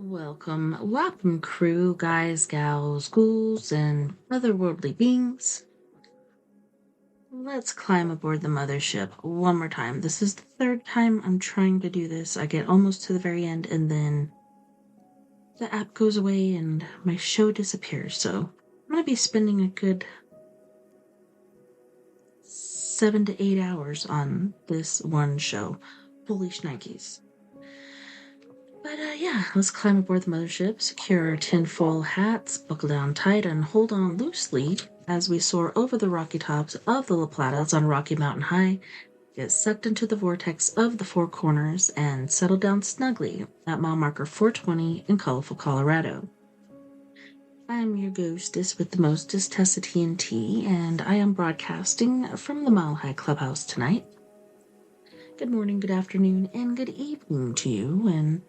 Welcome, crew, guys, gals, ghouls, and otherworldly beings. Let's climb aboard the mothership one more time. This is the third time I'm trying to do this. I get almost to the very end, and then the app goes away and my show disappears. So I'm going to be spending a good 7 to 8 hours on this one show. Holy shnikes. But yeah, let's climb aboard the mothership, secure our tinfoil hats, buckle down tight, and hold on loosely as we soar over the rocky tops of the La Platas on Rocky Mountain High, get sucked into the vortex of the Four Corners, and settle down snugly at mile marker 420 in colorful Colorado. I am your ghostess with the mostest, TessaTNT, and I am broadcasting from the Mile High Clubhouse tonight. Good morning, good afternoon, and good evening to you, and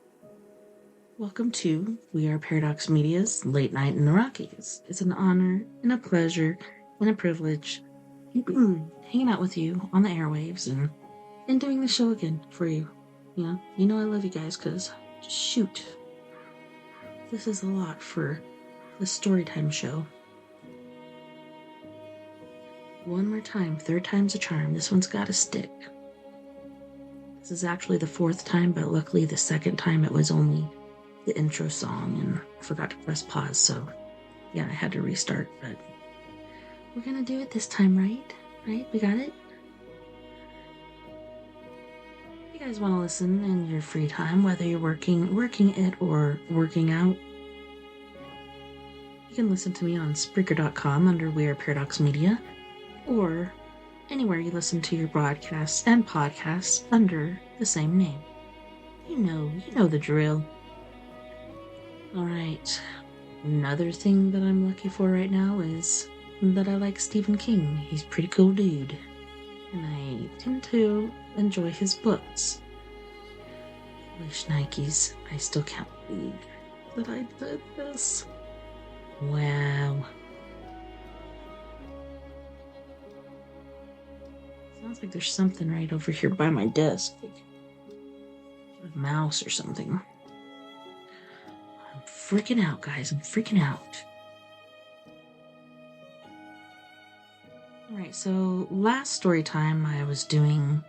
welcome to We Are Paradox Media's Late Night in the Rockies. It's an honor and a pleasure and a privilege hanging out with you on the airwaves and doing the show again for you. You know I love you guys because, shoot, this is a lot for the Storytime show. One more time, third time's a charm. This one's got to stick. This is actually the fourth time, but luckily the second time it was only the intro song and I forgot to press pause, so yeah, I had to restart, but we're gonna do it this time, right? We got it? If you guys want to listen in your free time, whether you're working it or working out, you can listen to me on Spreaker.com under We Are Paradox Media, or anywhere you listen to your broadcasts and podcasts under the same name. You know the drill. Alright, another thing that I'm lucky for right now is that I like Stephen King. He's a pretty cool dude, and I tend to enjoy his books. Holy shnikes, I still can't believe that I did this. Wow. Sounds like there's something right over here by my desk. Like a mouse or something. I'm freaking out, guys. I'm freaking out. Alright, so last story time I was doing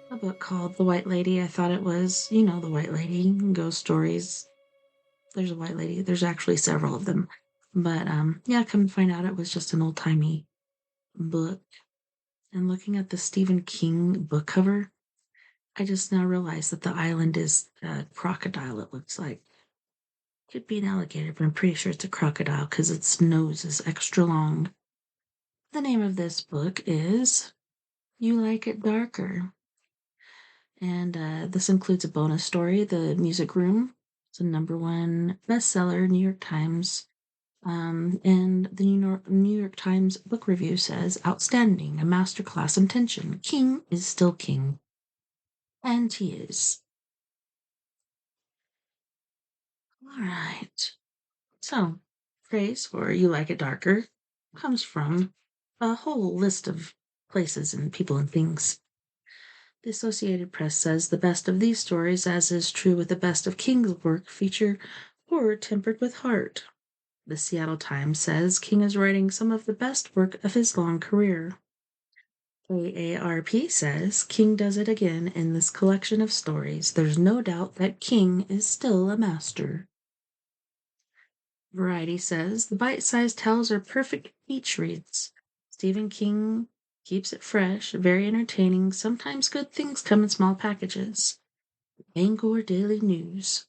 a book called The White Lady. I thought it was, The White Lady, ghost stories. There's a White Lady. There's actually several of them. But yeah, come to find out it was just an old-timey book. And looking at the Stephen King book cover, I just now realized that the island is a crocodile, it looks like. Could be an alligator, but I'm pretty sure it's a crocodile because its nose is extra long. The name of this book is You Like It Darker. And this includes a bonus story, The Music Room. It's a #1 bestseller, New York Times. And the New York Times book review says, outstanding, a masterclass in tension. King is still king. And he is. All right. So, praise for You Like It Darker comes from a whole list of places and people and things. The Associated Press says the best of these stories, as is true with the best of King's work, feature horror tempered with heart. The Seattle Times says King is writing some of the best work of his long career. AARP says King does it again in this collection of stories. There's no doubt that King is still a master. Variety says the bite-sized tales are perfect beach reads. Stephen King keeps it fresh, very entertaining. Sometimes good things come in small packages. Bangor Daily News.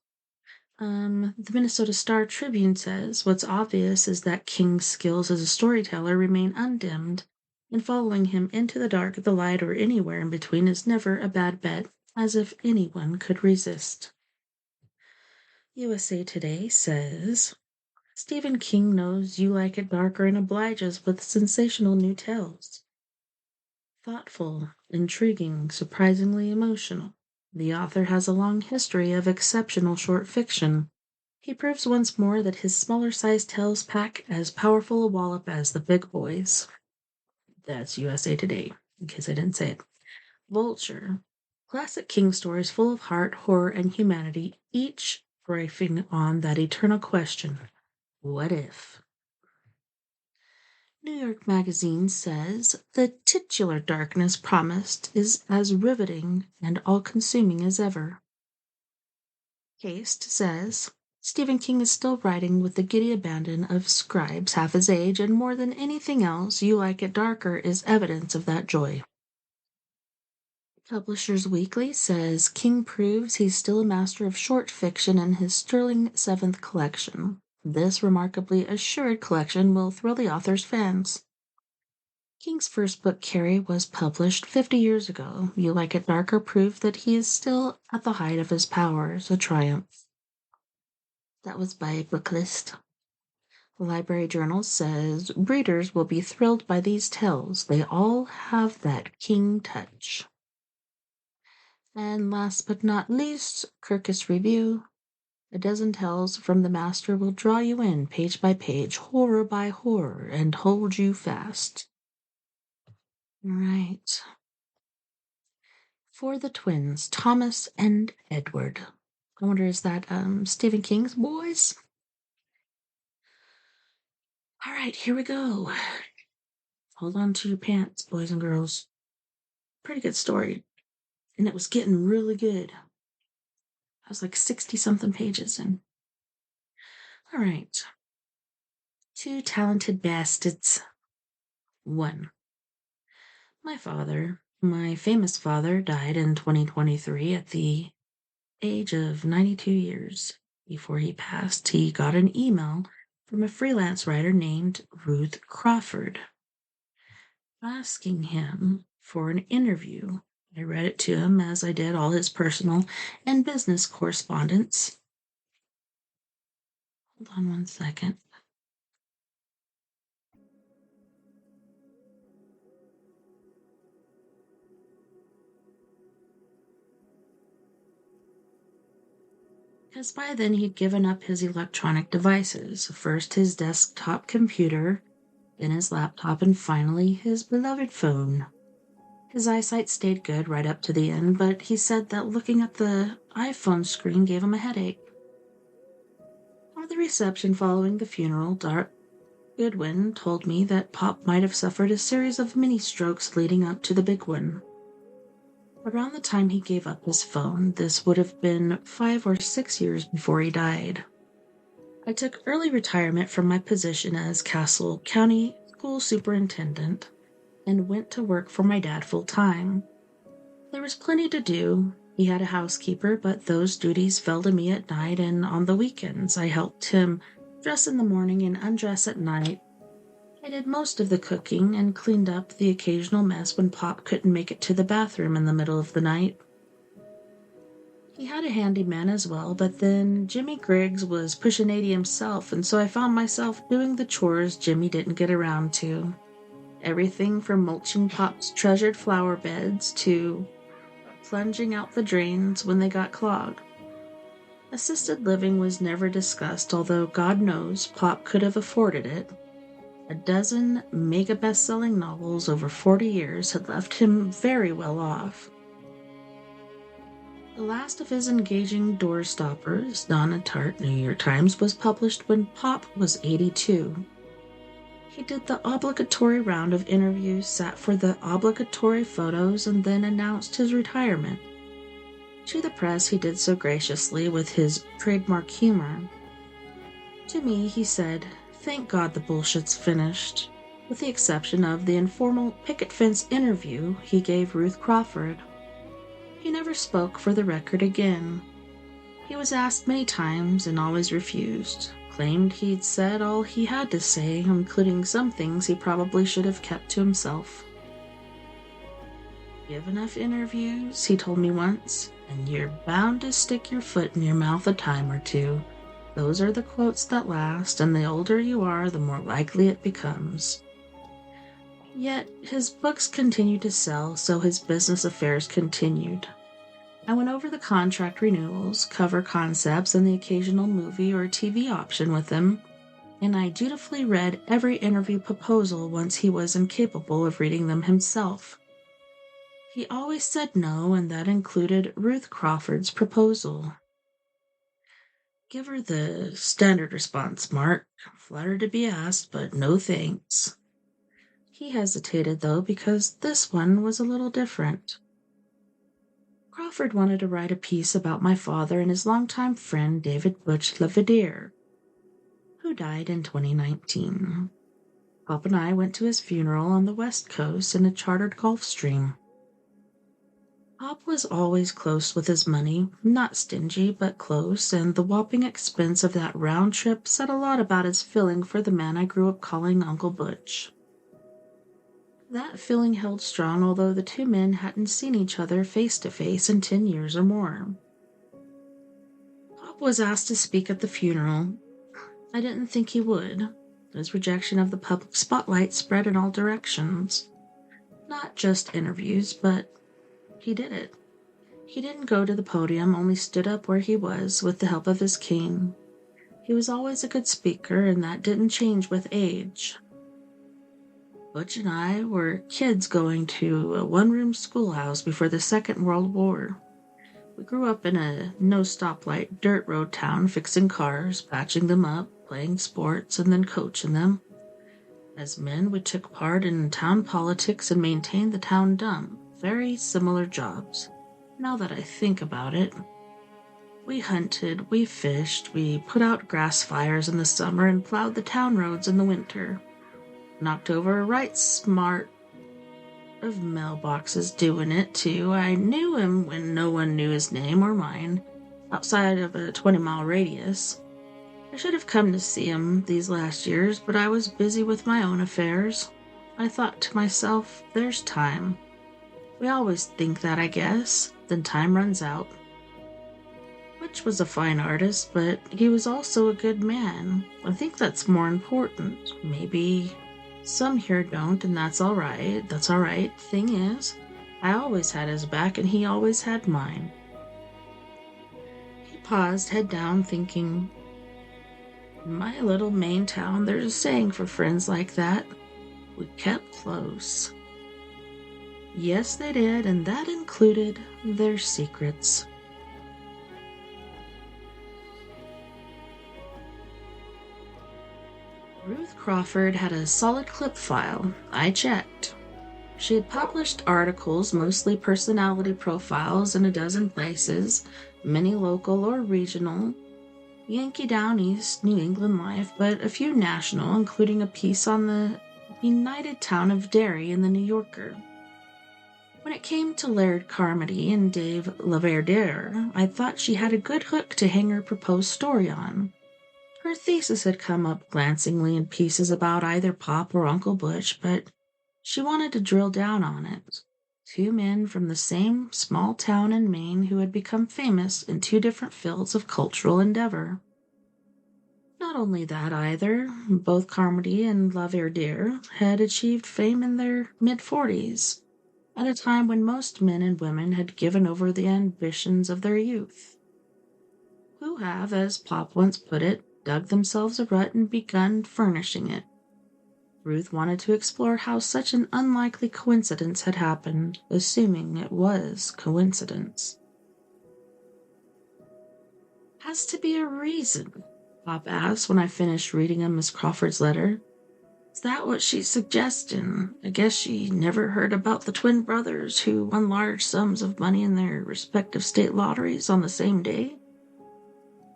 The Minnesota Star Tribune says what's obvious is that King's skills as a storyteller remain undimmed, and following him into the dark, the light, or anywhere in between is never a bad bet, as if anyone could resist. USA Today says Stephen King knows you like it darker and obliges with sensational new tales. Thoughtful, intriguing, surprisingly emotional. The author has a long history of exceptional short fiction. He proves once more that his smaller-sized tales pack as powerful a wallop as the big boys. That's USA Today, in case I didn't say it. Vulture. Classic King stories full of heart, horror, and humanity, each riffing on that eternal question, what if? New York Magazine says the titular darkness promised is as riveting and all-consuming as ever. Haste says Stephen King is still writing with the giddy abandon of scribes half his age, and more than anything else, You Like It Darker is evidence of that joy. Publishers Weekly says King proves he's still a master of short fiction in his sterling seventh collection. This remarkably assured collection will thrill the author's fans. King's first book, Carrie, was published 50 years ago. You Like It Darker proved that he is still at the height of his powers, a triumph. That was by Booklist. The Library Journal says readers will be thrilled by these tales. They all have that King touch. And last but not least, Kirkus Review. A dozen tales from the master will draw you in page by page, horror by horror, and hold you fast. Right. For the twins, Thomas and Edward. I wonder, is that Stephen King's boys? All right, here we go. Hold on to your pants, boys and girls. Pretty good story. And it was getting really good. I was like 60-something pages in. All right. Two talented bastards. 1. My famous father, died in 2023 at the age of 92 years. Before he passed, he got an email from a freelance writer named Ruth Crawford asking him for an interview. I read it to him as I did all his personal and business correspondence. Hold on one second. Because by then he'd given up his electronic devices, first his desktop computer, then his laptop, and finally his beloved phone. His eyesight stayed good right up to the end, but he said that looking at the iPhone screen gave him a headache. At the reception following the funeral, Dart Goodwin told me that Pop might have suffered a series of mini-strokes leading up to the big one. Around the time he gave up his phone, this would have been 5 or 6 years before he died. I took early retirement from my position as Castle County School Superintendent and went to work for my dad full-time. There was plenty to do. He had a housekeeper, but those duties fell to me at night and on the weekends. I helped him dress in the morning and undress at night. I did most of the cooking and cleaned up the occasional mess when Pop couldn't make it to the bathroom in the middle of the night. He had a handyman as well, but then Jimmy Griggs was pushing 80 himself, and so I found myself doing the chores Jimmy didn't get around to. Everything from mulching Pop's treasured flower beds to plunging out the drains when they got clogged. Assisted living was never discussed, although God knows Pop could have afforded it. A dozen mega best-selling novels over 40 years had left him very well off. The last of his engaging doorstoppers, Donna Tartt, New York Times, was published when Pop was 82. He did the obligatory round of interviews, sat for the obligatory photos, and then announced his retirement. To the press, he did so graciously with his trademark humor. To me, he said, "Thank God the bullshit's finished," with the exception of the informal picket fence interview he gave Ruth Crawford. He never spoke for the record again. He was asked many times and always refused, claimed he'd said all he had to say, including some things he probably should have kept to himself. "Give enough interviews," he told me once, "and you're bound to stick your foot in your mouth a time or two. Those are the quotes that last, and the older you are, the more likely it becomes." Yet his books continued to sell, so his business affairs continued. I went over the contract renewals, cover concepts, and the occasional movie or TV option with him, and I dutifully read every interview proposal once he was incapable of reading them himself. He always said no, and that included Ruth Crawford's proposal. Give her the standard response, Mark. Flattered to be asked, but no thanks. He hesitated, though, because this one was a little different. Crawford wanted to write a piece about my father and his longtime friend David Butch Lavadier, who died in 2019. Pop and I went to his funeral on the West Coast in a chartered Gulfstream. Pop was always close with his money, not stingy, but close, and the whopping expense of that round trip said a lot about his feeling for the man I grew up calling Uncle Butch. That feeling held strong, although the two men hadn't seen each other face to face in 10 years or more. Pop was asked to speak at the funeral. I didn't think he would. His rejection of the public spotlight spread in all directions. Not just interviews, but he did it. He didn't go to the podium, only stood up where he was with the help of his cane. He was always a good speaker, and that didn't change with age. Butch and I were kids going to a one-room schoolhouse before the Second World War. We grew up in a no-stoplight dirt road town, fixing cars, patching them up, playing sports, and then coaching them. As men, we took part in town politics and maintained the town dump. Very similar jobs, now that I think about it. We hunted, we fished, we put out grass fires in the summer and plowed the town roads in the winter. Knocked over a right smart of mailboxes doing it, too. I knew him when no one knew his name or mine, outside of a 20-mile radius. I should have come to see him these last years, but I was busy with my own affairs. I thought to myself, there's time. We always think that, I guess. Then time runs out. Butch was a fine artist, but he was also a good man. I think that's more important. Maybe some here don't, and that's all right. That's all right. Thing is, I always had his back, and he always had mine. He paused, head down, thinking, in my little Maine town, there's a saying for friends like that. We kept close. Yes, they did, and that included their secrets. Ruth Crawford had a solid clip file. I checked. She had published articles, mostly personality profiles, in a dozen places, many local or regional, Yankee Down East, New England life, but a few national, including a piece on the United Town of Derry in the New Yorker. When it came to Laird Carmody and Dave Laverdere, I thought she had a good hook to hang her proposed story on. Her thesis had come up glancingly in pieces about either Pop or Uncle Butch, but she wanted to drill down on it. Two men from the same small town in Maine who had become famous in two different fields of cultural endeavor. Not only that either, both Carmody and Laverdere had achieved fame in their mid-40s, at a time when most men and women had given over the ambitions of their youth, who have, as Pop once put it, dug themselves a rut and begun furnishing it. Ruth wanted to explore how such an unlikely coincidence had happened, assuming it was coincidence. Has to be a reason, Pop asked when I finished reading him Miss Crawford's letter. Is that what she's suggesting? I guess she never heard about the twin brothers who won large sums of money in their respective state lotteries on the same day.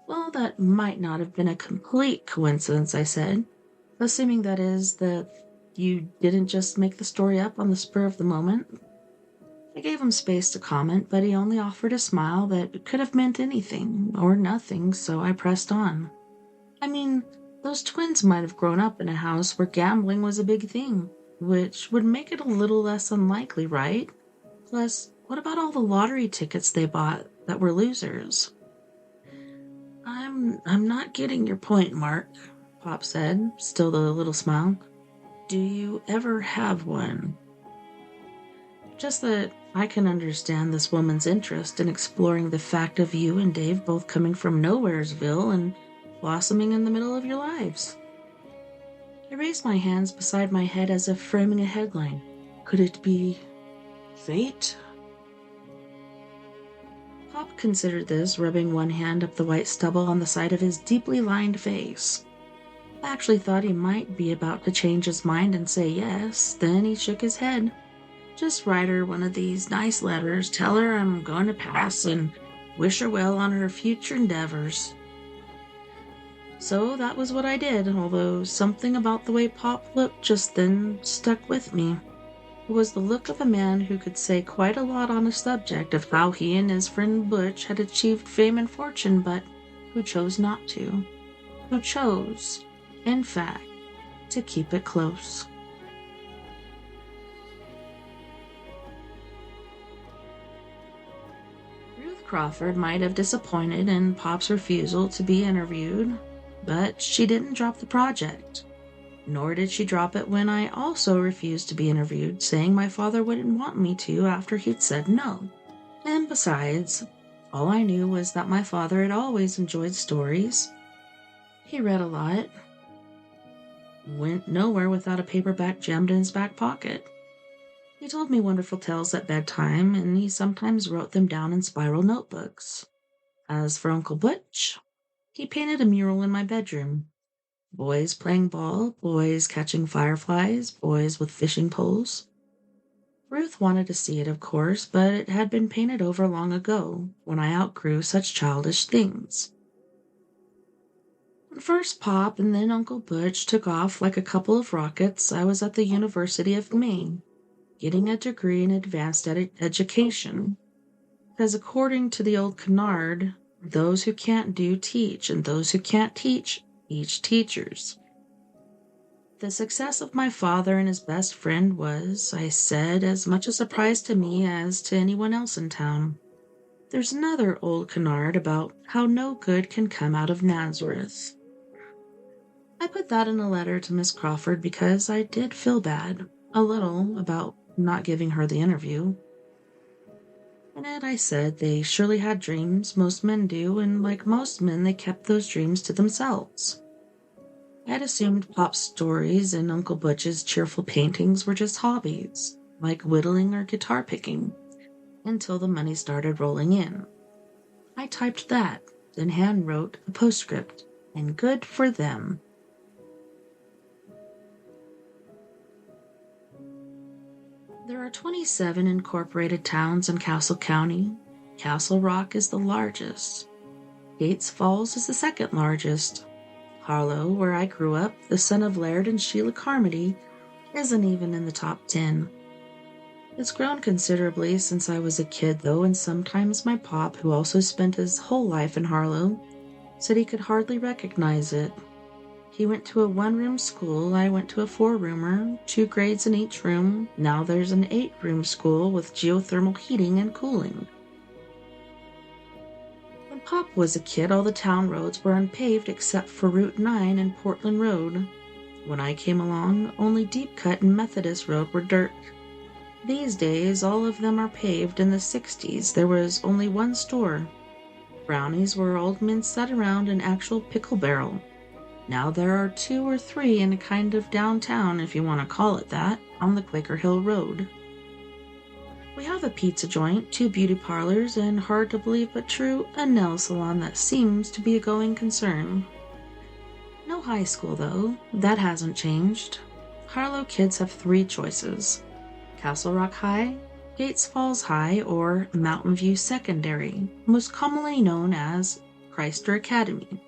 Well, that might not have been a complete coincidence, I said, assuming that is that you didn't just make the story up on the spur of the moment. I gave him space to comment, but he only offered a smile that could have meant anything or nothing, so I pressed on. I mean, those twins might have grown up in a house where gambling was a big thing, which would make it a little less unlikely, right? Plus, what about all the lottery tickets they bought that were losers? I'm not getting your point, Mark, Pop said, still with a little smile. Do you ever have one? Just that I can understand this woman's interest in exploring the fact of you and Dave both coming from Nowheresville and blossoming in the middle of your lives. I raised my hands beside my head as if framing a headline. Could it be fate? Pop considered this, rubbing one hand up the white stubble on the side of his deeply lined face. I actually thought he might be about to change his mind and say yes, then he shook his head. Just write her one of these nice letters, tell her I'm going to pass, and wish her well on her future endeavors. So that was what I did, although something about the way Pop looked just then stuck with me. It was the look of a man who could say quite a lot on the subject of how he and his friend Butch had achieved fame and fortune, but who chose not to. Who chose, in fact, to keep it close. Ruth Crawford might have disappointed in Pop's refusal to be interviewed, but she didn't drop the project. Nor did she drop it when I also refused to be interviewed, saying my father wouldn't want me to after he'd said no. And besides, all I knew was that my father had always enjoyed stories. He read a lot, went nowhere without a paperback jammed in his back pocket. He told me wonderful tales at bedtime, and he sometimes wrote them down in spiral notebooks. As for Uncle Butch, he painted a mural in my bedroom. Boys playing ball, boys catching fireflies, boys with fishing poles. Ruth wanted to see it, of course, but it had been painted over long ago, when I outgrew such childish things. When first Pop and then Uncle Butch took off like a couple of rockets, I was at the University of Maine, getting a degree in advanced education. Because according to the old canard, those who can't do teach, and those who can't teach teachers. The success of my father and his best friend was, I said, as much a surprise to me as to anyone else in town. There's another old canard about how no good can come out of Nazareth. I put that in a letter to Miss Crawford because I did feel bad, a little, about not giving her the interview. In it, I said they surely had dreams, most men do, and like most men, they kept those dreams to themselves. I had assumed Pop's stories and Uncle Butch's cheerful paintings were just hobbies, like whittling or guitar picking, until the money started rolling in. I typed that, then hand-wrote a postscript, and good for them. There are 27 incorporated towns in Castle County. Castle Rock is the largest. Gates Falls is the second largest. Harlow, where I grew up, the son of Laird and Sheila Carmody, isn't even in the top 10. It's grown considerably since I was a kid, though, and sometimes my pop, who also spent his whole life in Harlow, said he could hardly recognize it. He went to a one-room school, I went to a four-roomer, 2 grades in each room. Now there's an 8-room school with geothermal heating and cooling. When Pop was a kid, all the town roads were unpaved except for Route 9 and Portland Road. When I came along, only Deep Cut and Methodist Road were dirt. These days, all of them are paved. In the 60s, there was only one store. Brownies where old men sat around an actual pickle barrel. Now there are 2 or 3 in a kind of downtown, if you want to call it that, on the Quaker Hill Road. We have a pizza joint, 2 beauty parlors, and, hard to believe but true, a nail salon that seems to be a going concern. No high school, though. That hasn't changed. Harlow kids have 3 choices: Castle Rock High, Gates Falls High, or Mountain View Secondary, most commonly known as Chrysler Academy.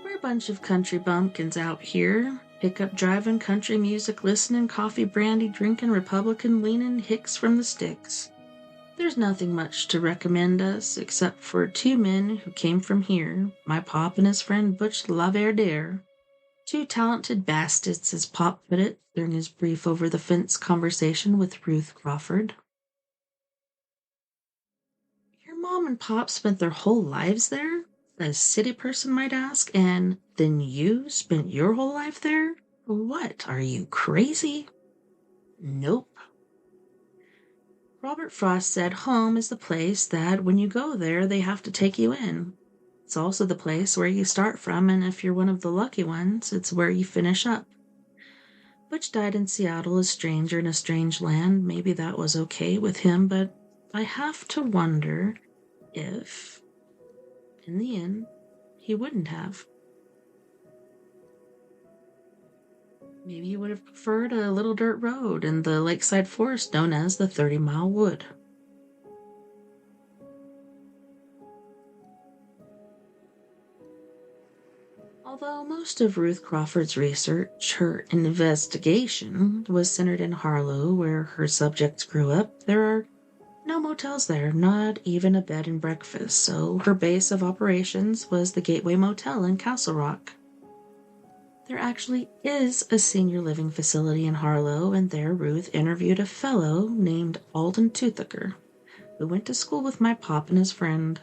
We're a bunch of country bumpkins out here. Pickup driving, country music listening, coffee brandy drinking, Republican leaning hicks from the sticks. There's nothing much to recommend us except for 2 men who came from here, my pop and his friend Butch Laverdere. 2 talented bastards, as Pop put it during his brief over-the-fence conversation with Ruth Crawford. Your mom and Pop spent their whole lives there? A city person might ask, and then you spent your whole life there? What, are you crazy? Nope. Robert Frost said home is the place that when you go there, they have to take you in. It's also the place where you start from, and if you're one of the lucky ones, it's where you finish up. Butch died in Seattle, a stranger in a strange land. Maybe that was okay with him, but I have to wonder if, in the end, he wouldn't have. Maybe he would have preferred a little dirt road in the lakeside forest known as the 30-Mile Wood. Although most of Ruth Crawford's research, her investigation, was centered in Harlow, where her subjects grew up, there are no motels there, not even a bed and breakfast, so her base of operations was the Gateway Motel in Castle Rock. There actually is a senior living facility in Harlow, and there Ruth interviewed a fellow named Alden Toothaker, who went to school with my pop and his friend.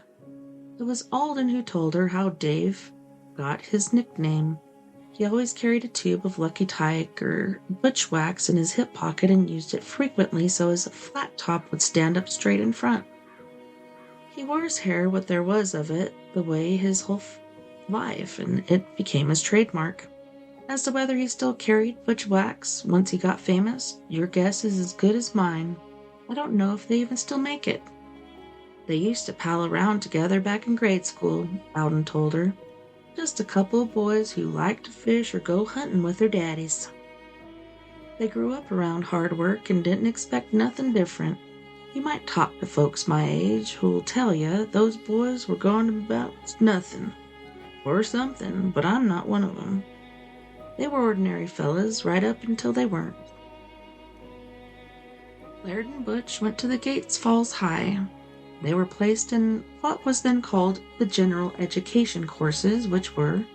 It was Alden who told her how Dave got his nickname. He always carried a tube of Lucky Tiger butch wax in his hip pocket and used it frequently so his flat top would stand up straight in front. He wore his hair, what there was of it, the way his whole life, and it became his trademark. As to whether he still carried butch wax once he got famous, your guess is as good as mine. I don't know if they even still make it. They used to pal around together back in grade school, Alden told her. Just a couple of boys who liked to fish or go hunting with their daddies. They grew up around hard work and didn't expect nothing different. You might talk to folks my age who'll tell you those boys were going about nothing, or something, but I'm not one of them. They were ordinary fellas right up until they weren't. Laird and Butch went to the Gates Falls High. They were placed in what was then called the general education courses, which were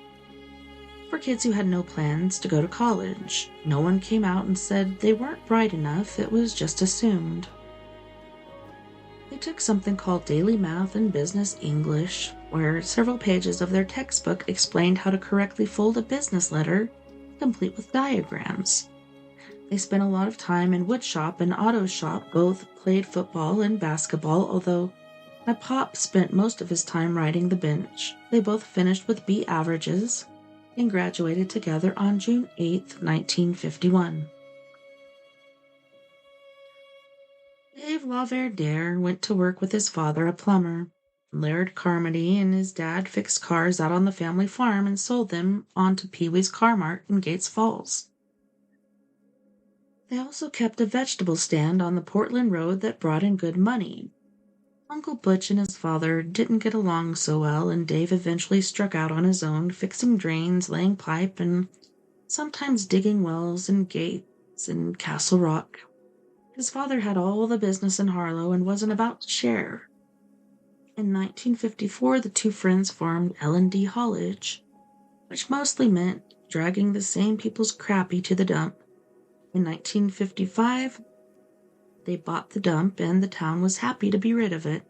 for kids who had no plans to go to college. No one came out and said they weren't bright enough, it was just assumed. They took something called daily math and business English, where several pages of their textbook explained how to correctly fold a business letter, complete with diagrams. They spent a lot of time in woodshop and auto shop, both played football and basketball, although my pop spent most of his time riding the bench. They both finished with B averages and graduated together on June 8, 1951. Dave LaVerdere went to work with his father, a plumber. Laird Carmody and his dad fixed cars out on the family farm and sold them on to Pee Wee's Car Mart in Gates Falls. They also kept a vegetable stand on the Portland Road that brought in good money. Uncle Butch and his father didn't get along so well, and Dave eventually struck out on his own, fixing drains, laying pipe, and sometimes digging wells and gates in Castle Rock. His father had all the business in Harlow and wasn't about to share. In 1954, the two friends formed L&D Haulage, which mostly meant dragging the same people's crappie to the dump. In 1955, they bought the dump and the town was happy to be rid of it.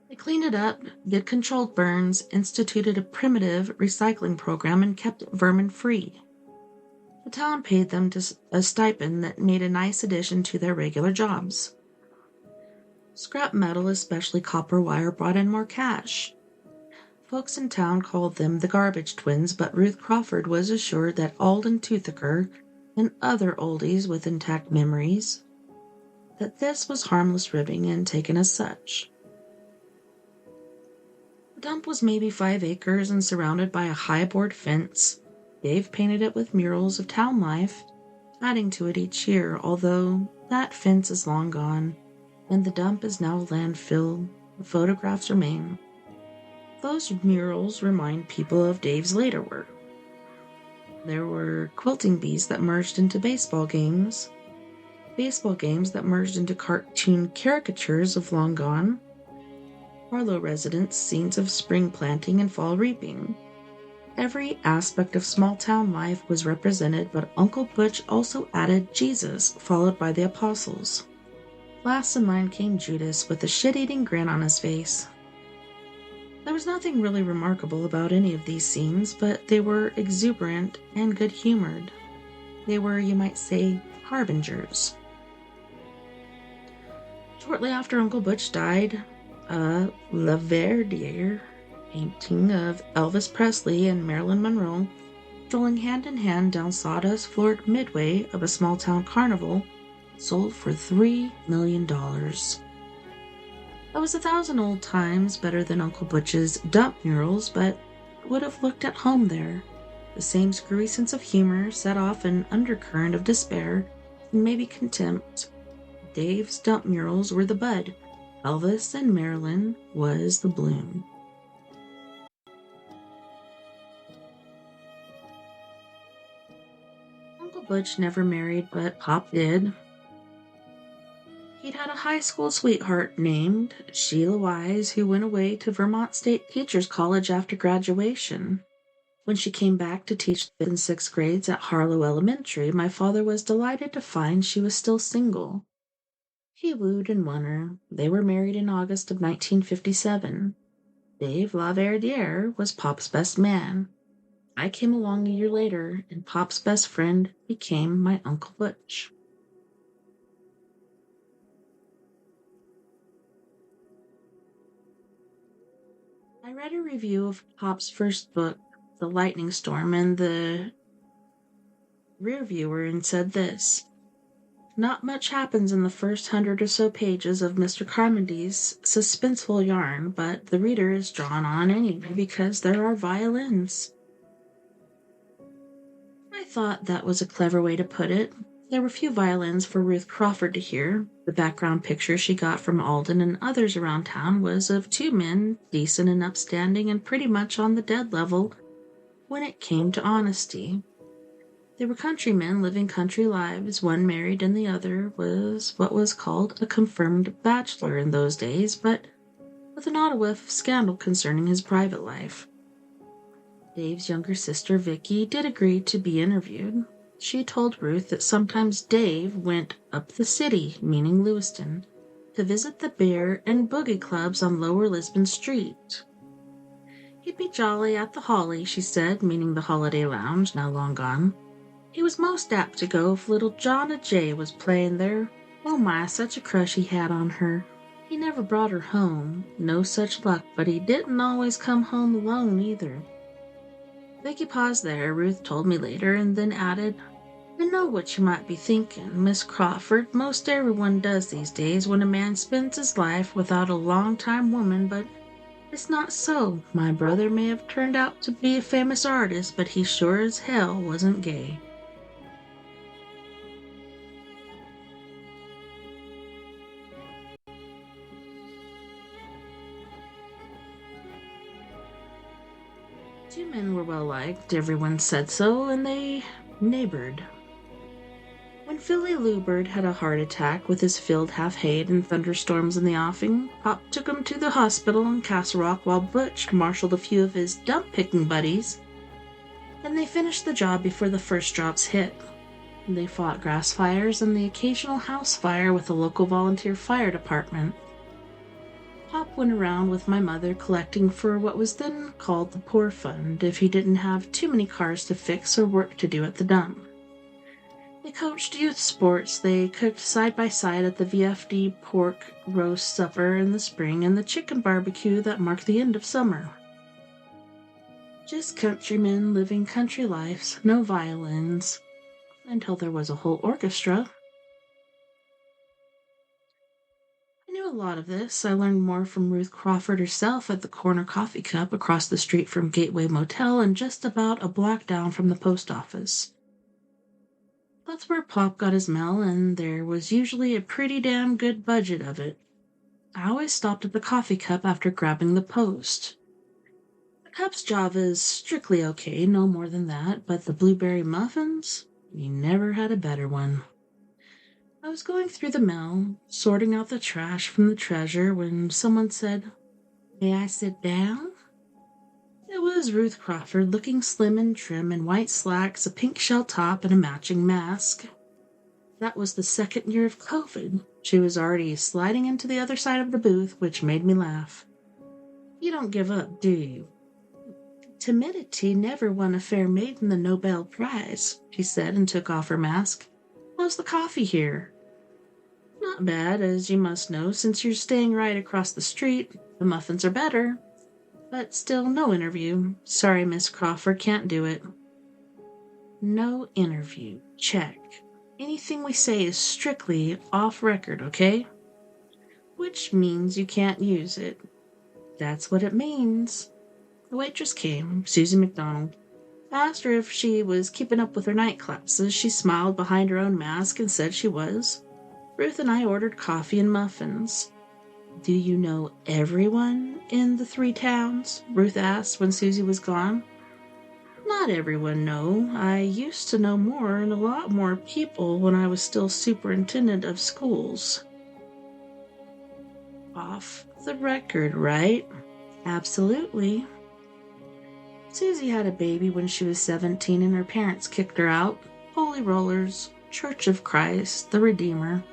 They cleaned it up, did controlled burns, instituted a primitive recycling program, and kept it vermin-free. The town paid them a stipend that made a nice addition to their regular jobs. Scrap metal, especially copper wire, brought in more cash. Folks in town called them the Garbage Twins, but Ruth Crawford was assured that Alden Toothaker and other oldies with intact memories that this was harmless ribbing and taken as such. The dump was maybe 5 acres and surrounded by a high board fence. Dave painted it with murals of town life, adding to it each year, although that fence is long gone, and the dump is now a landfill. The photographs remain. Those murals remind people of Dave's later work. There were quilting bees that merged into baseball games that merged into cartoon caricatures of long gone, Harlow residents' scenes of spring planting and fall reaping. Every aspect of small-town life was represented, but Uncle Butch also added Jesus, followed by the apostles. Last in line came Judas with a shit-eating grin on his face. There was nothing really remarkable about any of these scenes, but they were exuberant and good-humored. They were, you might say, harbingers. Shortly after Uncle Butch died, a LaVerdere painting of Elvis Presley and Marilyn Monroe strolling hand-in-hand down sawdust-floored midway of a small-town carnival sold for $3 million. That was 1,000 old times better than Uncle Butch's dump murals, but would have looked at home there. The same screwy sense of humor set off an undercurrent of despair and maybe contempt. Dave's dump murals were the bud. Elvis and Marilyn was the bloom. Uncle Butch never married, but Pop did. He'd had a high school sweetheart named Sheila Wise who went away to Vermont State Teachers College after graduation. When she came back to teach 5th and 6th grades at Harlow Elementary, my father was delighted to find she was still single. He wooed and won her. They were married in August of 1957. Dave Laverdiere was Pop's best man. I came along a year later, and Pop's best friend became my Uncle Butch. I read a review of Pop's first book, The Lightning Storm, and the reviewer and said this: "Not much happens in the first 100 or so pages of Mr. Carmody's suspenseful yarn, but the reader is drawn on anyway because there are violins." I thought that was a clever way to put it. There were few violins for Ruth Crawford to hear. The background picture she got from Alden and others around town was of two men, decent and upstanding and pretty much on the dead level when it came to honesty. They were countrymen living country lives. One married and the other was what was called a confirmed bachelor in those days, but with not a whiff of scandal concerning his private life. Dave's younger sister, Vicky, did agree to be interviewed. She told Ruth that sometimes Dave went up the city, meaning Lewiston, to visit the beer and boogie clubs on Lower Lisbon Street. He'd be jolly at the Holly, she said, meaning the Holiday Lounge, now long gone. He was most apt to go if little Jonna J was playing there. Oh my, such a crush he had on her. He never brought her home. No such luck, but he didn't always come home alone either. Vicky paused there, Ruth told me later, and then added, "I know what you might be thinking, Miss Crawford. Most everyone does these days when a man spends his life without a long-time woman, but it's not so. My brother may have turned out to be a famous artist, but he sure as hell wasn't gay." Two men were well liked, everyone said so, and they neighbored. When Philly Lubert had a heart attack with his field half hayed and thunderstorms in the offing, Pop took him to the hospital in Castle Rock while Butch marshaled a few of his dump-picking buddies. Then they finished the job before the first drops hit. They fought grass fires and the occasional house fire with the local volunteer fire department. Pop went around with my mother collecting for what was then called the Poor Fund if he didn't have too many cars to fix or work to do at the dump. They coached youth sports, they cooked side by side at the VFD pork roast supper in the spring and the chicken barbecue that marked the end of summer. Just countrymen living country lives, no violins, until there was a whole orchestra. I knew a lot of this. I learned more from Ruth Crawford herself at the Corner Coffee Cup across the street from Gateway Motel and just about a block down from the post office. That's where Pop got his mail, and there was usually a pretty damn good budget of it. I always stopped at the coffee cup after grabbing the post. The cup's job is strictly okay, no more than that, but the blueberry muffins? You never had a better one. I was going through the mail, sorting out the trash from the treasure, when someone said, "May I sit down?" It was Ruth Crawford, looking slim and trim in white slacks, a pink shell top, and a matching mask. That was the second year of COVID. She was already sliding into the other side of the booth, which made me laugh. "You don't give up, do you?" "Timidity never won a fair maiden the Nobel Prize," she said, and took off her mask. "How's the coffee here?" "Not bad, as you must know, since you're staying right across the street. The muffins are better. But still no interview. Sorry, Miss Crawford, can't do it." No interview. Check. Anything we say is strictly off record, okay? Which means you can't use it. That's what it means. The waitress came, Susie McDonald. Asked her if she was keeping up with her night classes. She smiled behind her own mask and said she was. Ruth and I ordered coffee and muffins. Do you know everyone in the 3 towns? Ruth asked when Susie was gone. Not everyone, no. I used to know more and a lot more people when I was still superintendent of schools. Off the record, right? Absolutely. Susie had a baby when she was 17 and her parents kicked her out. Holy Rollers, Church of Christ, the Redeemer.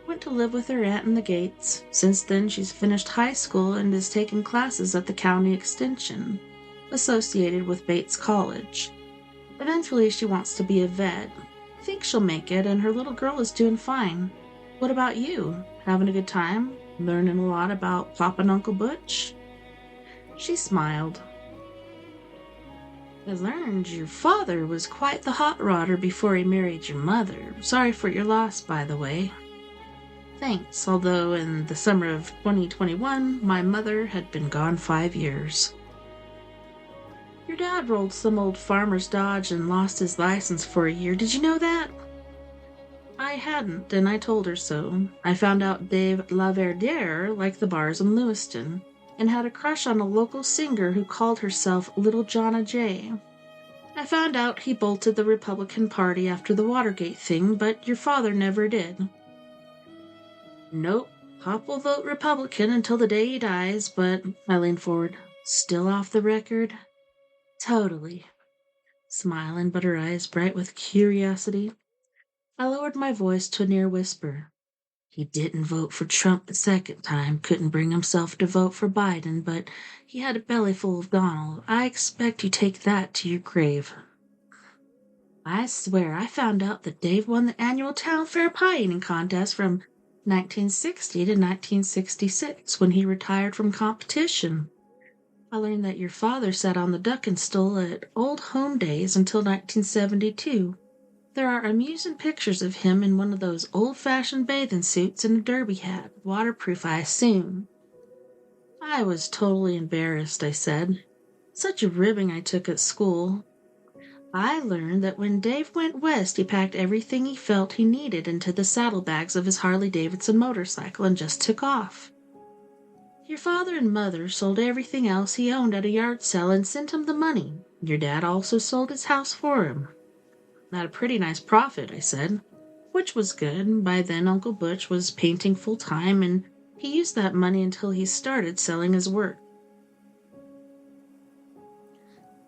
Went to live with her aunt in the Gates. Since then, she's finished high school and is taking classes at the county extension, associated with Bates College. Eventually, she wants to be a vet. Thinks she'll make it, and her little girl is doing fine. What about you? Having a good time? Learning a lot about Papa and Uncle Butch? She smiled. I learned your father was quite the hot rodder before he married your mother. Sorry for your loss, by the way. Thanks, although in the summer of 2021, my mother had been gone 5 years. Your dad rolled some old farmer's Dodge and lost his license for a year. Did you know that? I hadn't, and I told her so. I found out Dave Laverdiere liked the bars in Lewiston and had a crush on a local singer who called herself Little Jonna J. I found out he bolted the Republican Party after the Watergate thing, but your father never did. Nope, Pop will vote Republican until the day he dies, but I leaned forward. Still off the record? Totally. Smiling, but her eyes bright with curiosity. I lowered my voice to a near whisper. He didn't vote for Trump the second time, couldn't bring himself to vote for Biden, but he had a belly full of Donald. I expect you take that to your grave. I swear I found out that Dave won the annual town fair pie eating contest from 1960 to 1966 when he retired from competition. I learned that your father sat on the ducking stool at Old Home Days until 1972. There are amusing pictures of him in one of those old-fashioned bathing suits and a derby hat, waterproof, I assume. I was totally embarrassed, I said. Such a ribbing I took at school. I learned that when Dave went west, he packed everything he felt he needed into the saddlebags of his Harley-Davidson motorcycle and just took off. Your father and mother sold everything else he owned at a yard sale and sent him the money. Your dad also sold his house for him. At a pretty nice profit, I said, which was good. By then, Uncle Butch was painting full-time, and he used that money until he started selling his work.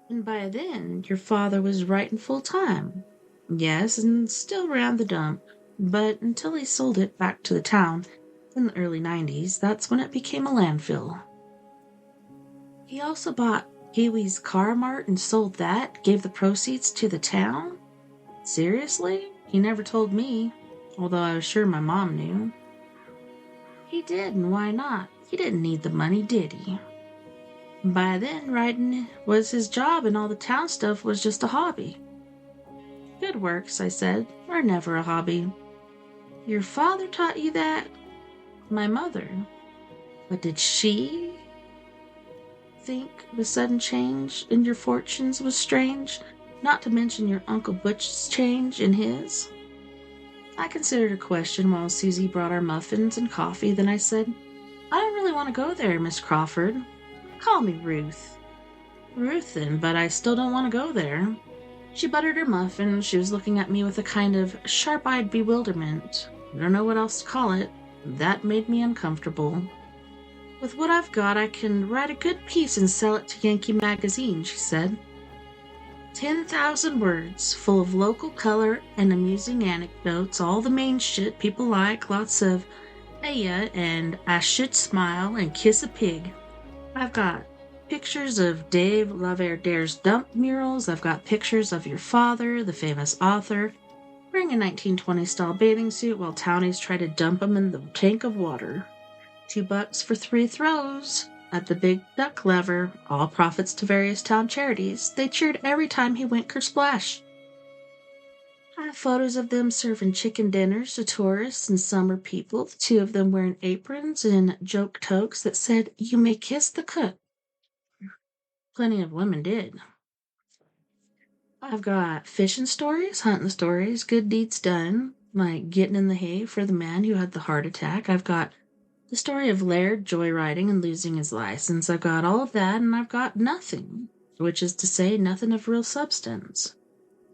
And by then, your father was writing full-time. Yes, and still ran the dump, but until he sold it back to the town in the early 90s, that's when it became a landfill. He also bought Pee-wee's Car Mart and sold that, gave the proceeds to the town? Seriously? He never told me, although I was sure my mom knew. He did, and why not? He didn't need the money, did he? By then, writing was his job and all the town stuff was just a hobby. Good works, I said, are never a hobby. Your father taught you that? My mother. But did she think the sudden change in your fortunes was strange? Not to mention your Uncle Butch's change in his? I considered a question while Susie brought our muffins and coffee. Then I said, I don't really want to go there, Miss Crawford. Call me Ruth. Ruth then, but I still don't want to go there. She buttered her muffin. She was looking at me with a kind of sharp-eyed bewilderment. I don't know what else to call it. That made me uncomfortable. With what I've got, I can write a good piece and sell it to Yankee Magazine, she said. 10,000 words, full of local color and amusing anecdotes, all the main shit people like, lots of "Aya" and "I should smile" and "kiss a pig." I've got pictures of Dave Laverdiere's dump murals. I've got pictures of your father, the famous author, wearing a 1920s-style bathing suit while townies try to dump him in the tank of water. $2 for 3 throws. At the big duck lever, all profits to various town charities. They cheered every time he went kersplash. I I have photos of them serving chicken dinners to tourists and summer people, 2 of them wearing aprons and joke toques that said, "You may kiss the cook." Plenty of women did. I've got fishing stories, hunting stories, good deeds done, like getting in the hay for the man who had the heart attack. I've got the story of Laird joyriding and losing his license. I've got all of that, and I've got nothing, which is to say, nothing of real substance.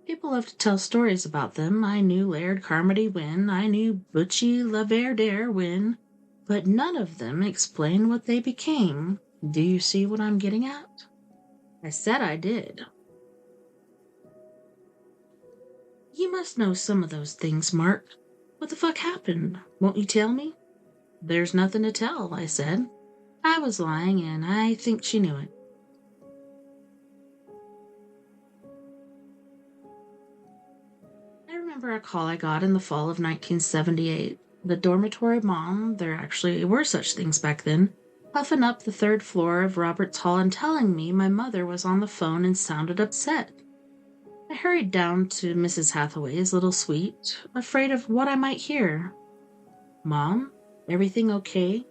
People love to tell stories about them. I knew Laird Carmody win. I knew Butchie Laverdare win. But none of them explain what they became. Do you see what I'm getting at? I said I did. You must know some of those things, Mark. What the fuck happened? Won't you tell me? There's nothing to tell, I said. I was lying, and I think she knew it. I remember a call I got in the fall of 1978. The dormitory mom, there actually were such things back then, puffing up the 3rd floor of Roberts Hall and telling me my mother was on the phone and sounded upset. I hurried down to Mrs. Hathaway's little suite, afraid of what I might hear. Mom, everything okay?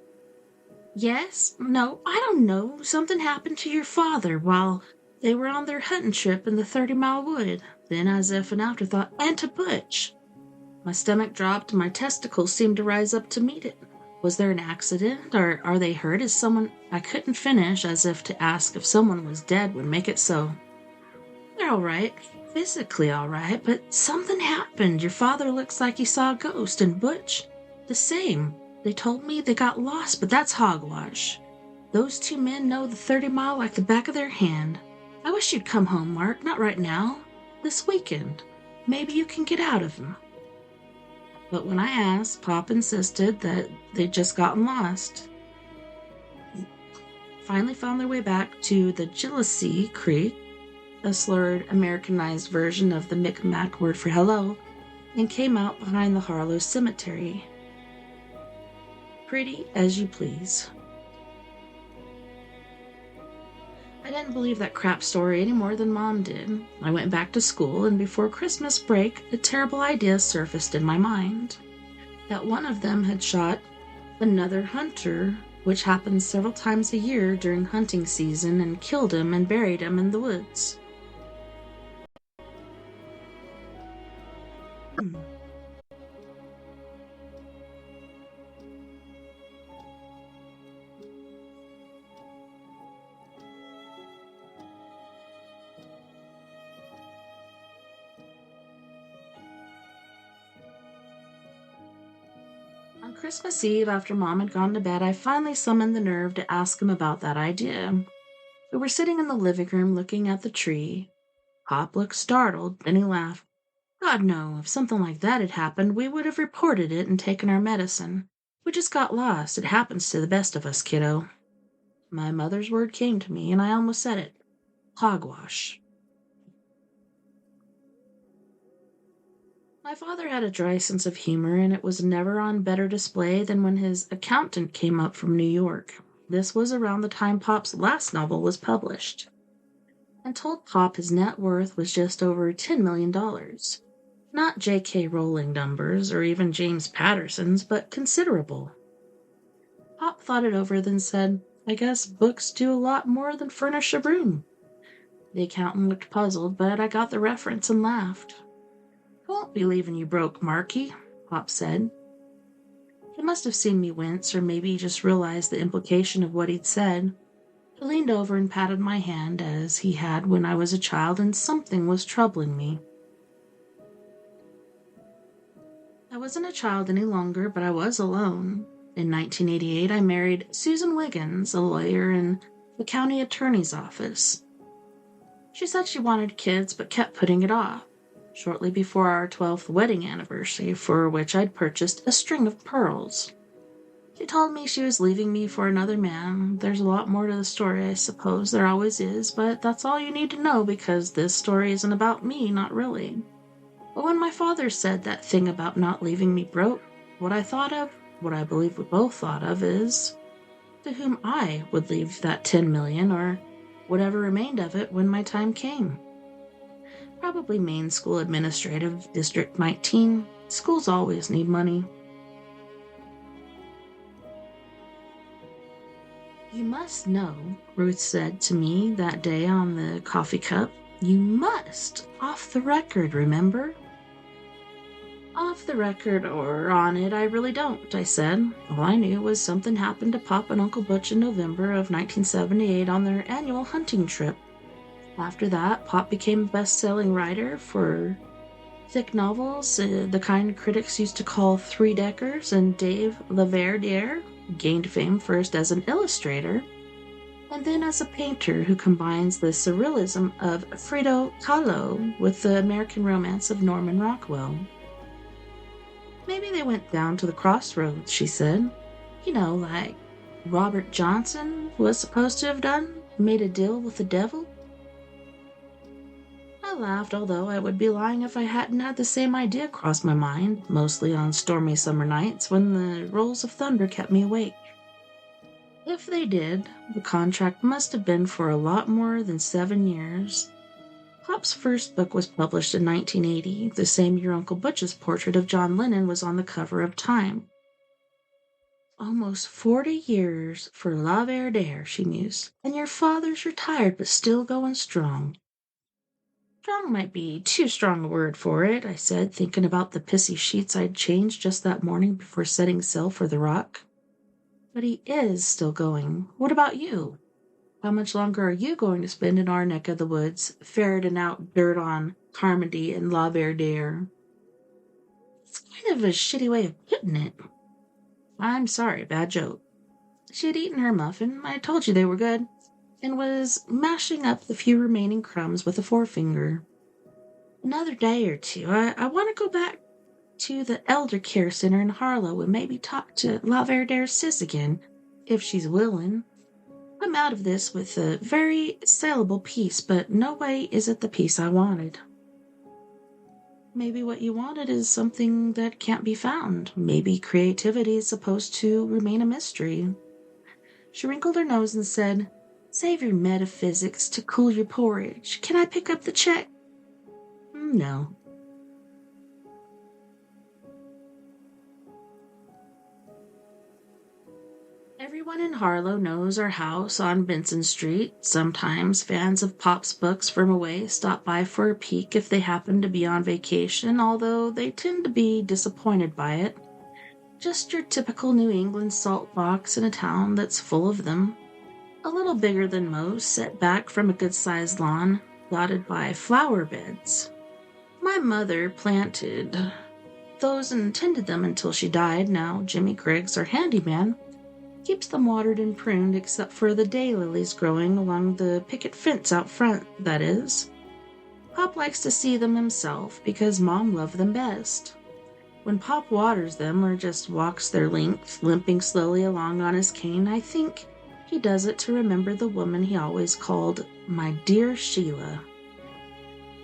Yes? No, I don't know. Something happened to your father while they were on their hunting trip in the 30-mile wood. Then, as if an afterthought, and to Butch. My stomach dropped and my testicles seemed to rise up to meet it. Was there an accident, or are they hurt? Is someone... I couldn't finish, as if to ask if someone was dead would make it so. They're all right. Physically all right, but something happened. Your father looks like he saw a ghost, and Butch, the same. They told me they got lost, but that's hogwash. Those 2 men know the 30-mile like the back of their hand. I wish you'd come home, Mark. Not right now. This weekend. Maybe you can get out of them. But when I asked, Pop insisted that they'd just gotten lost. Finally found their way back to the Gillespie Creek, a slurred Americanized version of the Micmac word for hello, and came out behind the Harlow Cemetery. Pretty as you please. I didn't believe that crap story any more than Mom did. I went back to school, and before Christmas break, a terrible idea surfaced in my mind. That one of them had shot another hunter, which happens several times a year during hunting season, and killed him and buried him in the woods. On Christmas Eve, after Mom had gone to bed, I finally summoned the nerve to ask him about that idea. We were sitting in the living room looking at the tree. Pop looked startled, then he laughed. God, no, if something like that had happened, we would have reported it and taken our medicine. We just got lost. It happens to the best of us, kiddo. My mother's word came to me, and I almost said it. Hogwash. My father had a dry sense of humor, and it was never on better display than when his accountant came up from New York. This was around the time Pop's last novel was published, and told Pop his net worth was just over $10 million. Not J.K. Rowling numbers, or even James Patterson's, but considerable. Pop thought it over, then said, I guess books do a lot more than furnish a room. The accountant looked puzzled, but I got the reference and laughed. I won't be leaving you broke, Marky, Pop said. He must have seen me wince, or maybe just realized the implication of what he'd said. He leaned over and patted my hand, as he had when I was a child, and something was troubling me. I wasn't a child any longer, but I was alone. In 1988, I married Susan Wiggins, a lawyer in the county attorney's office. She said she wanted kids, but kept putting it off. Shortly before our 12th wedding anniversary, for which I'd purchased a string of pearls. She told me she was leaving me for another man. There's a lot more to the story, I suppose. There always is, but that's all you need to know because this story isn't about me, not really. But when my father said that thing about not leaving me broke, what I thought of, what I believe we both thought of, is to whom I would leave that $10 million or whatever remained of it when my time came. Probably main school administrative, District 19. Schools always need money. You must know, Ruth said to me that day on the coffee cup. You must. Off the record, remember? Off the record or on it, I really don't, I said. All I knew was something happened to Pop and Uncle Butch in November of 1978 on their annual hunting trip. After that, Pop became a best-selling writer for thick novels, the kind critics used to call three-deckers, and Dave Laverdiere gained fame first as an illustrator and then as a painter who combines the surrealism of Frida Kahlo with the American romance of Norman Rockwell. Maybe they went down to the crossroads, she said. You know, like Robert Johnson was supposed to have done, made a deal with the devil. I laughed, although I would be lying if I hadn't had the same idea cross my mind, mostly on stormy summer nights when the rolls of thunder kept me awake. If they did, the contract must have been for a lot more than 7 years. Pop's first book was published in 1980, the same year Uncle Butch's portrait of John Lennon was on the cover of Time. Almost 40 years for La Verdere, she mused, and your father's retired but still going strong. Strong might be too strong a word for it, I said, thinking about the pissy sheets I'd changed just that morning before setting sail for the Rock. But he is still going. What about you? How much longer are you going to spend in our neck of the woods, ferreting out dirt on Carmody and La Verdere? It's kind of a shitty way of putting it. I'm sorry, bad joke. She had eaten her muffin, I told you they were good, and was mashing up the few remaining crumbs with a forefinger. Another day or two. I want to go back to the Elder Care Center in Harlow and maybe talk to La Verdere's sis again, if she's willing. I'm out of this with a very saleable piece, but no way is it the piece I wanted. Maybe what you wanted is something that can't be found. Maybe creativity is supposed to remain a mystery. She wrinkled her nose and said, Save your metaphysics to cool your porridge. Can I pick up the check? No. Everyone in Harlow knows our house on Benson Street. Sometimes fans of Pop's books from away stop by for a peek if they happen to be on vacation, although they tend to be disappointed by it. Just your typical New England salt box in a town that's full of them. A little bigger than most, set back from a good-sized lawn, dotted by flower beds. My mother planted those and tended them until she died. Now Jimmy Griggs, our handyman, keeps them watered and pruned except for the daylilies growing along the picket fence out front, that is. Pop likes to see them himself because Mom loved them best. When Pop waters them or just walks their length, limping slowly along on his cane, I think he does it to remember the woman he always called my dear Sheila.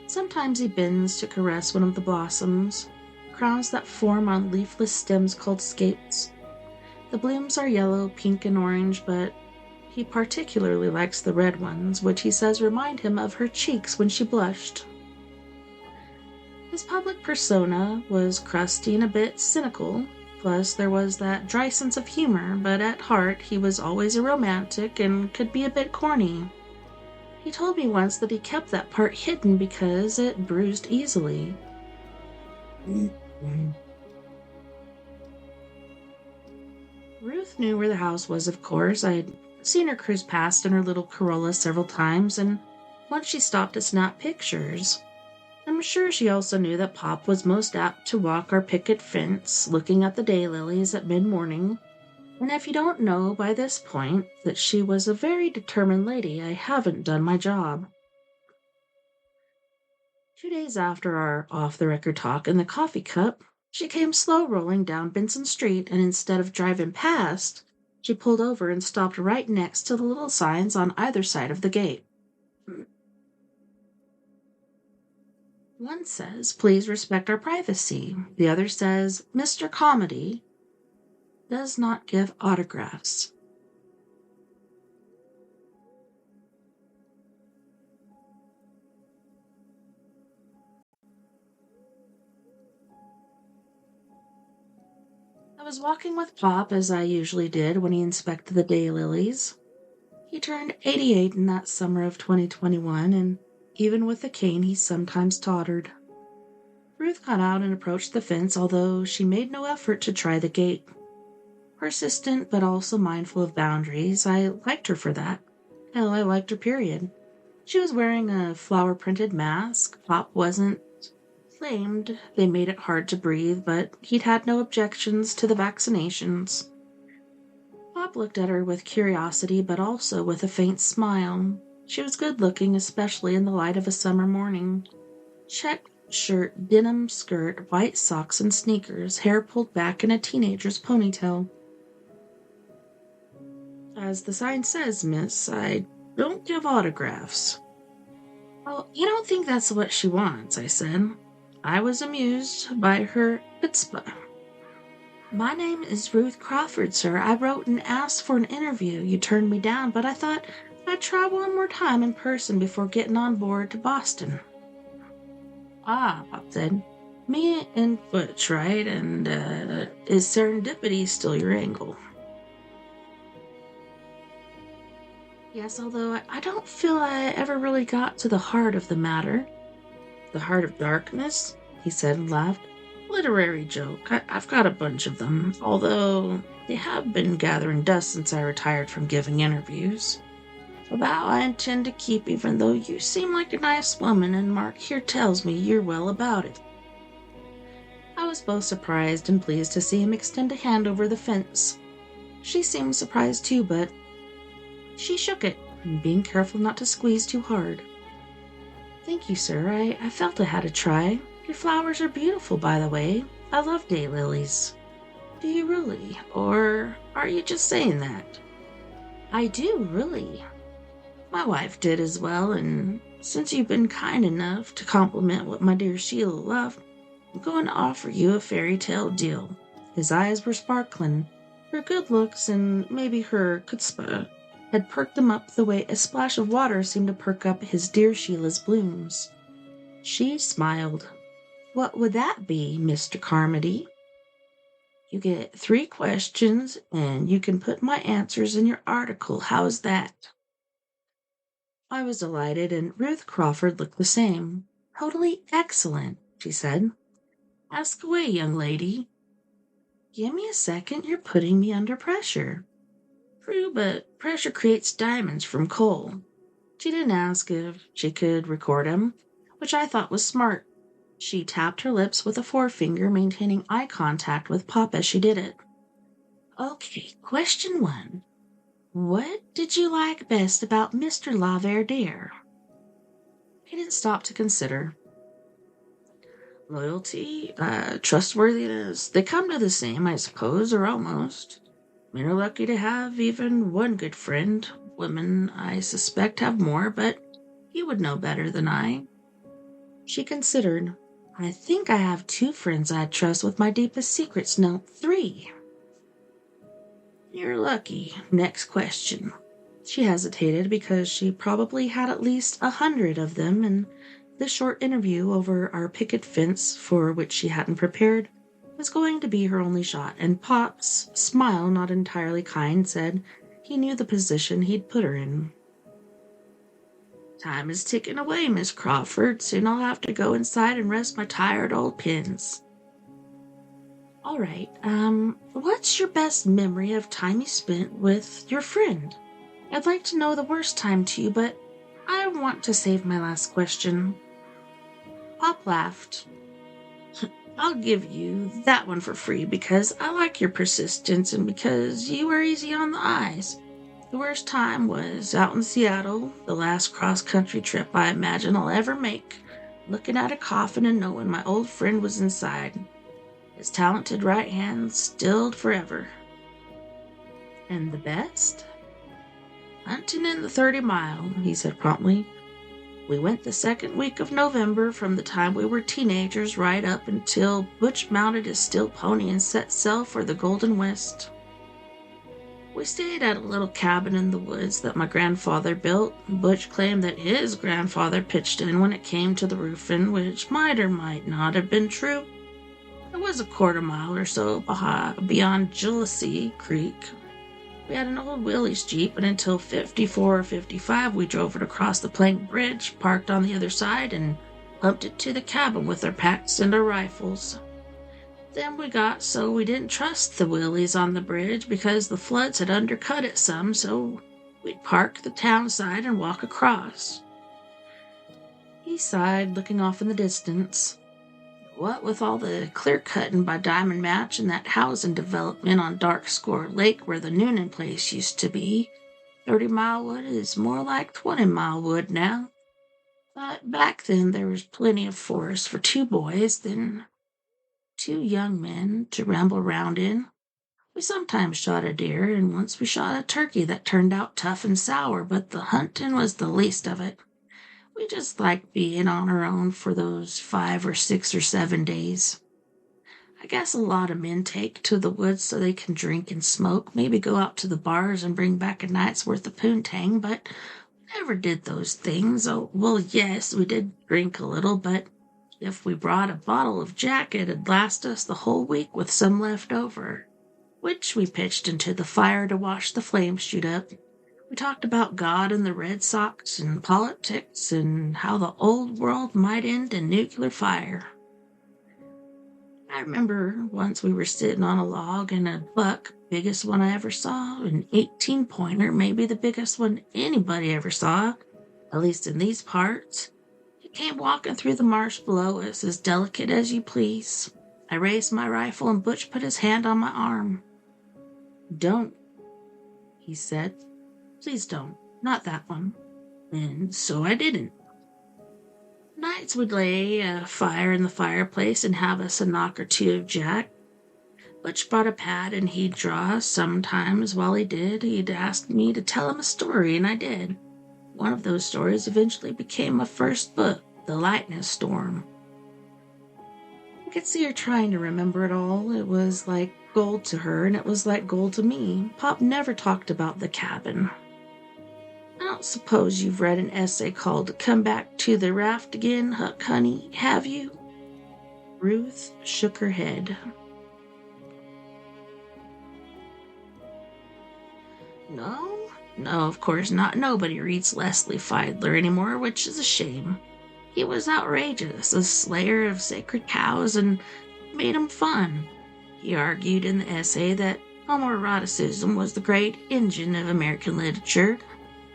Sometimes he bends to caress one of the blossoms, crowns that form on leafless stems called scapes. The blooms are yellow, pink, and orange, but he particularly likes the red ones, which he says remind him of her cheeks when she blushed. His public persona was crusty and a bit cynical, plus there was that dry sense of humor, but at heart he was always a romantic and could be a bit corny. He told me once that he kept that part hidden because it bruised easily. Ruth knew where the house was, of course. I had seen her cruise past in her little Corolla several times, and once she stopped to snap pictures. I'm sure she also knew that Pop was most apt to walk our picket fence, looking at the daylilies at mid-morning. And if you don't know by this point that she was a very determined lady, I haven't done my job. 2 days after our off-the-record talk in the coffee cup, she came slow-rolling down Benson Street, and instead of driving past, she pulled over and stopped right next to the little signs on either side of the gate. One says, Please respect our privacy. The other says, Mr. Comedy does not give autographs. was walking with Pop as I usually did when he inspected the daylilies. He turned 88 in that summer of 2021, and even with a cane he sometimes tottered. Ruth got out and approached the fence, although she made no effort to try the gate. Persistent, but also mindful of boundaries, I liked her for that. Hell, I liked her, period. She was wearing a flower-printed mask. Pop wasn't. Claimed they made it hard to breathe, but he'd had no objections to the vaccinations. Pop looked at her with curiosity, but also with a faint smile. She was good-looking, especially in the light of a summer morning. Checked shirt, denim skirt, white socks and sneakers, hair pulled back in a teenager's ponytail. As the sign says, miss, I don't give autographs. Well, you don't think that's what she wants, I said. I was amused by her chutzpah. My name is Ruth Crawford, sir. I wrote and asked for an interview. You turned me down, but I thought I'd try one more time in person before getting on board to Boston. Ah, Pop said. Me and Butch, right? And is serendipity still your angle? Yes, although I don't feel I ever really got to the heart of the matter. The heart of darkness? He said and laughed. Literary joke. I've got a bunch of them, although they have been gathering dust since I retired from giving interviews. A vow I intend to keep, even though you seem like a nice woman, and Mark here tells me you're well about it. I was both surprised and pleased to see him extend a hand over the fence. She seemed surprised too, but she shook it, being careful not to squeeze too hard. Thank you, sir. I felt I had to try. Your flowers are beautiful, by the way. I love daylilies. Do you really? Or are you just saying that? I do, really. My wife did as well, and since you've been kind enough to compliment what my dear Sheila loved, I'm going to offer you a fairy tale deal. His eyes were sparkling. Her good looks and maybe her chutzpah had perked them up the way a splash of water seemed to perk up his dear Sheila's blooms. She smiled. What would that be, Mr. Carmody? You get 3 questions, and you can put my answers in your article. How's that? I was delighted, and Ruth Crawford looked the same. Totally excellent, she said. Ask away, young lady. Give me a second. You're putting me under pressure. True, but pressure creates diamonds from coal. She didn't ask if she could record him, which I thought was smart. She tapped her lips with a forefinger, maintaining eye contact with Pop as she did it. Okay, question 1. What did you like best about Mr. Laverdere? He didn't stop to consider. Loyalty, trustworthiness, they come to the same, I suppose, or almost. Men are lucky to have even one good friend. Women, I suspect, have more, but you would know better than I. She considered. I think I have 2 friends I'd trust with my deepest secrets. No, 3. You're lucky. Next question. She hesitated because she probably had at least 100 of them, and this short interview over our picket fence, for which she hadn't prepared, was going to be her only shot, and Pop's smile, not entirely kind, said he knew the position he'd put her in. Time is ticking away, Miss Crawford. Soon I'll have to go inside and rest my tired old pins. All right, what's your best memory of time you spent with your friend? I'd like to know the worst time too, but I want to save my last question. Pop laughed. I'll give you that one for free because I like your persistence and because you were easy on the eyes. The worst time was out in Seattle, the last cross-country trip I imagine I'll ever make, looking at a coffin and knowing my old friend was inside. His talented right hand stilled forever. And the best? Hunting in the 30 Mile, he said promptly. We went the 2nd week of November from the time we were teenagers right up until Butch mounted his still pony and set sail for the Golden West. We stayed at a little cabin in the woods that my grandfather built. Butch claimed that his grandfather pitched in when it came to the roofing, which might or might not have been true. I was a quarter mile or so beyond Jealousy Creek. We had an old Willie's Jeep, and until 54 or 55, we drove it across the plank bridge, parked on the other side, and pumped it to the cabin with our packs and our rifles. Then we got so we didn't trust the Willies on the bridge because the floods had undercut it some, so we'd park the town side and walk across. He sighed, looking off in the distance. What with all the clear-cutting by Diamond Match and that housing development on Dark Score Lake where the Noonan place used to be, 30 Mile Wood is more like 20 Mile Wood now. But back then there was plenty of forest for 2 boys, then 2 young men to ramble around in. We sometimes shot a deer, and once we shot a turkey that turned out tough and sour, but the hunting was the least of it. We just liked being on our own for those 5 or 6 or 7 days. I guess a lot of men take to the woods so they can drink and smoke, maybe go out to the bars and bring back a night's worth of poontang, but we never did those things. Oh, well, yes, we did drink a little, but if we brought a bottle of Jack, it'd last us the whole week with some left over, which we pitched into the fire to watch the flames shoot up. We talked about God and the Red Sox and politics and how the old world might end in nuclear fire. I remember once we were sitting on a log and a buck, biggest one I ever saw, an 18-pointer, maybe the biggest one anybody ever saw, at least in these parts. He came walking through the marsh below us, as delicate as you please. I raised my rifle and Butch put his hand on my arm. Don't, he said. Please don't. Not that one. And so I didn't. Nights we'd lay a fire in the fireplace and have us a knock or 2 of Jack. Butch brought a pad and he'd draw. Sometimes while he did, he'd ask me to tell him a story, and I did. One of those stories eventually became my first book, The Lightning Storm. I could see her trying to remember it all. It was like gold to her, and it was like gold to me. Pop never talked about the cabin. I don't suppose you've read an essay called Come Back to the Raft Again, Huck Honey, have you? Ruth shook her head. No, of course not. Nobody reads Leslie Feidler anymore, which is a shame. He was outrageous, a slayer of sacred cows, and made 'em fun. He argued in the essay that homoeroticism was the great engine of American literature,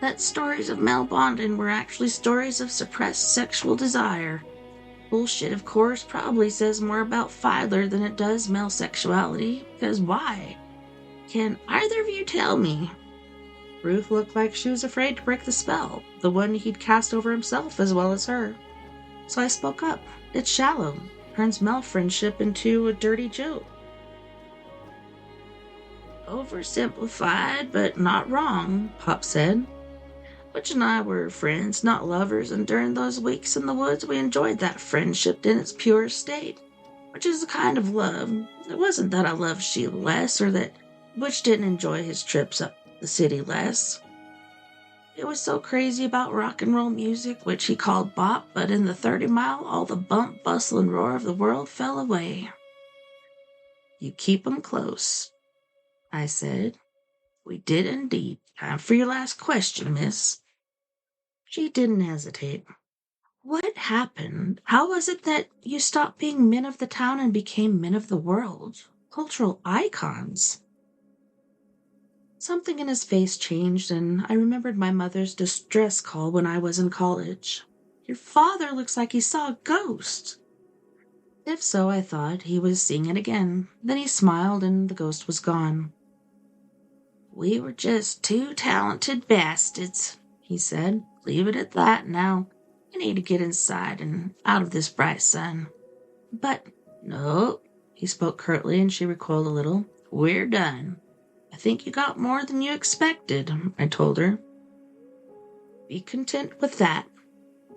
that stories of male bonding were actually stories of suppressed sexual desire. Bullshit, of course, probably says more about Feidler than it does male sexuality, because why? Can either of you tell me? Ruth looked like she was afraid to break the spell, the one he'd cast over himself as well as her. So I spoke up. It's shallow. Turns male friendship into a dirty joke. Oversimplified, but not wrong, Pop said. Butch and I were friends, not lovers, and during those weeks in the woods we enjoyed that friendship in its purest state, which is a kind of love. It wasn't that I loved Sheila less, or that Butch didn't enjoy his trips up the city less. It was so crazy about rock and roll music, which he called bop, but in the 30 Mile, all the bump, bustle, and roar of the world fell away. You keep 'em close, I said. We did indeed. Time for your last question, miss. She didn't hesitate. What happened? How was it that you stopped being men of the town and became men of the world? Cultural icons? Something in his face changed, and I remembered my mother's distress call when I was in college. Your father looks like he saw a ghost. If so, I thought, he was seeing it again. Then he smiled, and the ghost was gone. We were just 2 talented bastards, he said. Leave it at that now. I need to get inside and out of this bright sun. But, no, he spoke curtly, and she recoiled a little. We're done. I think you got more than you expected, I told her. Be content with that.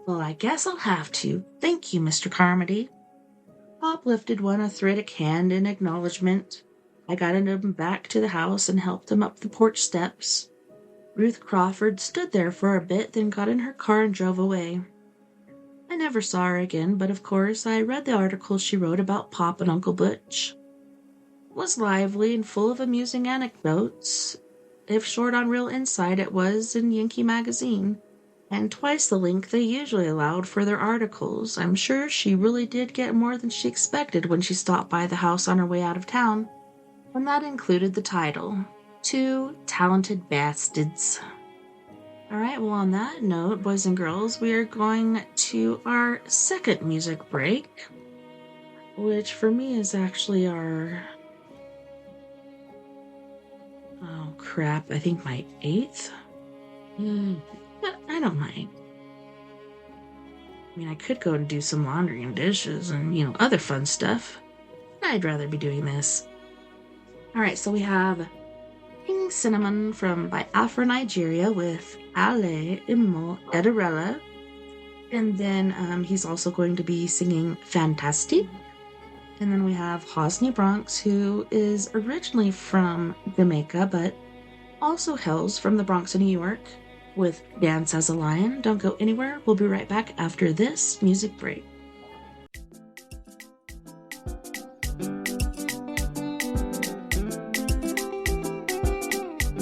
Well, I guess I'll have to. Thank you, Mr. Carmody. Pop lifted one arthritic hand in acknowledgement. I guided him back to the house and helped him up the porch steps. Ruth Crawford stood there for a bit, then got in her car and drove away. I never saw her again, but of course I read the article she wrote about Pop and Uncle Butch. It was lively and full of amusing anecdotes. If short on real insight, it was in Yankee Magazine, and twice the length they usually allowed for their articles. I'm sure she really did get more than she expected when she stopped by the house on her way out of town, and that included the title, Two Talented Bastards. Alright, well on that note, boys and girls, we are going to our second music break, which for me is actually our... oh crap, I think my 8th? But I don't mind. I mean, I could go and do some laundry and dishes and, other fun stuff. I'd rather be doing this. Alright, so we have Pink Cinnamon by Afro Nigeria with Ale Imo Ederella. And then he's also going to be singing Fantastic. And then we have Hosni Bronx, who is originally from Jamaica, but also hails from the Bronx in New York, with Dance as a Lion. Don't go anywhere. We'll be right back after this music break.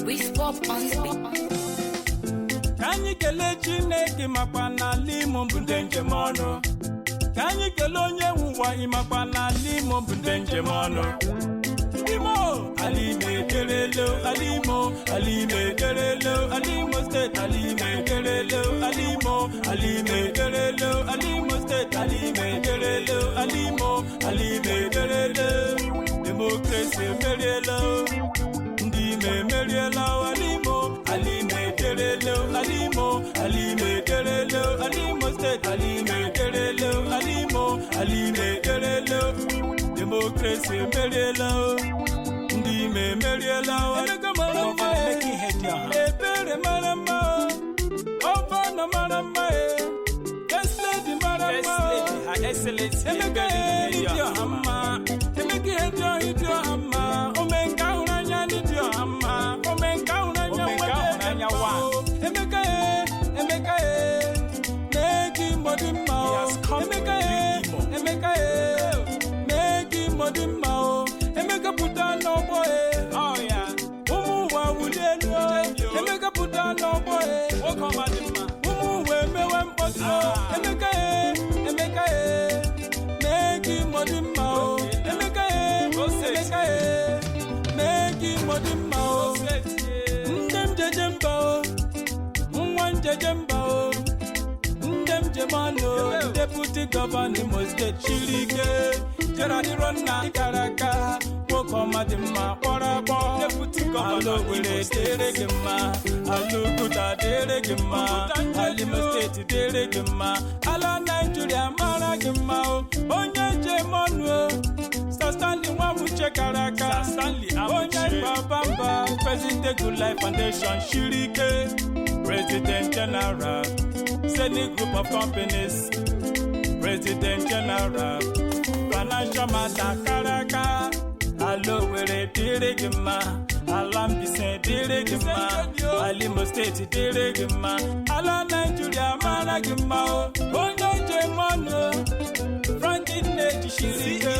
We swap on the beat. Kanyi kele Chineke makwa na limo mbunde njemono. Kanyi kele onye wuwa imakwa na limo mbunde njemono. Alimo, alime kerelo, alime kerelo, alimo state, alime kerelo, alime kerelo, alimo state, alime kerelo, alime kerelo. Democracy merelo, ndime merelo, alime kerelo, alime kerelo, alimo state, alime kerelo, alime kerelo. Democracy merelo, ndime merelo. Elegamo making head ya. Ebere marama, Obana marama. Yes lady marama. Her Excellency. Emeka idio hamma. Emeka idio hamma. Omenka unanya idio hamma. Omenka unanya wa. Emeka. Make body ma. Emeka. Modimao, Emeka put down no boy. Oh yeah. Wa wulenu. Emeka put down no boy. Welcome Madima. We me wan posto. Emeka. Make modimao. Emeka. Make modimao. Ndem jejemba. Mwan jejemba. Ndem jemano. Deputy Governor Mosque Chilike. Gerard Ronna Karaka, Wokoma Dima, Warabo, Deputy Governor Willis, Deregima, Alukuta Deregima, Alimo State Deregima, Ala Nigeria Maragima, Onya Jemono, Stanley Wamuche Karaka, Stanley Onya Bamba, President Good Life Foundation, Shirike, President General, Senate Group of Companies, President General. Financial matter karaka, alo were diregima, alambise diregima, alimo state diregima, ala Nigeria maragima, onye jemono, Franklin Neji Shirike,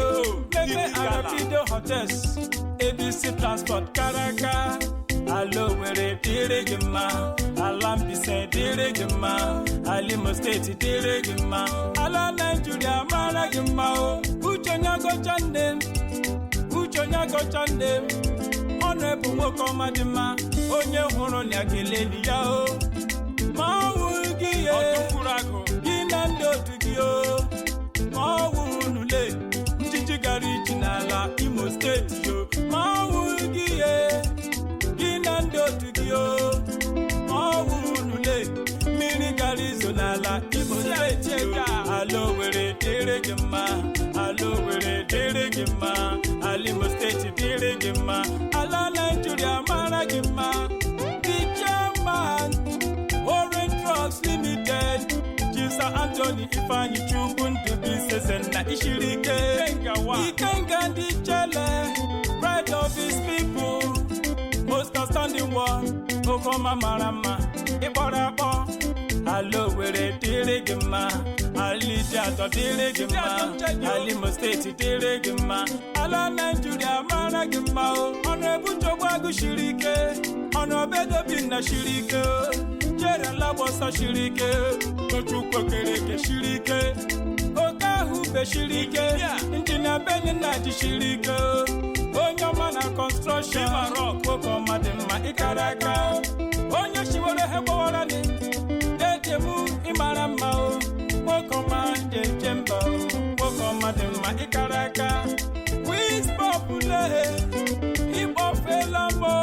Mebe Arabido Hotels, ABC Transport karaka, alo were diregima, alambise diregima, alimo state diregima, ala Nigeria maragima. Uchonya go chande, Honorable Wokoma Dima, onye hụrụ na keleli ya o. Ma wugi ye, ginando tugi o. Ma wunule, njiji gari jinala Imo State yo. Ma wugi ye, ginando tugi o. Ma wunule, mini gari zonala Imo State yo. Alo were deregema. Alo were deregima, Alimo State deregima, Ala Nigeria maragima, the German, Orange Drugs Limited, Jisa Anthony Ifani Chubundu business and na Ishirike, Ikenga di Chele, pride of his people, most outstanding one, Okoma Marama, Iborabo, Alo were dirigma, Ali Jato dirigma, Ali Mostate dirigma, Ala Nigeria Managma, Honorable Jobagu Shirike, Honorable Bina Shirike, Jera Labosa Shirike, Tochuko Kereke Shirike, Okahu Beshirike, Injina Benina Shirike, Onyamana Construction, Rock, Wokomadima Ikaraka, Onya Shiwale Heborani. Mu imarama o wokoma de jemba o wokoma de ma ikaraka wis popule ibo felamo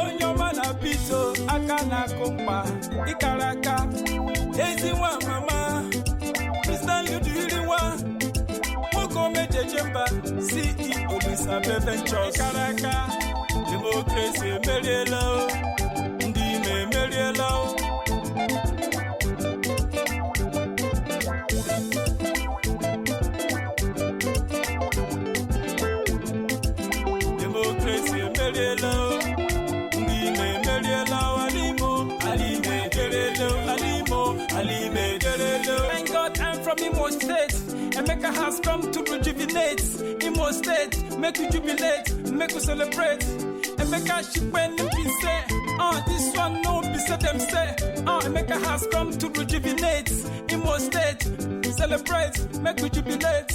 onyoma na pito akana kompa ikaraka eziwa mama Mr. Ludiriwa wokoma de jemba CEO Elizabeth Ventures ikaraka democracy merielo ndi me merielo Thank God I'm from Imo State. Emeka has come to rejuvenate. Imo State, make you jubilate, make you celebrate. Emeka shipwen be say, this one no be say them say. Emeka has come to rejuvenate. Imo State, celebrate, make you jubilate.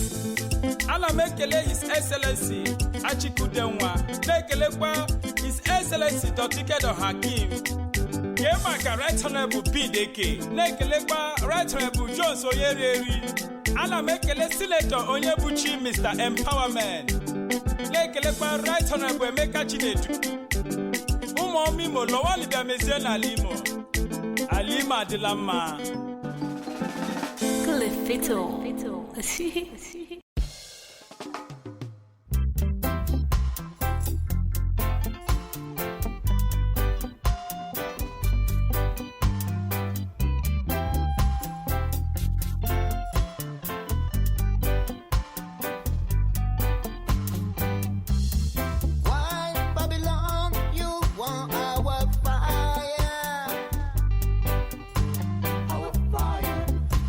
Ala mekele His Excellency Achikudenwa. Mekele kwa His Excellency Dr. Hakim. Yemaka Right Honorable PDK. Mekele kwa Right Honorable Jones Oyereri. Ala mekele Senator Onyebuchi Mr. Empowerment. Mekele kwa Right Honorable Emeka Chinedu. Umo mimo lowali bia meziena alimo. Alima adilama. Cliffito.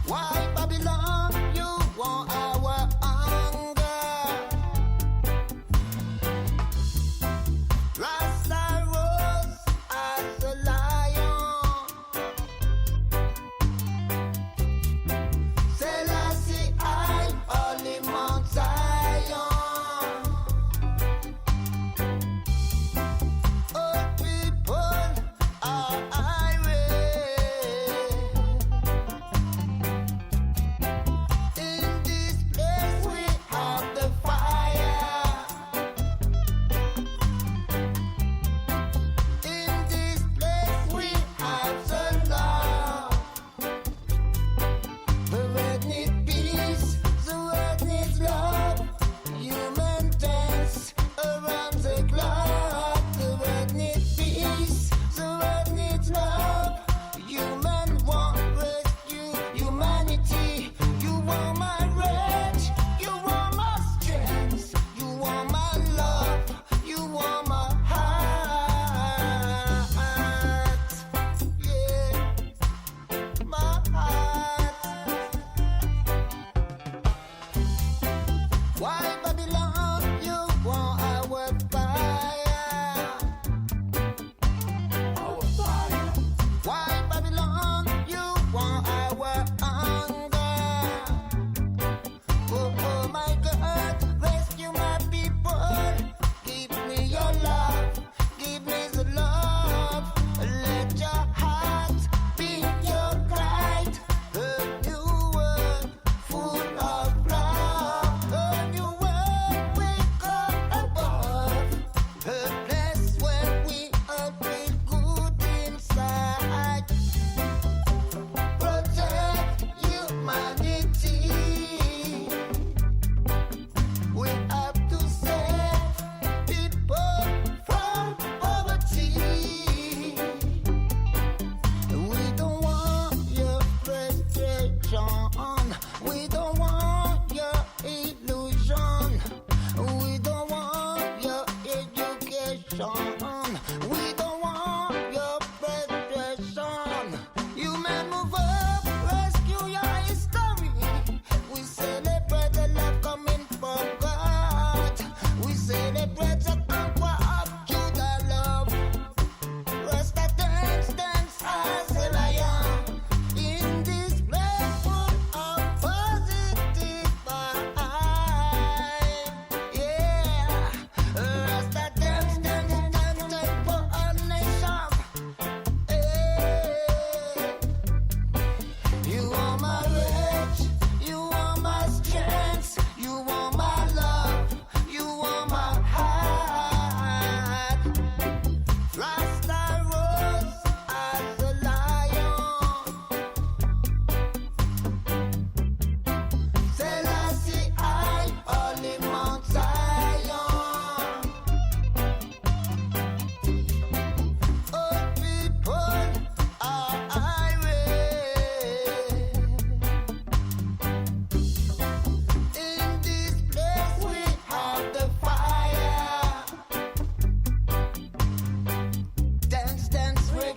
Why Babylon, you want our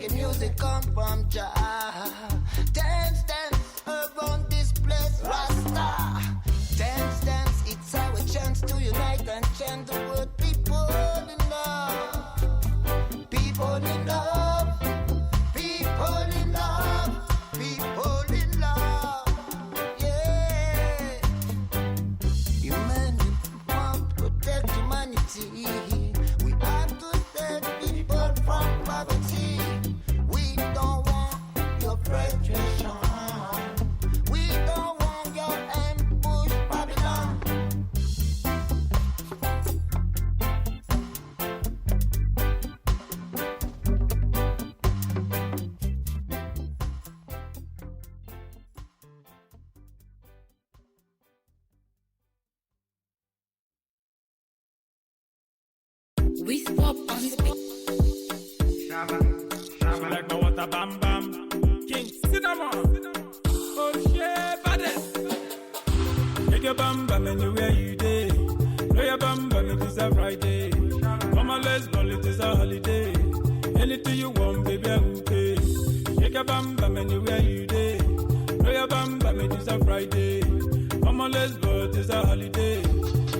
reggae music come from Jah. Dance, dance around this place, Rasta. Dance, dance, it's our chance to unite and chant the word. People in love, people in love, people in love, people in love. Yeah, humanity want to protect humanity. We have to save people from poverty. We don't want your frustration. We don't want your ambush, Babylon. We swap on speak. She like my water bam bam. King Cinnamon. Oh shit, baddest. Take your bam bam anywhere you day. Play your bam bam, it is a Friday. Come on, let's go, it is a holiday. Anything you want, baby, I will pay. Take your bam bam anywhere you day. Play your bam bam, it is a Friday. Come on, let's go, it is a holiday.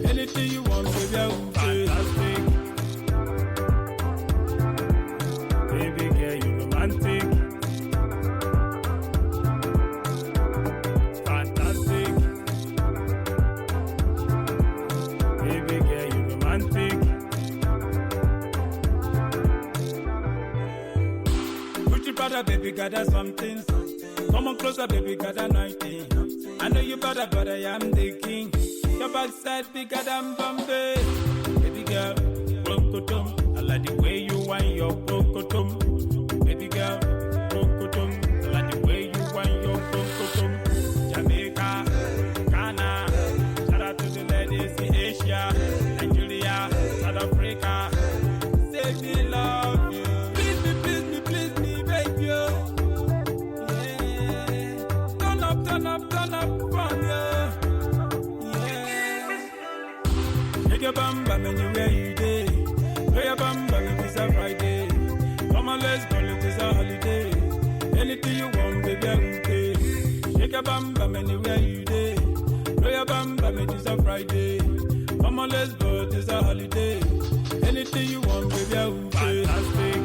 Anything you want, baby, I will pay. Fantastic. Baby girl, you romantic. Fantastic. Baby girl, you romantic. Gucci brother, baby, gather something. Come on closer, baby, gather 19. I know you better, but I am the king. Your backside bigger than Bombay. Baby girl, broncotum. I like the way you want your broncotum. Baby girl, broncotum. I like the way you want your broncotum. Jamaica, Ghana, shout out to the ladies in Asia, Nigeria, South Africa. Say me love you. Please me, please me, please me, baby. Yeah. Turn up from you. Take your bam bam anywhere you day. Play your bam bam, it is a Friday. Come on, let's go, it is a holiday. Anything you want, baby, I will pay. Take your bam bam anywhere you day. Play your bam bam, it is a Friday. Come on, let's go, it is a holiday. Anything you want, baby, I will pay. Fantastic.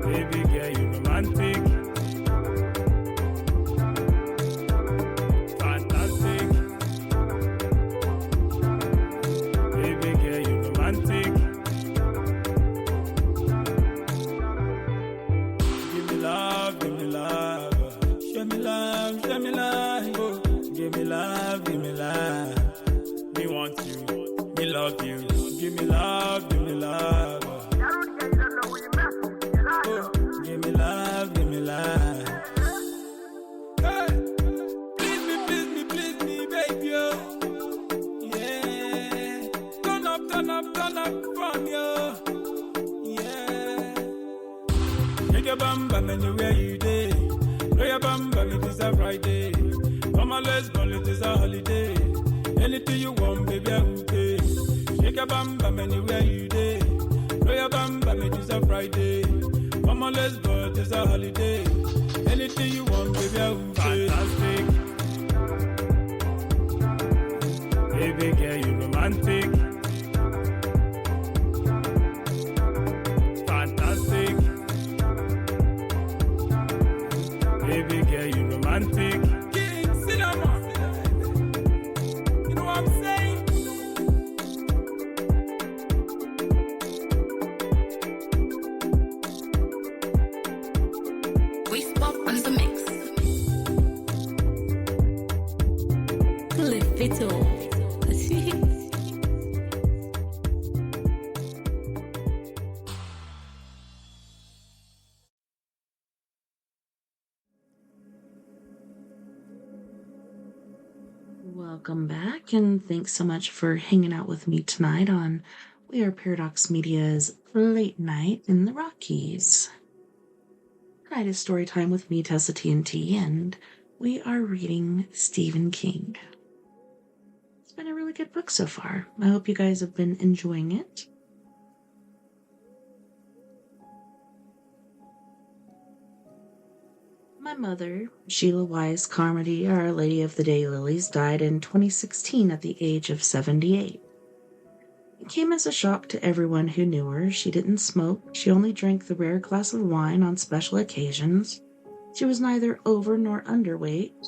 Baby girl, you romantic. Fantastic. Baby girl, you romantic. Give me love, give me love. Show me love, show me love. Oh, give me love, give me love. Me want you, me love you. Give me love, give me love. Oh, give me love, give me love. Hey, please me, baby. Oh. Yeah, turn up from you. Yeah, take your bam bam anywhere you day. Play your bam bam, it is a Friday. Come on, let's go, it is a holiday. Anything you want, baby, I will pay. Take your bam bam anywhere you day. Play your bam bam, it is a Friday. Come on, let's go, it is a holiday. Anything you want, baby, I will pay. Fantastic. Baby girl, you romantic. Fantastic. Baby girl, you romantic. King Cinnamon. You know what I'm saying? We swap on the mix. Lift it all. Welcome back, and thanks so much for hanging out with me tonight on We Are Paradox Media's Late Night in the Rockies. Tonight is story time with me, TessaTNT, and we are reading Stephen King. It's been a really good book so far. I hope you guys have been enjoying it. My mother, Sheila Wise Carmody, Our Lady of the Daylilies, died in 2016 at the age of 78. It came as a shock to everyone who knew her. She didn't smoke. She only drank the rare glass of wine on special occasions. She was neither over nor underweight.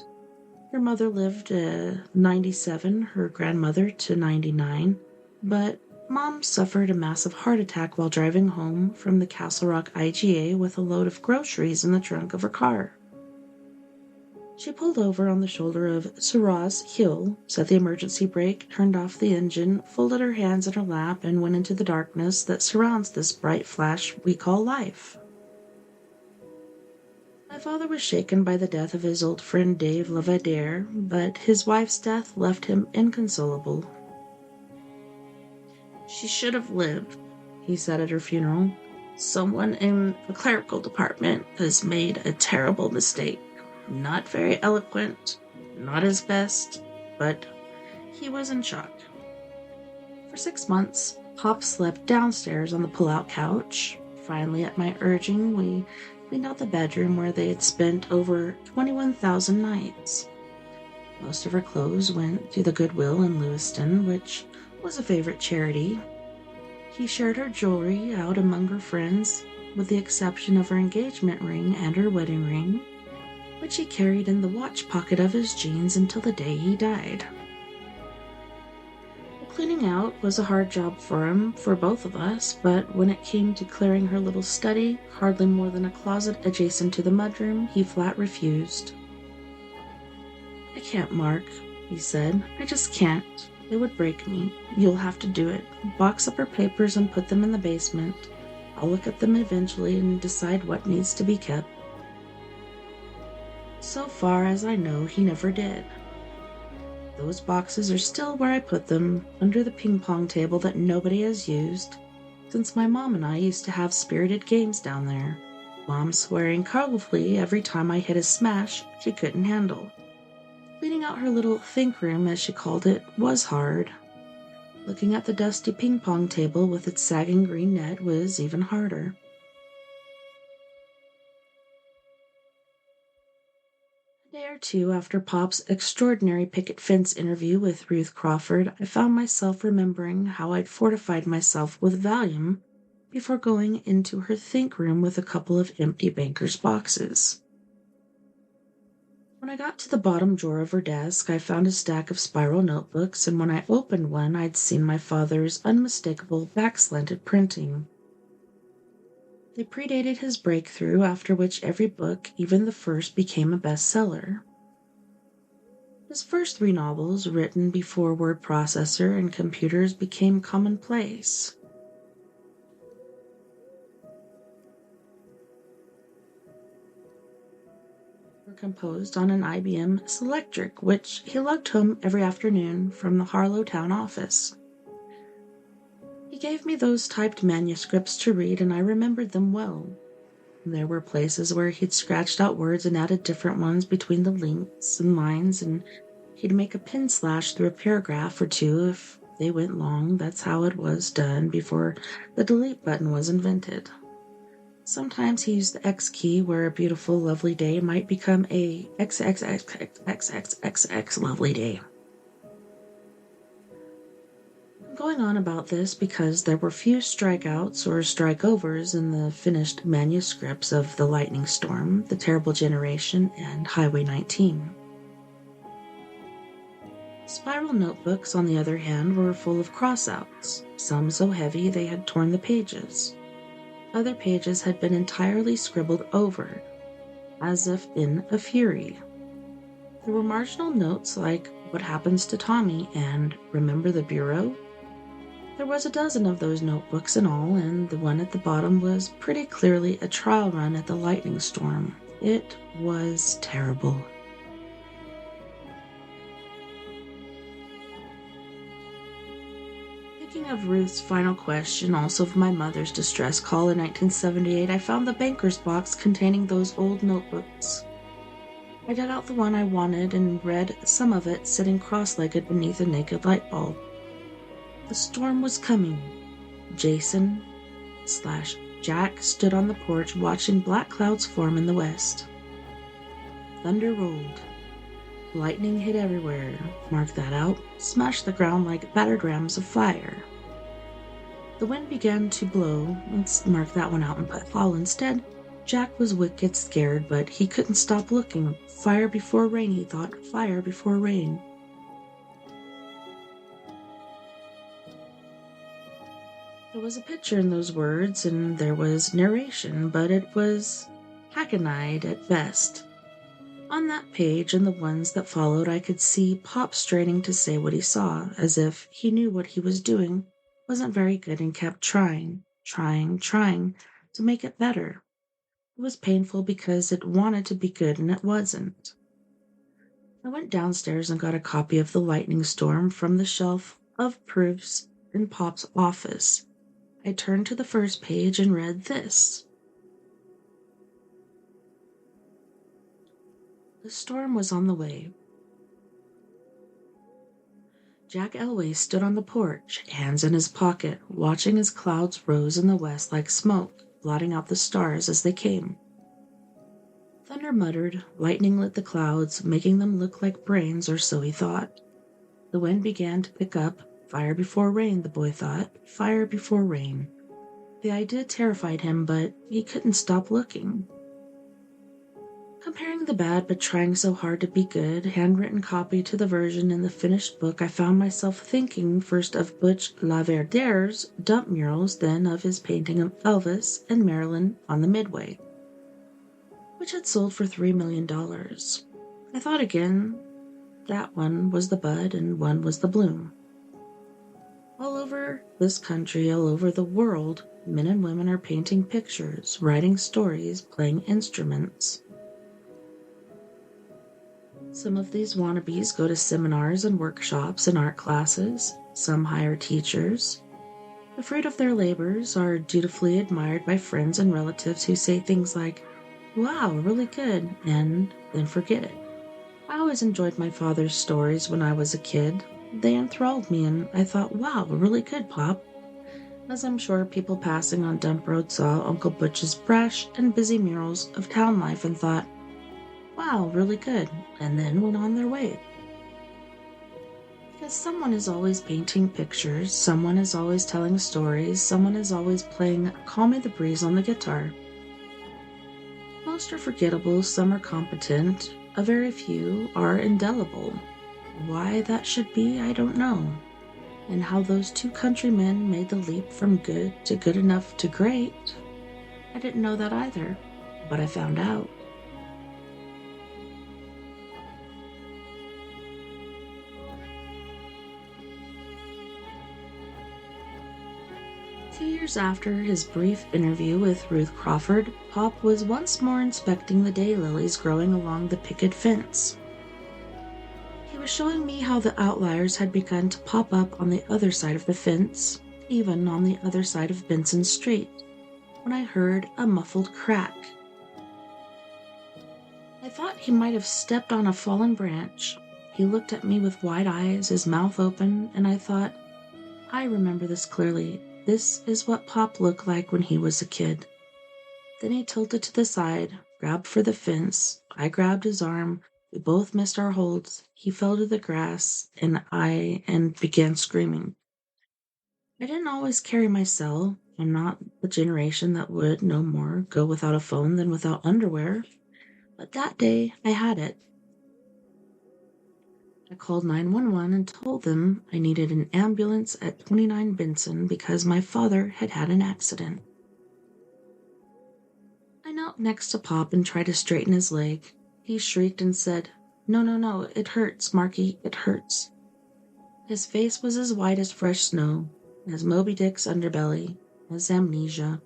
Her mother lived 97, her grandmother to 99, but Mom suffered a massive heart attack while driving home from the Castle Rock IGA with a load of groceries in the trunk of her car. She pulled over on the shoulder of Suraz Hill, set the emergency brake, turned off the engine, folded her hands in her lap, and went into the darkness that surrounds this bright flash we call life. My father was shaken by the death of his old friend Dave Lavadere, but his wife's death left him inconsolable. "She should have lived," he said at her funeral. "Someone in the clerical department has made a terrible mistake. Not very eloquent, not his best, but he was in shock." For 6 months, Pop slept downstairs on the pull-out couch. Finally, at my urging, we cleaned out the bedroom where they had spent over 21,000 nights. Most of her clothes went to the Goodwill in Lewiston, which was a favorite charity. He shared her jewelry out among her friends, with the exception of her engagement ring and her wedding ring, which he carried in the watch pocket of his jeans until the day he died. Cleaning out was a hard job for him, for both of us, but when it came to clearing her little study, hardly more than a closet adjacent to the mudroom, he flat refused. "I can't, Mark," he said. "I just can't. It would break me. You'll have to do it. Box up her papers and put them in the basement. I'll look at them eventually and decide what needs to be kept." So far as I know, he never did. Those boxes are still where I put them, under the ping pong table that nobody has used, since my mom and I used to have spirited games down there, Mom swearing colorfully every time I hit a smash she couldn't handle. Cleaning out her little think room, as she called it, was hard. Looking at the dusty ping pong table with its sagging green net was even harder. A day or two after Pop's extraordinary picket fence interview with Ruth Crawford, I found myself remembering how I'd fortified myself with Valium before going into her think room with a couple of empty banker's boxes. When I got to the bottom drawer of her desk, I found a stack of spiral notebooks, and when I opened one, I'd seen my father's unmistakable back-slanted printing. They predated his breakthrough, after which every book, even the first, became a bestseller. His first 3 novels, written before word processor and computers became commonplace. Were composed on an IBM Selectric, which he lugged home every afternoon from the Harlow town office. He gave me those typed manuscripts to read, and I remembered them well. There were places where he'd scratched out words and added different ones between the links and lines, and he'd make a pin slash through a paragraph or two if they went long. That's how it was done before the delete button was invented. Sometimes he used the X key, where a beautiful, lovely day might become a XXXXXXX lovely day. I'm going on about this because there were few strikeouts or strikeovers in the finished manuscripts of The Lightning Storm, The Terrible Generation, and Highway 19. Spiral notebooks, on the other hand, were full of crossouts, some so heavy they had torn the pages. Other pages had been entirely scribbled over, as if in a fury. There were marginal notes like, "What happens to Tommy?" and "Remember the Bureau?" There was a dozen of those notebooks in all, and the one at the bottom was pretty clearly a trial run at the Lightning Storm. It was terrible. Thinking of Ruth's final question, also of my mother's distress call in 1978, I found the banker's box containing those old notebooks. I dug out the one I wanted and read some of it sitting cross-legged beneath a naked light bulb. The storm was coming. Jason/Jack stood on the porch watching black clouds form in the west. Thunder rolled. Lightning hit everywhere. Mark that out. Smashed the ground like battered rams of fire. The wind began to blow. Let's mark that one out and put howl instead. Jack was wicked scared, but he couldn't stop looking. Fire before rain, he thought. Fire before rain. There was a picture in those words, and there was narration, but it was hackneyed at best. On that page and the ones that followed, I could see Pop straining to say what he saw, as if he knew what he was doing wasn't very good and kept trying to make it better. It was painful because it wanted to be good and it wasn't. I went downstairs and got a copy of The Lightning Storm from the shelf of proofs in Pop's office. I turned to the first page and read this. The storm was on the way. Jack Elway stood on the porch, hands in his pocket, watching as clouds rose in the west like smoke, blotting out the stars as they came. Thunder muttered, lightning lit the clouds, making them look like brains, or so he thought. The wind began to pick up. Fire before rain, the boy thought. Fire before rain. The idea terrified him, but he couldn't stop looking. Comparing the bad but trying so hard to be good, handwritten copy to the version in the finished book, I found myself thinking first of Butch Laverdere's dump murals, then of his painting of Elvis and Marilyn on the Midway, which had sold for $3 million. I thought again that one was the bud and one was the bloom. All over this country, all over the world, men and women are painting pictures, writing stories, playing instruments. Some of these wannabes go to seminars and workshops and art classes. Some hire teachers. The fruit of their labors are dutifully admired by friends and relatives who say things like, "Wow, really good," and then forget it. I always enjoyed my father's stories when I was a kid. They enthralled me, and I thought, "Wow, really good, Pop." As I'm sure people passing on Dump Road saw Uncle Butch's brash and busy murals of town life and thought, "Wow, really good," and then went on their way. Because someone is always painting pictures, someone is always telling stories, someone is always playing Call Me the Breeze on the guitar. Most are forgettable, some are competent, a very few are indelible. Why that should be, I don't know. And how those two countrymen made the leap from good to good enough to great, I didn't know that either, but I found out. Two years after his brief interview with Ruth Crawford, Pop was once more inspecting the daylilies growing along the picket fence. He was showing me how the outliers had begun to pop up on the other side of the fence, even on the other side of Benson Street, when I heard a muffled crack. I thought he might have stepped on a fallen branch. He looked at me with wide eyes, his mouth open, and I thought, I remember this clearly. This is what Pop looked like when he was a kid. Then he tilted to the side, grabbed for the fence. I grabbed his arm. We both missed our holds. He fell to the grass, and began screaming. I didn't always carry my cell. I'm not the generation that would, no more, go without a phone than without underwear. But that day, I had it. I called 911 and told them I needed an ambulance at 29 Benson because my father had had an accident. I knelt next to Pop and tried to straighten his leg. He shrieked and said, No, it hurts, Marky, it hurts. His face was as white as fresh snow, as Moby Dick's underbelly, as amnesia.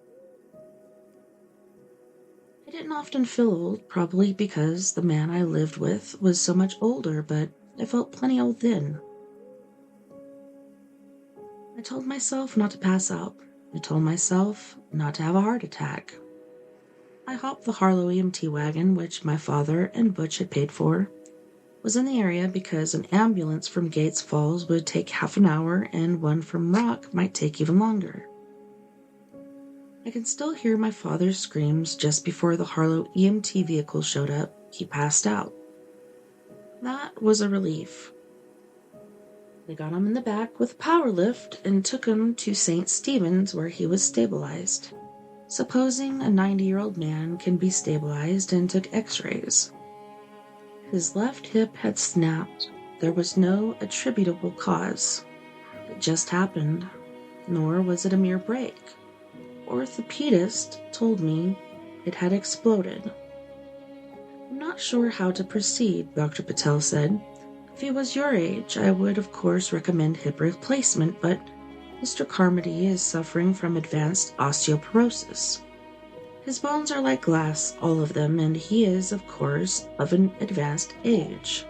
I didn't often feel old, probably because the man I lived with was so much older, but I felt plenty old then. I told myself not to pass out. I told myself not to have a heart attack. I hopped the Harlow EMT wagon, which my father and Butch had paid for, was in the area because an ambulance from Gates Falls would take half an hour and one from Rock might take even longer. I can still hear my father's screams just before the Harlow EMT vehicle showed up. he passed out. That was a relief. They got him in the back with a power lift and took him to St. Stephen's where he was stabilized. Supposing a 90-year-old man can be stabilized, and took x-rays. His left hip had snapped. There was no attributable cause. It just happened, nor was it a mere break. Orthopedist told me it had exploded. I'm not sure how to proceed, Dr. Patel said. If he was your age, I would of course recommend hip replacement, but Mr. Carmody is suffering from advanced osteoporosis. His bones are like glass, all of them, and he is, of course, of an advanced age.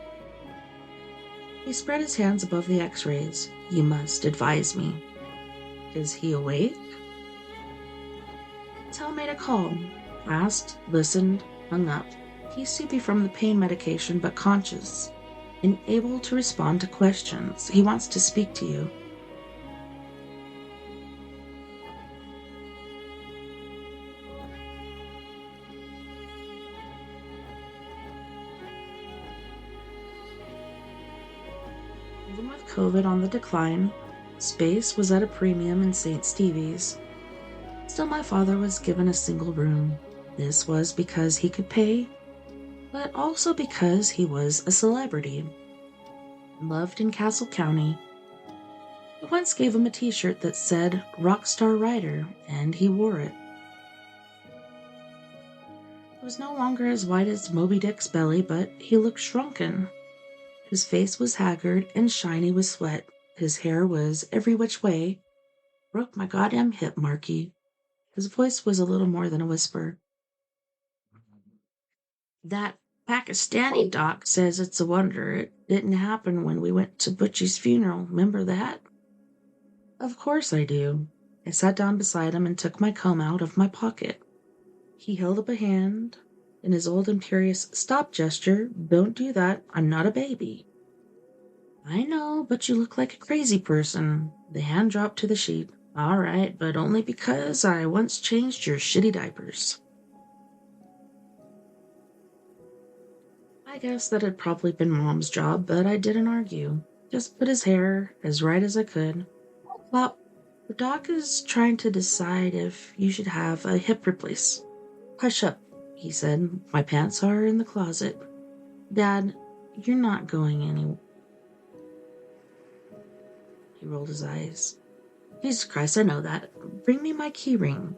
He spread his hands above the x-rays. You must advise me. Is he awake? Patel made a call, asked, listened, hung up. He's soupy from the pain medication, but conscious, and able to respond to questions. He wants to speak to you. Even with COVID on the decline, space was at a premium in St. Stevie's. Still, my father was given a single room. This was because he could pay, but also because he was a celebrity. Loved in Castle County. I once gave him a t-shirt that said Rockstar Rider, and he wore it. It was no longer as wide as Moby Dick's belly, but he looked shrunken. His face was haggard and shiny with sweat. His hair was every which way. Broke my goddamn hip, Marky. His voice was a little more than a whisper. That Pakistani doc says it's a wonder it didn't happen when we went to Butchie's funeral. Remember that? Of course I do. I sat down beside him and took my comb out of my pocket. He held up a hand in his old imperious stop gesture. Don't do that. I'm not a baby. I know, but you look like a crazy person. The hand dropped to the sheet. All right, but only because I once changed your shitty diapers. I guess that had probably been Mom's job, but I didn't argue. Just put his hair as right as I could. Plop. The doc is trying to decide if you should have a hip replace. Hush up, he said. My pants are in the closet. Dad, you're not going anywhere. He rolled his eyes. Jesus Christ, I know that. Bring me my key ring.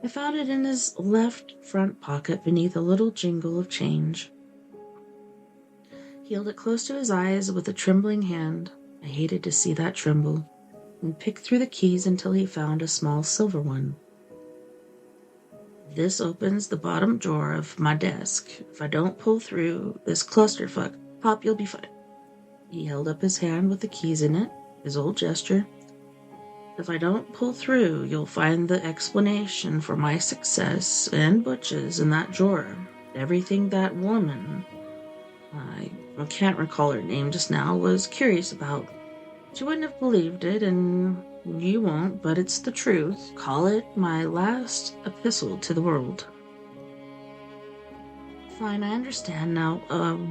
I found it in his left front pocket beneath a little jingle of change. He held it close to his eyes with a trembling hand. I hated to see that tremble, and picked through the keys until he found a small silver one. This opens the bottom drawer of my desk. If I don't pull through this clusterfuck, Pop, you'll be fine. He held up his hand with the keys in it, his old gesture. If I don't pull through, you'll find the explanation for my success and Butch's in that drawer. Everything that woman, I can't recall her name just now, was curious about. She wouldn't have believed it, and you won't, but it's the truth. Call it my last epistle to the world. Fine, I understand. Now,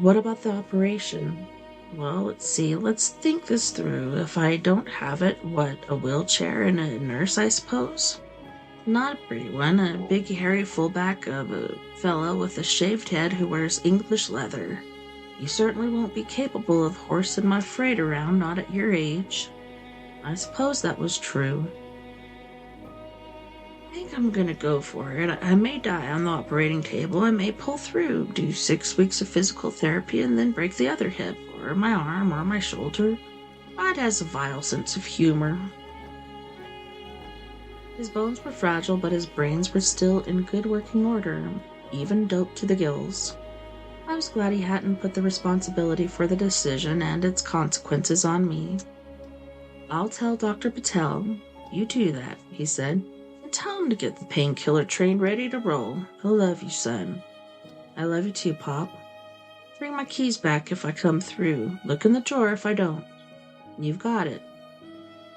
what about the operation? Well, let's see. Let's think this through. If I don't have it, what, a wheelchair and a nurse, I suppose? Not a pretty one. A big, hairy fullback of a fella with a shaved head who wears English leather. You certainly won't be capable of horsing my freight around, not at your age. I suppose that was true. I think I'm gonna go for it. I may die on the operating table. I may pull through, do 6 weeks of physical therapy, and then break the other hip, or my arm, or my shoulder. God has a vile sense of humor. His bones were fragile, but his brains were still in good working order, even doped to the gills. I was glad he hadn't put the responsibility for the decision and its consequences on me. I'll tell Dr. Patel. You do that, he said. And tell him to get the painkiller train ready to roll. I love you, son. I love you too, Pop. Bring my keys back if I come through. Look in the drawer if I don't. You've got it.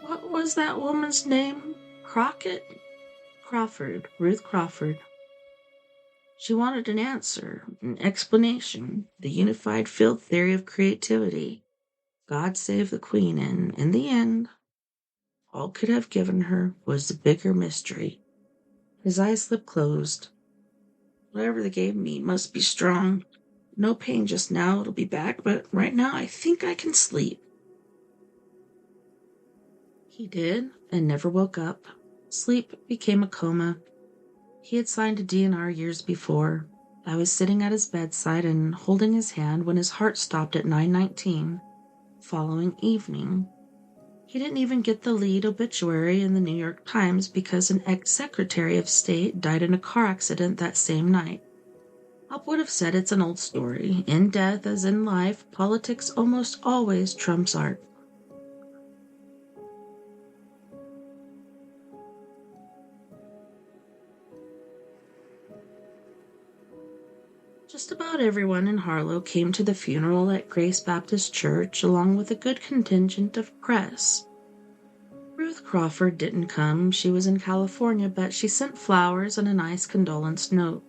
What was that woman's name? Crockett? Crawford. Ruth Crawford. She wanted an answer, an explanation, the unified field theory of creativity. God save the Queen, and in the end, all could have given her was the bigger mystery. His eyes slipped closed. Whatever they gave me must be strong. No pain just now, it'll be back, but right now I think I can sleep. He did, and never woke up. Sleep became a coma. He had signed a DNR years before. I was sitting at his bedside and holding his hand when his heart stopped at 9:19, following evening. He didn't even get the lead obituary in the New York Times because an ex-Secretary of State died in a car accident that same night. Pop would have said it's an old story. In death, as in life, politics almost always trumps art. Just about everyone in Harlow came to the funeral at Grace Baptist Church, along with a good contingent of press. Ruth Crawford didn't come. She was in California, but she sent flowers and a nice condolence note.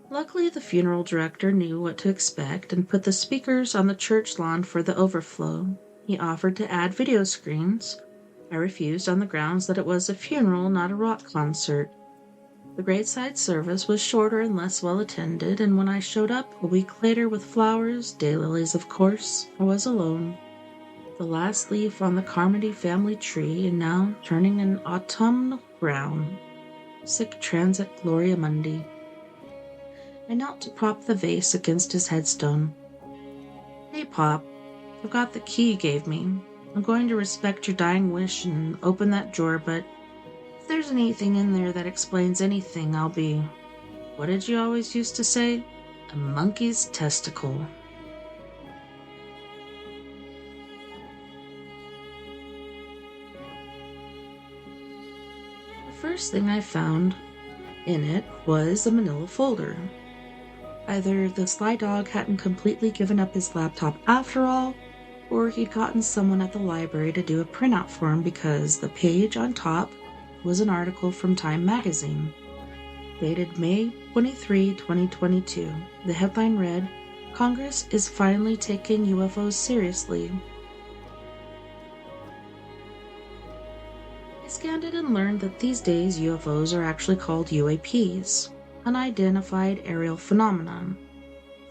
Luckily, the funeral director knew what to expect and put the speakers on the church lawn for the overflow. He offered to add video screens. I refused on the grounds that it was a funeral, not a rock concert. The graveside service was shorter and less well attended, and when I showed up a week later with flowers, daylilies of course, I was alone. The last leaf on the Carmody family tree, and now turning an autumnal brown. Sic transit gloria mundi. I knelt to prop the vase against his headstone. Hey, Pop, I've got the key you gave me. I'm going to respect your dying wish and open that drawer, but if there's anything in there that explains anything, I'll be, what did you always used to say? A monkey's testicle. The first thing I found in it was a manila folder. Either the sly dog hadn't completely given up his laptop after all, or he'd gotten someone at the library to do a printout for him because the page on top was an article from Time magazine, dated May 23, 2022. The headline read, "Congress is finally taking UFOs seriously." I scanned it and learned that these days UFOs are actually called UAPs, Unidentified Aerial Phenomenon.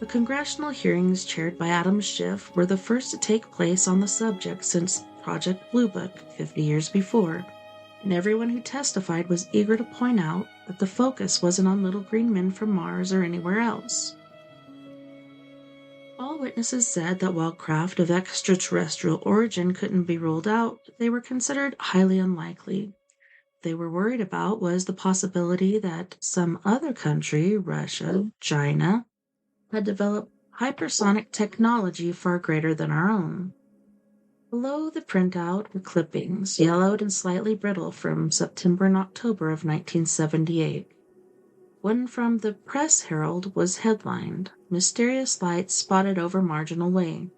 The congressional hearings chaired by Adam Schiff were the first to take place on the subject since Project Blue Book 50 years before, and everyone who testified was eager to point out that the focus wasn't on little green men from Mars or anywhere else. All witnesses said that while craft of extraterrestrial origin couldn't be ruled out, they were considered highly unlikely. What they were worried about was the possibility that some other country, Russia, China, had developed hypersonic technology far greater than our own. Below the printout were clippings, yellowed and slightly brittle, from September and October of 1978. One from the Press Herald was headlined, "Mysterious Lights Spotted Over Marginal Way."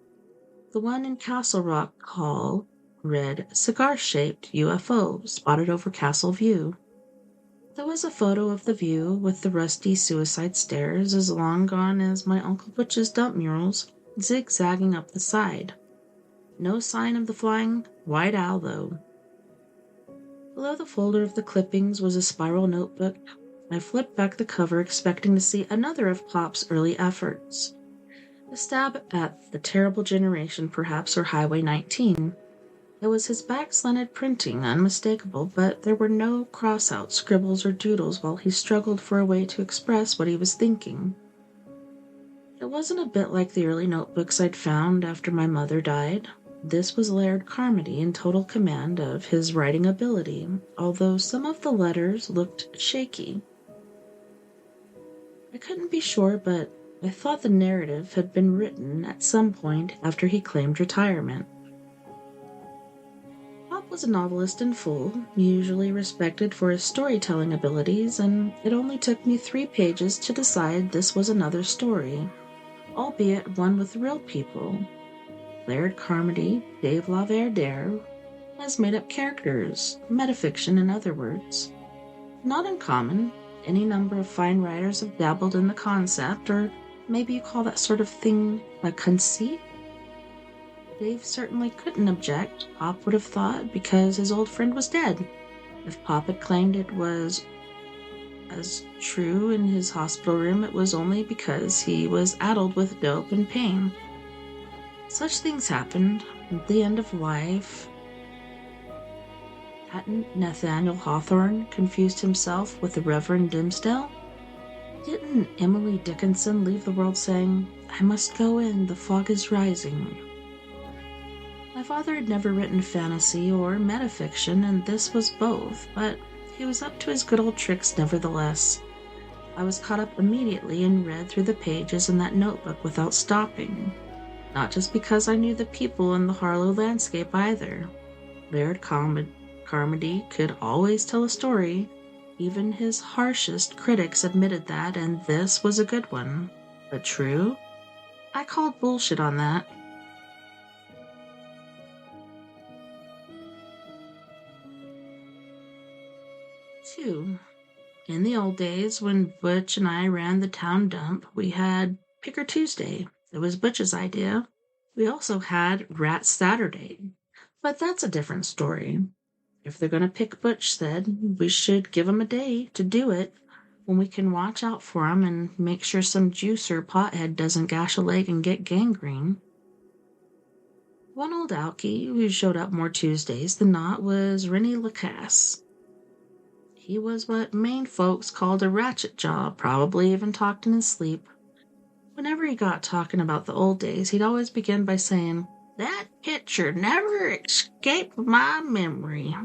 The one in Castle Rock Hall read, "Cigar-Shaped UFO Spotted Over Castle View." There was a photo of the view with the rusty suicide stairs, as long gone as my Uncle Butch's dump murals, zigzagging up the side. No sign of the flying white owl, though. Below the folder of the clippings was a spiral notebook. I flipped back the cover, expecting to see another of Pop's early efforts. A stab at the terrible generation, perhaps, or Highway 19. It was his back-slanted printing, unmistakable, but there were no cross-out scribbles or doodles while he struggled for a way to express what he was thinking. It wasn't a bit like the early notebooks I'd found after my mother died. This was Laird Carmody in total command of his writing ability, although some of the letters looked shaky. I couldn't be sure, but I thought the narrative had been written at some point after he claimed retirement. Pop was a novelist in full, usually respected for his storytelling abilities, and it only took me 3 pages to decide this was another story, albeit one with real people. Laird Carmody, Dave Laverdere, has made-up characters, metafiction in other words. Not uncommon, Any number of fine writers have dabbled in the concept, or maybe you call that sort of thing a conceit. Dave certainly couldn't object, Pop would have thought, because his old friend was dead. If Pop had claimed it was as true in his hospital room, it was only because he was addled with dope and pain. Such things happened. At the end of life, hadn't Nathaniel Hawthorne confused himself with the Reverend Dimsdale? Didn't Emily Dickinson leave the world saying, "I must go in, the fog is rising"? My father had never written fantasy or metafiction, and this was both, but he was up to his good old tricks nevertheless. I was caught up immediately and read through the pages in that notebook without stopping. Not just because I knew the people in the Harlow landscape either. Laird Carmody could always tell a story. Even his harshest critics admitted that, and this was a good one. But true? I called bullshit on that. Two. In the old days, when Butch and I ran the town dump, we had Picker Tuesday. It was Butch's idea. We also had Rat Saturday. But that's a different story. If they're going to pick, Butch said, we should give 'em a day to do it, when we can watch out for 'em and make sure some juicer pothead doesn't gash a leg and get gangrene. One old alkie who showed up more Tuesdays than not was Rennie Lacasse. He was what Maine folks called a ratchet jaw, probably even talked in his sleep. Whenever he got talking about the old days, he'd always begin by saying, "That picture never escaped my memory."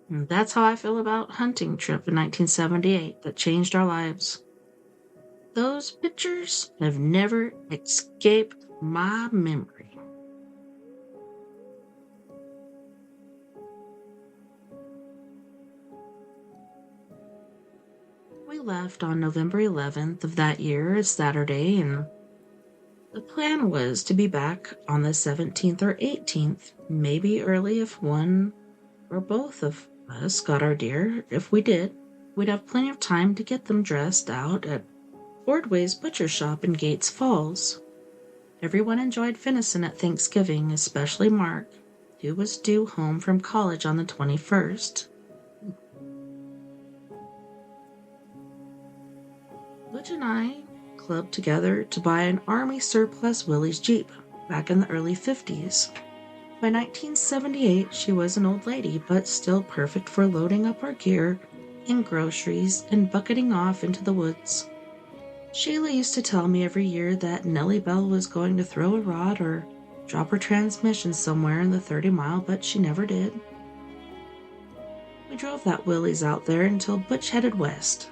And that's how I feel about Hunting Trip in 1978 that changed our lives. Those pictures have never escaped my memory. We left on November 11th of that year, a Saturday, and the plan was to be back on the 17th or 18th, maybe early if one or both of us got our deer. If we did, we'd have plenty of time to get them dressed out at Ordway's butcher shop in Gates Falls. Everyone enjoyed venison at Thanksgiving, especially Mark, who was due home from college on the 21st. Butch and I clubbed together to buy an Army surplus Willys Jeep back in the early 50s. By 1978, she was an old lady, but still perfect for loading up our gear and groceries and bucketing off into the woods. Sheila used to tell me every year that Nellie Bell was going to throw a rod or drop her transmission somewhere in the 30-mile, but she never did. We drove that Willys out there until Butch headed west.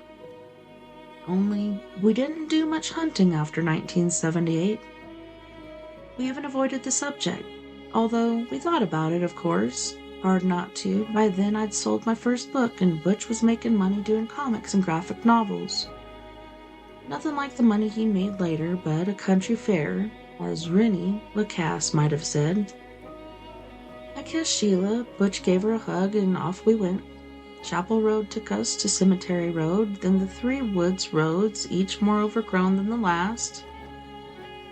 Only we didn't do much hunting after 1978. We even avoided the subject, although we thought about it, of course. Hard not to. By then I'd sold my first book and Butch was making money doing comics and graphic novels. Nothing like the money he made later, but a country fair, as Rennie Lacasse might have said. I kissed Sheila, Butch gave her a hug, and off we went. Chapel Road took us to Cemetery Road, then the three woods roads, each more overgrown than the last.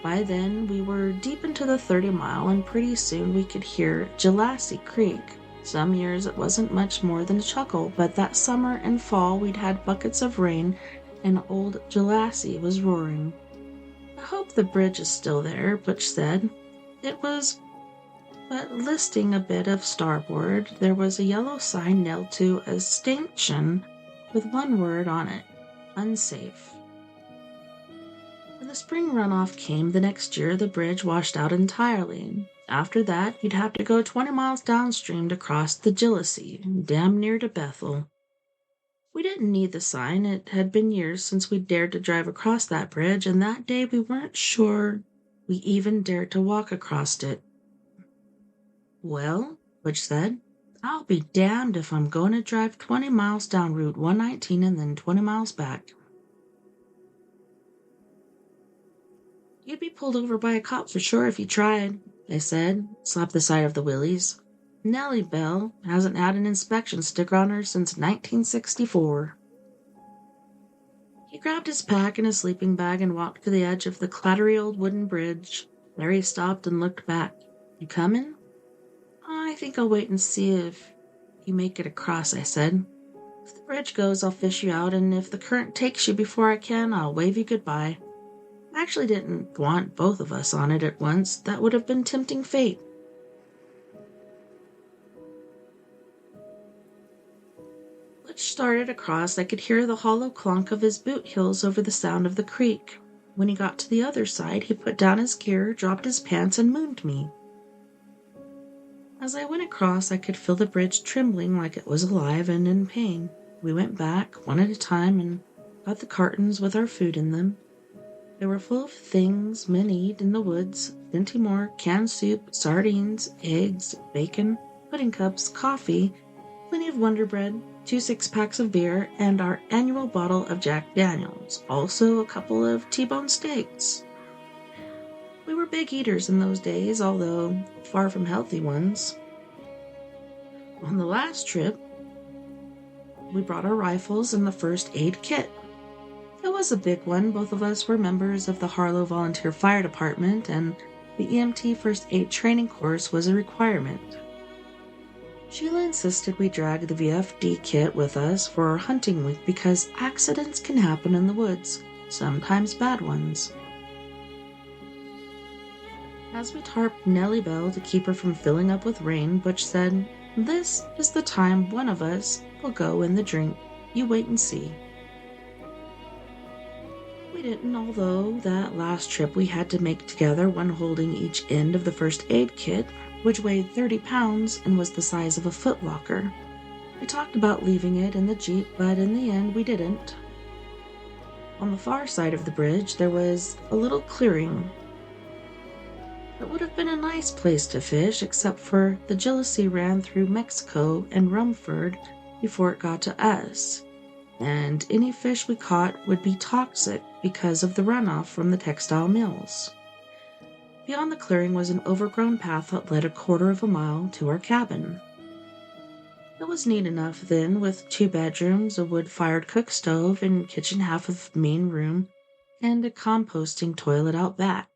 By then, we were deep into the 30-mile, and pretty soon we could hear Jalassie Creek. Some years it wasn't much more than a chuckle, but that summer and fall we'd had buckets of rain, and old Jalassie was roaring. "I hope the bridge is still there," Butch said. It was, but listing a bit of starboard, there was a yellow sign nailed to a stanchion with one word on it: unsafe. When the spring runoff came the next year, the bridge washed out entirely. After that, you'd have to go 20 miles downstream to cross the Jalassie, damn near to Bethel. We didn't need the sign. It had been years since we'd dared to drive across that bridge, and that day we weren't sure we even dared to walk across it. "Well," Butch said, "I'll be damned if I'm going to drive 20 miles down Route 119 and then 20 miles back." "You'd be pulled over by a cop for sure if you tried," I said, slapped the side of the Willys. "Nellie Bell hasn't had an inspection sticker on her since 1964. He grabbed his pack and his sleeping bag and walked to the edge of the clattery old wooden bridge. There he stopped and looked back. "You coming?" "I think I'll wait and see if you make it across," I said. "If the bridge goes, I'll fish you out, and if the current takes you before I can, I'll wave you goodbye." I actually didn't want both of us on it at once. That would have been tempting fate. Butch started across. I could hear the hollow clunk of his boot heels over the sound of the creek. When he got to the other side, he put down his gear, dropped his pants, and mooned me. As I went across, I could feel the bridge trembling like it was alive and in pain. We went back, one at a time, and got the cartons with our food in them. They were full of things men eat in the woods: plenty more, canned soup, sardines, eggs, bacon, pudding cups, coffee, plenty of Wonder Bread, 2 6-packs of beer, and our annual bottle of Jack Daniels, also a couple of T-bone steaks. We were big eaters in those days, although far from healthy ones. On the last trip, we brought our rifles and the first aid kit. It was a big one. Both of us were members of the Harlow Volunteer Fire Department, and the EMT First Aid training course was a requirement. Sheila insisted we drag the VFD kit with us for our hunting week because accidents can happen in the woods, sometimes bad ones. As we tarped Nellie Bell to keep her from filling up with rain, Butch said, "This is the time one of us will go in the drink. You wait and see." We didn't, although that last trip we had to make together, one holding each end of the first aid kit, which weighed 30 pounds and was the size of a footlocker. We talked about leaving it in the Jeep, but in the end we didn't. On the far side of the bridge there was a little clearing. It would have been a nice place to fish, except for the jealousy ran through Mexico and Rumford before it got to us, and any fish we caught would be toxic because of the runoff from the textile mills. Beyond the clearing was an overgrown path that led 1/4 mile to our cabin. It was neat enough then, with 2 bedrooms, a wood-fired cook stove and kitchen half of main room, and a composting toilet out back.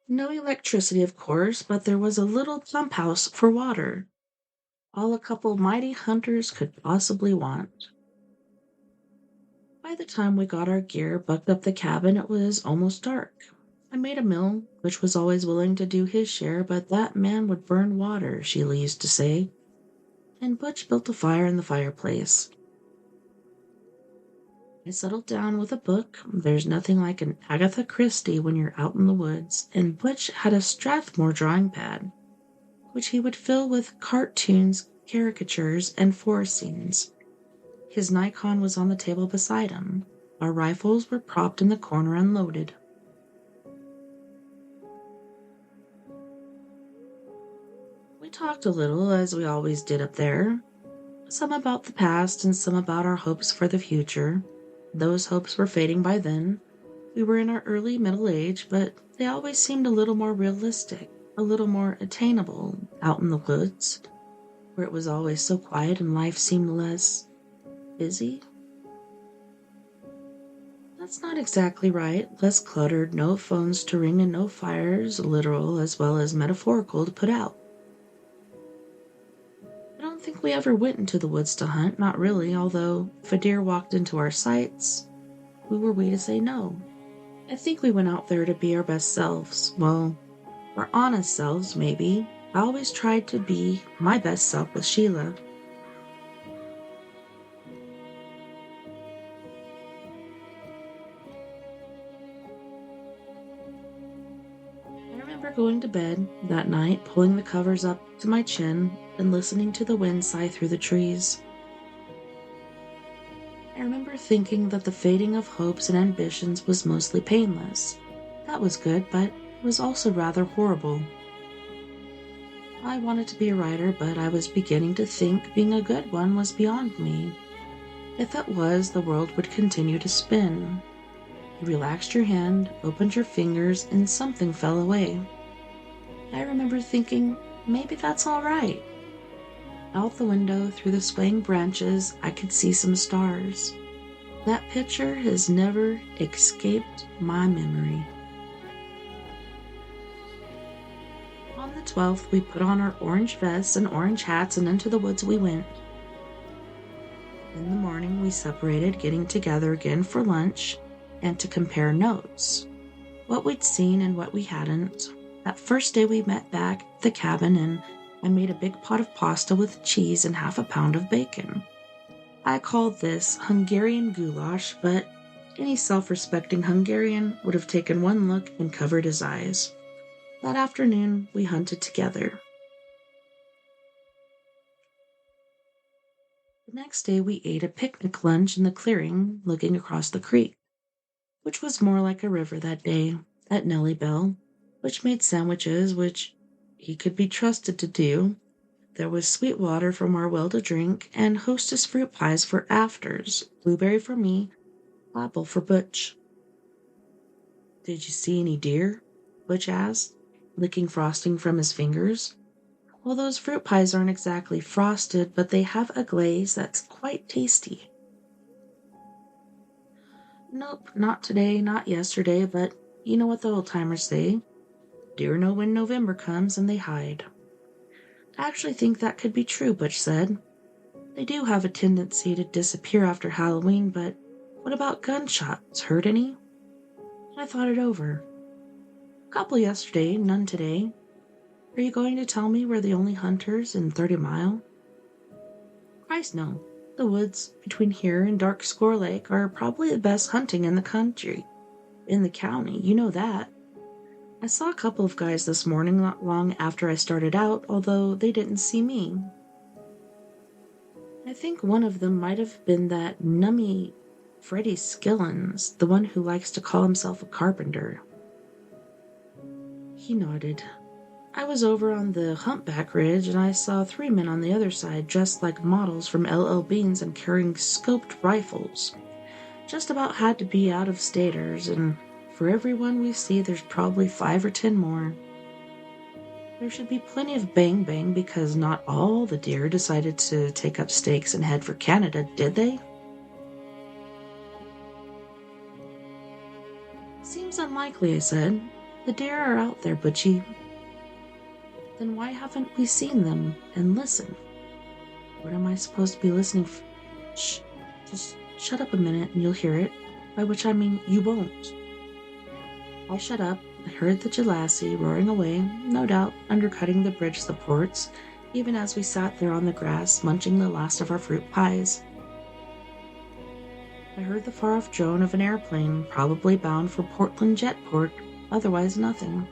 No electricity, of course, but there was a little pump house for water. All a couple mighty hunters could possibly want. By the time we got our gear, bucked up the cabin, it was almost dark. I made a meal, which was always willing to do his share, but that man would burn water, Sheila used to say, and Butch built a fire in the fireplace. I settled down with a book. There's nothing like an Agatha Christie when you're out in the woods, and Butch had a Strathmore drawing pad, which he would fill with cartoons, caricatures, and forest scenes. His Nikon was on the table beside him. Our rifles were propped in the corner unloaded. We talked a little, as we always did up there, some about the past and some about our hopes for the future. Those hopes were fading by then. We were in our early middle age, but they always seemed a little more realistic, a little more attainable out in the woods, where it was always so quiet and life seemed less busy. That's not exactly right. Less cluttered, no phones to ring and no fires, literal as well as metaphorical, to put out. I don't think we ever went into the woods to hunt, not really, although if a deer walked into our sights, who were we to say no? I think we went out there to be our best selves. Well, our honest selves, maybe. I always tried to be my best self with Sheila. I remember going to bed that night, pulling the covers up to my chin and listening to the wind sigh through the trees. I remember thinking that the fading of hopes and ambitions was mostly painless. That was good, but it was also rather horrible. I wanted to be a writer, but I was beginning to think being a good one was beyond me. If it was, the world would continue to spin. You relaxed your hand, opened your fingers, and something fell away. I remember thinking, maybe that's all right. Out the window, through the swaying branches, I could see some stars. That picture has never escaped my memory. On the 12th, we put on our orange vests and orange hats, and into the woods we went. In the morning, we separated, getting together again for lunch and to compare notes. What we'd seen and what we hadn't. That first day we met back at the cabin, and I made a big pot of pasta with cheese and half a pound of bacon. I called this Hungarian goulash, but any self-respecting Hungarian would have taken one look and covered his eyes. That afternoon, we hunted together. The next day, we ate a picnic lunch in the clearing looking across the creek, which was more like a river that day, at Nellie Bell, which made sandwiches, which he could be trusted to do. There was sweet water from our well to drink, and hostess fruit pies for afters, blueberry for me, apple for Butch. "Did you see any deer?" Butch asked, licking frosting from his fingers. "Well, those fruit pies aren't exactly frosted, but they have a glaze that's quite tasty." "Nope, not today, not yesterday, but you know what the old-timers say. Deer know when November comes and they hide." "I actually think that could be true," Butch said. "They do have a tendency to disappear after Halloween, but what about gunshots? Heard any?" I thought it over. "A couple yesterday, none today. Are you going to tell me we're the only hunters in 30 Mile? "Christ, no. The woods between here and Dark Score Lake are probably the best hunting in the country. In the county, you know that. I saw a couple of guys this morning not long after I started out, although they didn't see me. I think one of them might have been that nummy Freddie Skillins, the one who likes to call himself a carpenter." He nodded. "I was over on the Humpback Ridge, and I saw 3 men on the other side dressed like models from L.L. Bean's and carrying scoped rifles. Just about had to be out-of-staters, and for every one we see there's probably 5 or 10 more. There should be plenty of bang-bang because not all the deer decided to take up stakes and head for Canada, did they?" "Seems unlikely," I said. "The deer are out there, Butchie." "Then why haven't we seen them? And listen." "What am I supposed to be listening for?" "Shh, just shut up a minute and you'll hear it, by which I mean you won't." I shut up. I heard the Jalassi roaring away, no doubt undercutting the bridge supports, even as we sat there on the grass munching the last of our fruit pies. I heard the far-off drone of an airplane, probably bound for Portland Jetport, otherwise nothing.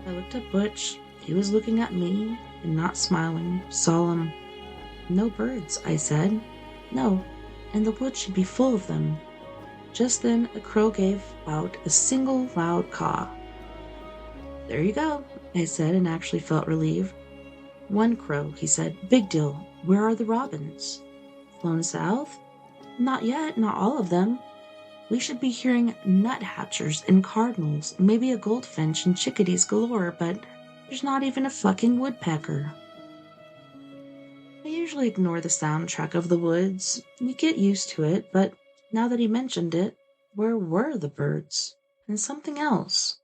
I looked at Butch. He was looking at me and not smiling, solemn. "No birds," I said. "No, and the woods should be full of them." Just then a crow gave out a single loud caw. "There you go," I said, and actually felt relieved. "One crow," he said. "Big deal. Where are the robins? Flown south?" "Not yet, not all of them. We should be hearing nuthatchers and cardinals, maybe a goldfinch and chickadees galore, but there's not even a fucking woodpecker." I usually ignore the soundtrack of the woods. We get used to it, but now that he mentioned it, where were the birds? And something else.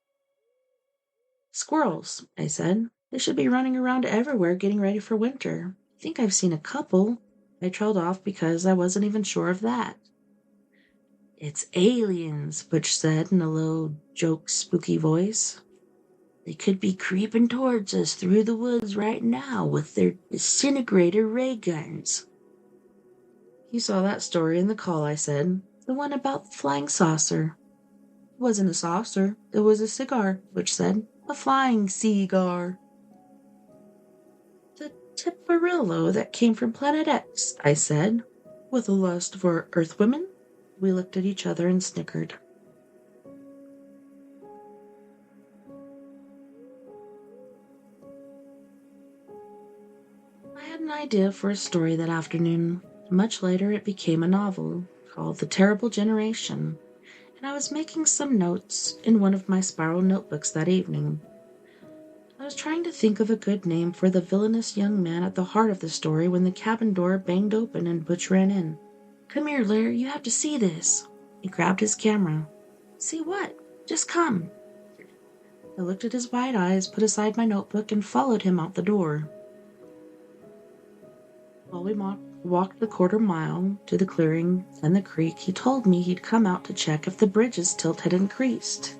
"Squirrels," I said. "They should be running around everywhere getting ready for winter. I think I've seen a couple." I trailed off because I wasn't even sure of that. "It's aliens," Butch said in a low, joke, spooky voice. "They could be creeping towards us through the woods right now with their disintegrator ray guns." "You saw that story in the call," I said. "The one about the flying saucer." "It wasn't a saucer. It was a cigar," Butch said. "A flying cigar." "The Tiparillo that came from Planet X," I said. "With a lust for Earthwomen?" We looked at each other and snickered. I had an idea for a story that afternoon. Much later it became a novel called The Terrible Generation, and I was making some notes in one of my spiral notebooks that evening. I was trying to think of a good name for the villainous young man at the heart of the story when the cabin door banged open and Butch ran in. Come here, Larry, you have to see this. He grabbed his camera. See what? Just come. I looked at his wide eyes, put aside my notebook, and followed him out the door. While we walked the quarter-mile to the clearing and the creek, he told me he'd come out to check if the bridge's tilt had increased.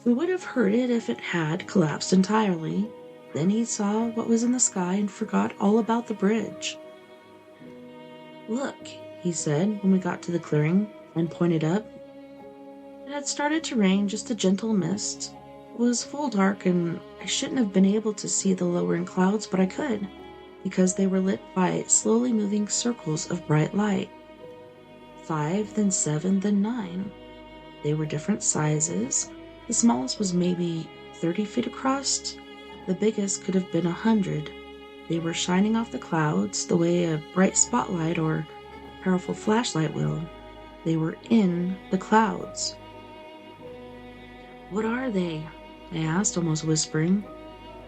We would have heard it if it had collapsed entirely. Then he saw what was in the sky and forgot all about the bridge. Look, he said when we got to the clearing and pointed up. It had started to rain, just a gentle mist. It was full dark and I shouldn't have been able to see the lowering clouds, but I could, because they were lit by slowly moving circles of bright light. 5, then 7, then 9. They were different sizes. The smallest was maybe 30 feet across. The biggest could have been 100. They were shining off the clouds the way a bright spotlight or powerful flashlight will. They were in the clouds. What are they? I asked, almost whispering.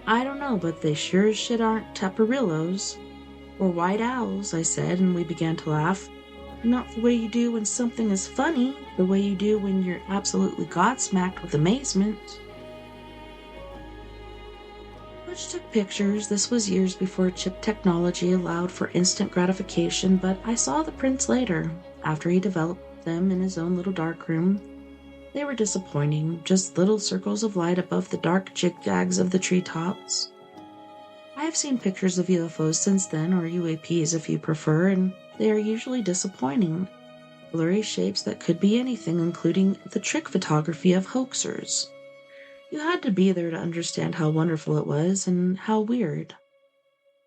I don't know, but they sure as shit aren't taparillos. Or white owls, I said, and we began to laugh. Not the way you do when something is funny, the way you do when you're absolutely godsmacked with amazement. Butch took pictures. This was years before chip technology allowed for instant gratification, but I saw the prints later, after he developed them in his own little darkroom. They were disappointing, just little circles of light above the dark zigzags of the treetops. I have seen pictures of UFOs since then, or UAPs if you prefer, and they are usually disappointing. Blurry shapes that could be anything, including the trick photography of hoaxers. You had to be there to understand how wonderful it was, and how weird.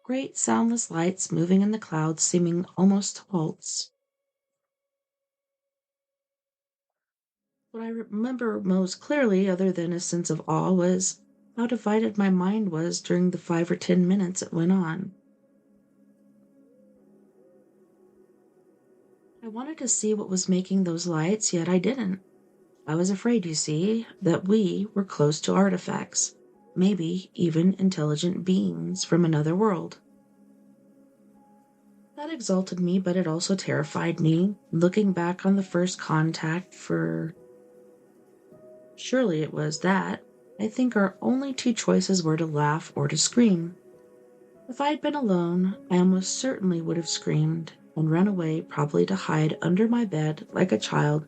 Great soundless lights moving in the clouds, seeming almost to waltz. What I remember most clearly, other than a sense of awe, was how divided my mind was during the 5 or 10 minutes it went on. I wanted to see what was making those lights, yet I didn't. I was afraid, you see, that we were close to artifacts, maybe even intelligent beings from another world. That exalted me, but it also terrified me, looking back on the first contact surely it was that. I think our only two choices were to laugh or to scream. If I had been alone, I almost certainly would have screamed and run away, probably to hide under my bed like a child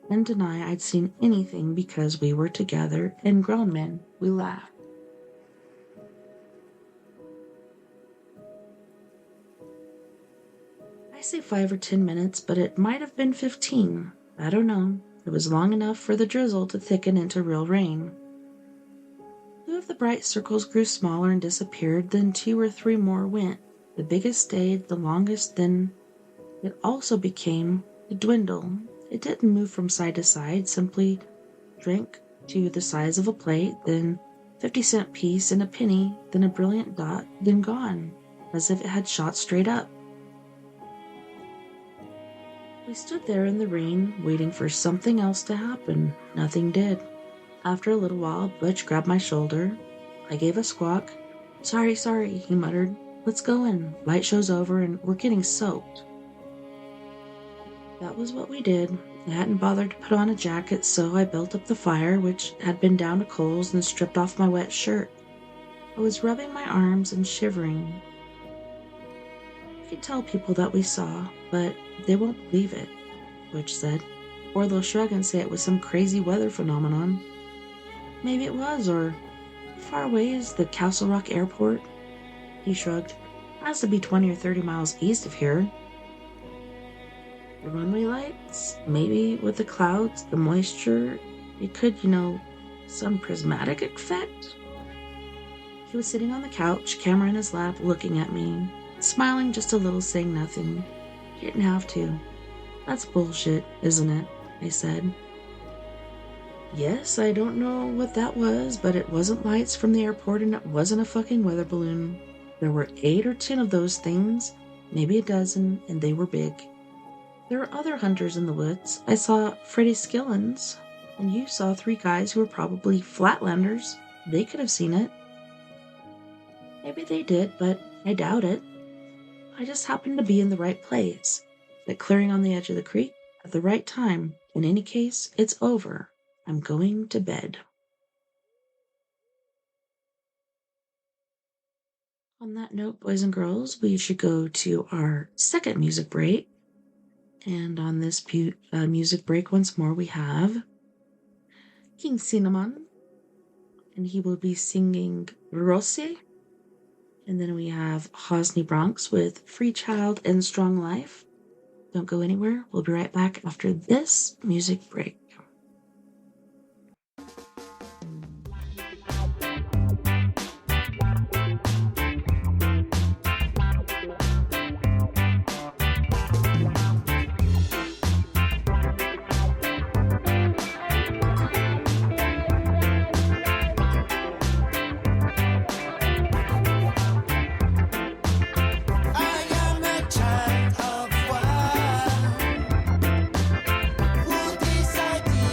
and deny I'd seen anything. Because we were together and grown men, we laughed. I say 5 or 10 minutes, but it might have been 15. I don't know. It was long enough for the drizzle to thicken into real rain. 2 of the bright circles grew smaller and disappeared, then 2 or 3 more went. The biggest stayed the longest, then it also became a dwindle. It didn't move from side to side, simply drank to the size of a plate, then 50-cent piece and a penny, then a brilliant dot, then gone, as if it had shot straight up. We stood there in the rain, waiting for something else to happen. Nothing did. After a little while, Butch grabbed my shoulder. I gave a squawk. Sorry, he muttered. Let's go in. Light show's over and we're getting soaked. That was what we did. I hadn't bothered to put on a jacket, so I built up the fire, which had been down to coals, and stripped off my wet shirt. I was rubbing my arms and shivering. I could tell people that we saw, but they won't believe it, Butch said. Or they'll shrug and say it was some crazy weather phenomenon. Maybe it was, or how far away is the Castle Rock Airport? He shrugged. Has to be 20 or 30 miles east of here. The runway lights? Maybe with the clouds, the moisture, it could, some prismatic effect? He was sitting on the couch, camera in his lap, looking at me, smiling just a little, saying nothing. He didn't have to. That's bullshit, isn't it? I said. Yes, I don't know what that was, but it wasn't lights from the airport and it wasn't a fucking weather balloon. There were 8 or 10 of those things, maybe a dozen, and they were big. There were other hunters in the woods. I saw Freddie Skillins, and you saw 3 guys who were probably flatlanders. They could have seen it. Maybe they did, but I doubt it. I just happened to be in the right place. That clearing on the edge of the creek at the right time. In any case, it's over. I'm going to bed. On that note, boys and girls, we should go to our second music break. And on this music break, once more, we have King Cinnamon, and he will be singing Rose. And then we have Hosni Bronx with Free Child and Strong Life. Don't go anywhere. We'll be right back after this music break. Who decided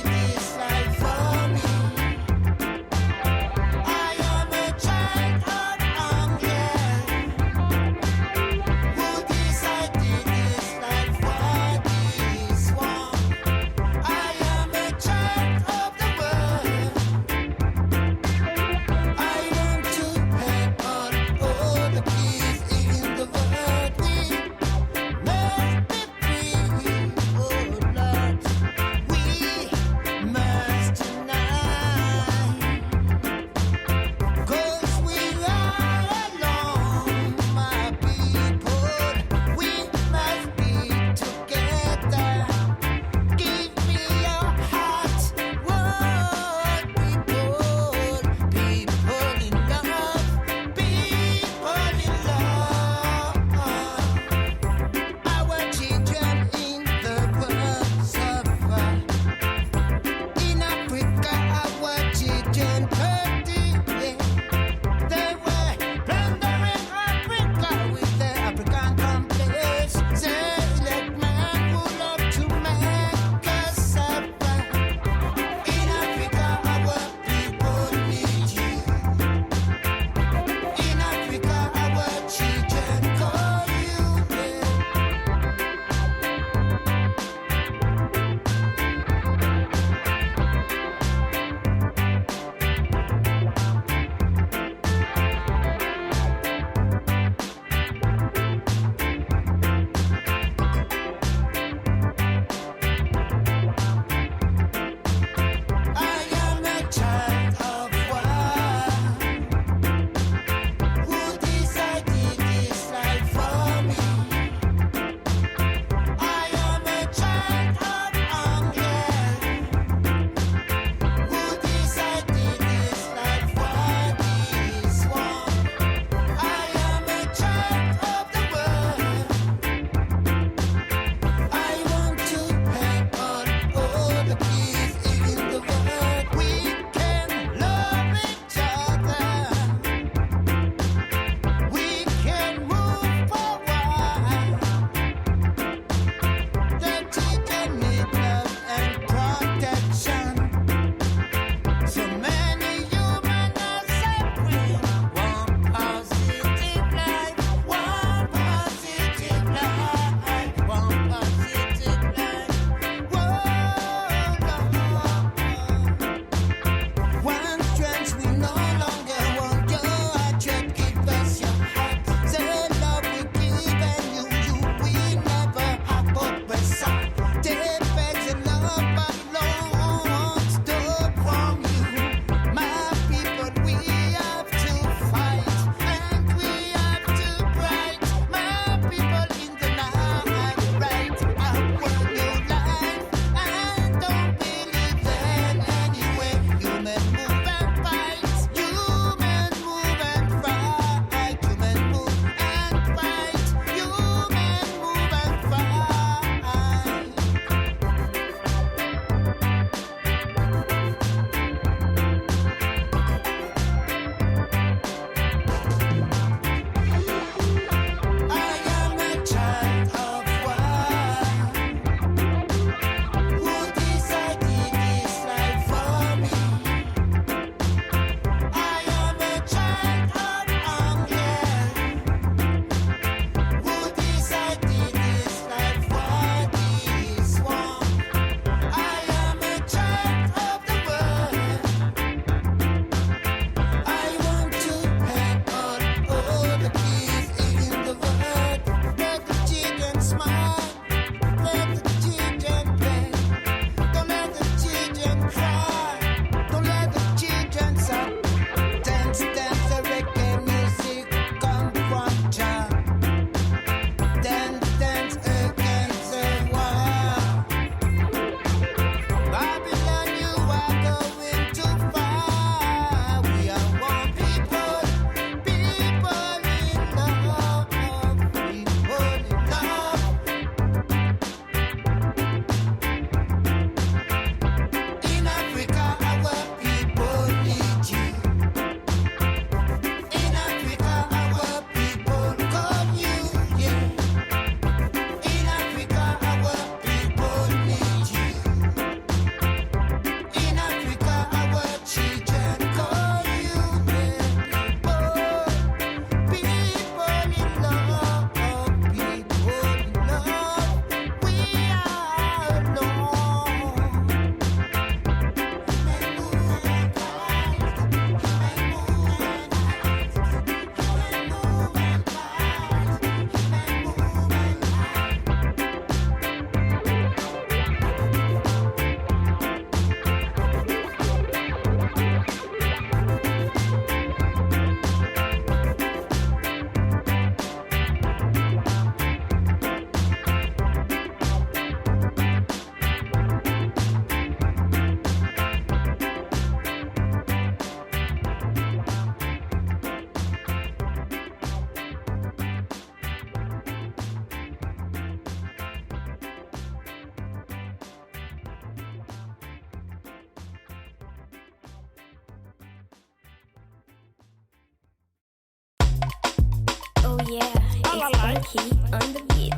Oh yeah, it's funky on the beat.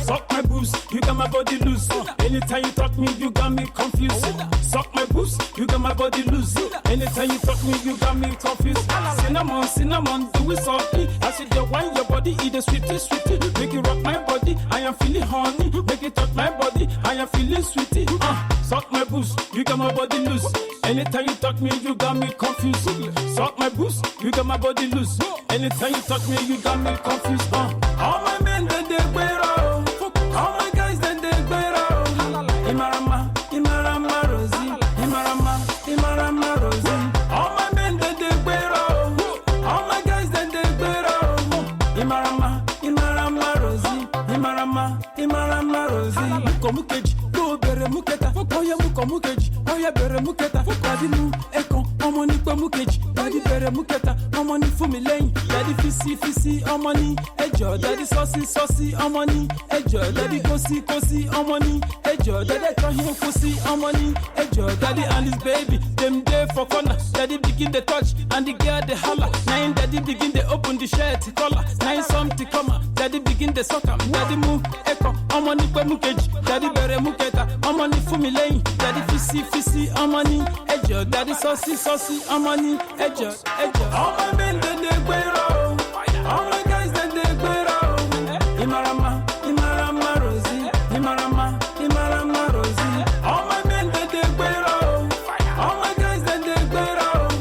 Suck my boobs, you got my body loose. Anytime you talk me, you got me confused. Suck my boobs, you got my body loose. Anytime you talk me, you got me confused. Cinnamon, cinnamon, do it softly. I said you wine your body, eat the sweetie, sweetie. Make it rock my body, I am feeling horny. Make it touch my body, I am feeling sweetie. Suck my boobs, you got my body loose. Anytime you talk me, you got me confused. Suck my boobs, you got my body loose. Anytime you talk me, you got me confused. All my men, they wear out. All my guys, they wear out. Imarama, Imarama, Rosie. Imarama, Imarama, Rosie. All my men, they wear out. All my guys, they wear out. Imarama, Imarama, Rosie. Imarama, Imarama, Rosie. Mukomukeji, go bere muketa. Oya mukomukeji, oya bere muketa. Daddy mu ekon, omo ni pe mukeji. Daddy bere muketa, omo ni fún mi lẹ́yìn. Daddy fisi fisi, omo ni ẹjọ́. Daddy saucy saucy, omo ni ẹjọ́. Daddy kosi kosi, omo ni ẹjọ́. Daddy tohin kosi, omo ni ẹjọ́. Daddy and his baby, them dey for corner. Daddy begin the touch and the girl dey holla. Now daddy begin the open the shirt collar. Now something come out. Daddy begin the suck am. Daddy mu ekon, omo ni pe mukeji. Daddy bere muketa, omo ni fún mi lẹ́yìn. Daddy fisi fisi, omo ni ẹjọ́. Daddy saucy saucy, omo ni ẹjọ́ ẹjọ́. All my men they wear out. All my guys they wear out. Imarama, Imarama, Rosie. Imarama, Imarama, Rosie. All my men they wear out. All my guys they wear out.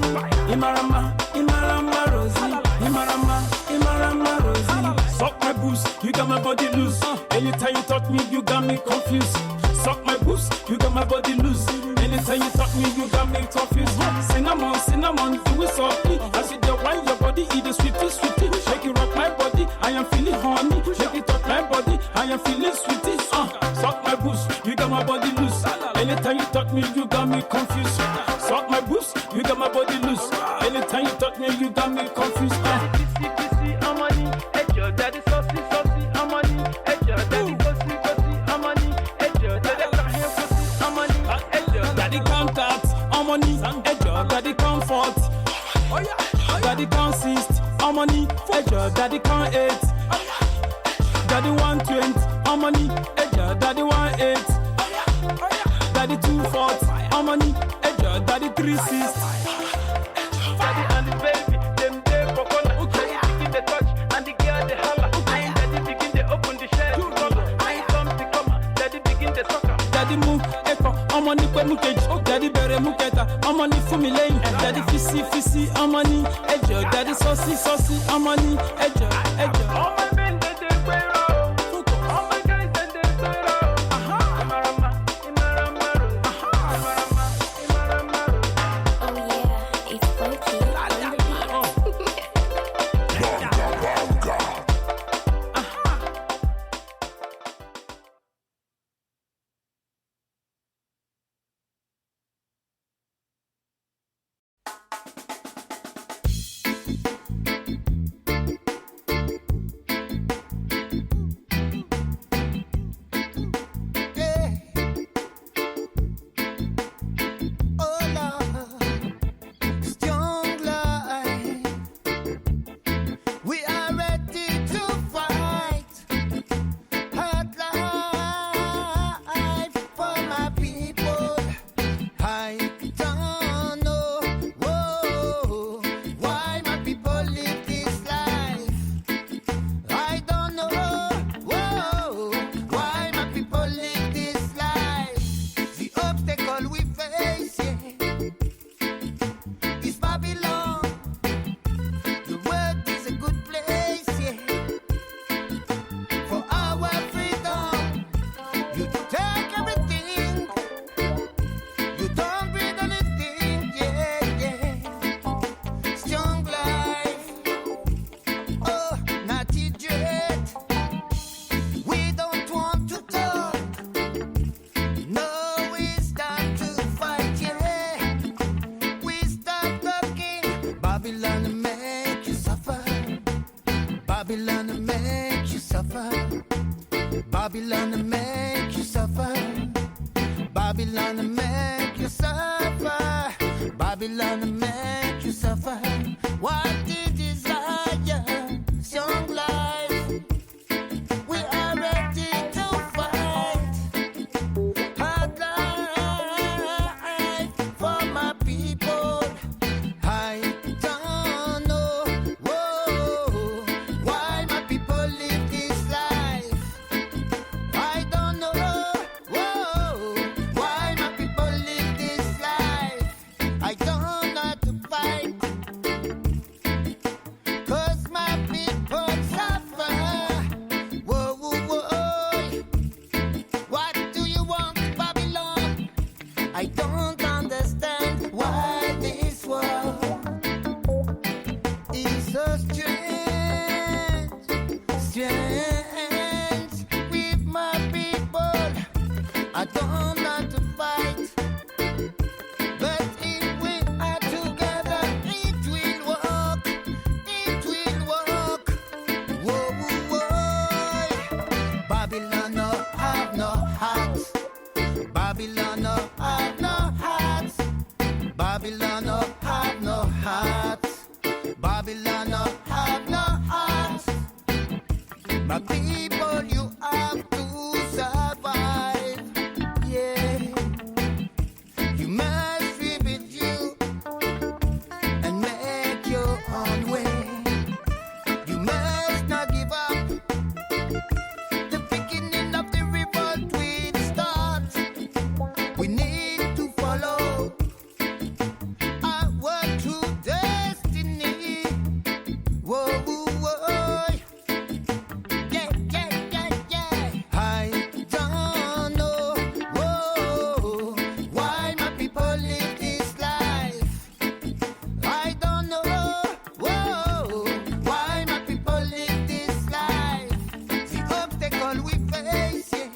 Imarama, Imarama, Rosie. Imarama, Imarama, Rosie. Suck my boobs, you got my body loose. Anytime you talk me, you got me confused. Suck my boobs, you got my body loose. Anytime you talk me, you got me confused. Cinnamon, cinnamon, do it softly. I said you wine your body, eat the sweetie, sweetie. Make it rock my body, I am feeling horny. Make it touch my body, I am feeling sweetie. Suck my boobs, you got my body loose. Anytime you talk me, you got me confused. Suck my boobs, you got my body loose. Anytime you talk me, you got me confused. Kissy, kissy, I'm on it. Your daddy saucy, saucy, I'm on it. Your daddy kosi, kosi, I'm on it. Your daddy kahin kosi, I'm on it. Daddy contact, I'm on it. Daddy comfort, daddy consist, I'm on it. Daddy can't eat, daddy 120, I'm on it. Daddy 18, daddy 240, I'm on it. Daddy 360, daddy and the baby, them there for corner. Daddy begin the touch and the girl the holla. Daddy begin the open the shirt collar. I come to come, daddy begin the sucker. Daddy move echo, I'm on it pe mukeji. Daddy bere muketa, I'm on it fún mi lẹ́yìn. Daddy fisi fisi, I'm on it ẹjọ́. Daddy saucy saucy, I'm on it ẹjọ́ ẹjọ́. All my men they wear out. All my guys they wear out. Imarama, Imarama, Imarama, Imarama. Oh yeah, it's funky on the beat. Babylon to make you suffer. Babylon to make you suffer. Babylon make you suffer. What you desire? Young life. We are ready to fight. Hard life for my people. I don't know why my people live this life. I don't know why my people live this life. I don't know how to fight, 'cause my people suffer. What do you want, Babylon? I don't understand why this world is so strange, strange with my people. I don't know how to fight, but if we are together, it will work. It will work. Babylon no have no heart. Babylon no have no heart. Babylon no have no heart. Babylon no have no heart. My people, you have to survive. Yeah, you must rebuild you and make your own way. You must not give up. The beginning of the revolt will start. We need to follow our true destiny. Whoa, whoa, whoa. Yeah, yeah, yeah, yeah. I don't know why my people live this life. I don't know why my people live this life. The obstacle we face, yeah,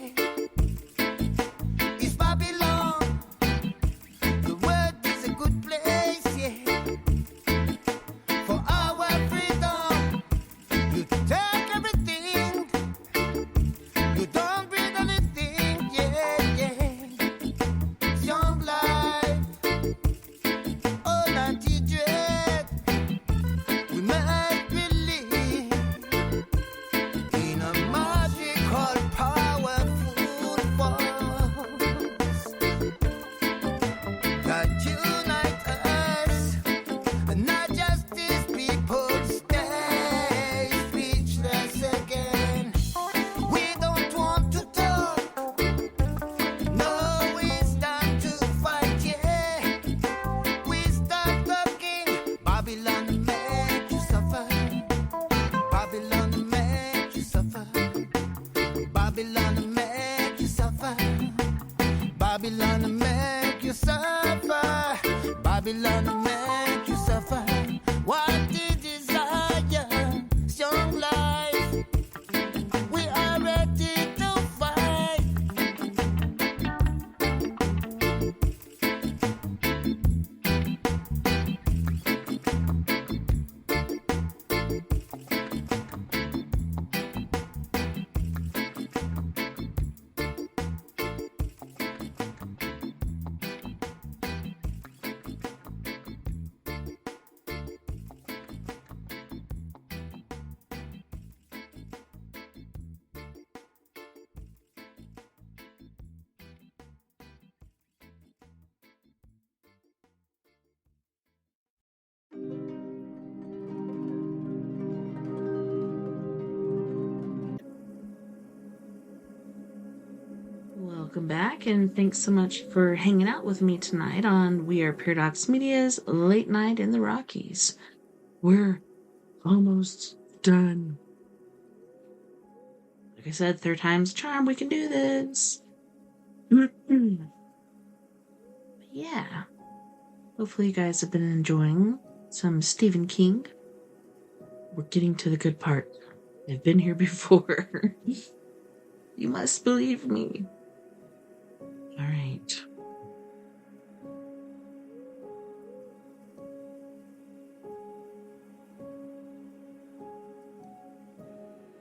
is Babylon. The world is a good place, yeah, for our freedom. You take everything, you don't breathe anything, yeah, yeah. Young life, all anti-dread. We must believe in a magical, powerful force that unite us, and not just these people stay speechless again. We don't want to talk, no, it's time to fight, yeah. We start talking. Babylon make you suffer. Babylon make you suffer. Babylon make you suffer. Babylon make you suffer. Babylon make you suffer. What you desire? Young life. We are ready to fight. Welcome back, and thanks so much for hanging out with me tonight on We Are Paradox Media's Late Night in the Rockies. We're almost done. Like I said, third time's a charm. We can do this. Yeah. Hopefully you guys have been enjoying some Stephen King. We're getting to the good part. I've been here before. You must believe me. All right.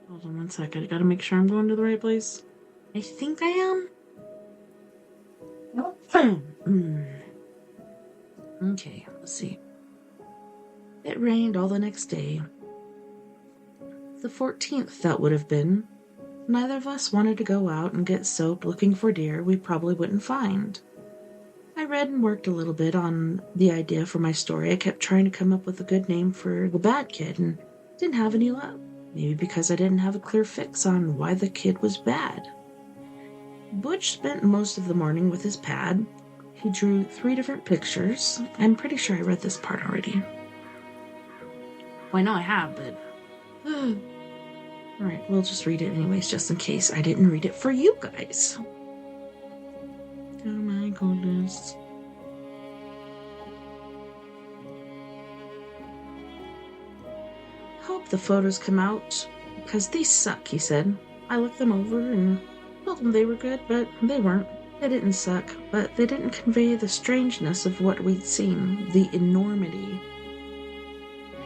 Hold on one second. I gotta make sure I'm going to the right place. I think I am. Okay, let's see. It rained all the next day. The 14th, that would have been. Neither of us wanted to go out and get soaked looking for deer we probably wouldn't find. I read and worked a little bit on the idea for my story. I kept trying to come up with a good name for the bad kid and didn't have any luck. Maybe because I didn't have a clear fix on why the kid was bad. Butch spent most of the morning with his pad. He drew 3 different pictures. I'm pretty sure I read this part already. Well, I know I have, but... Alright, we'll just read it anyways, just in case I didn't read it for you guys. Oh my goodness. Hope the photos come out, because these suck, he said. I looked them over and told them they were good, but they weren't. They didn't suck, but they didn't convey the strangeness of what we'd seen, the enormity.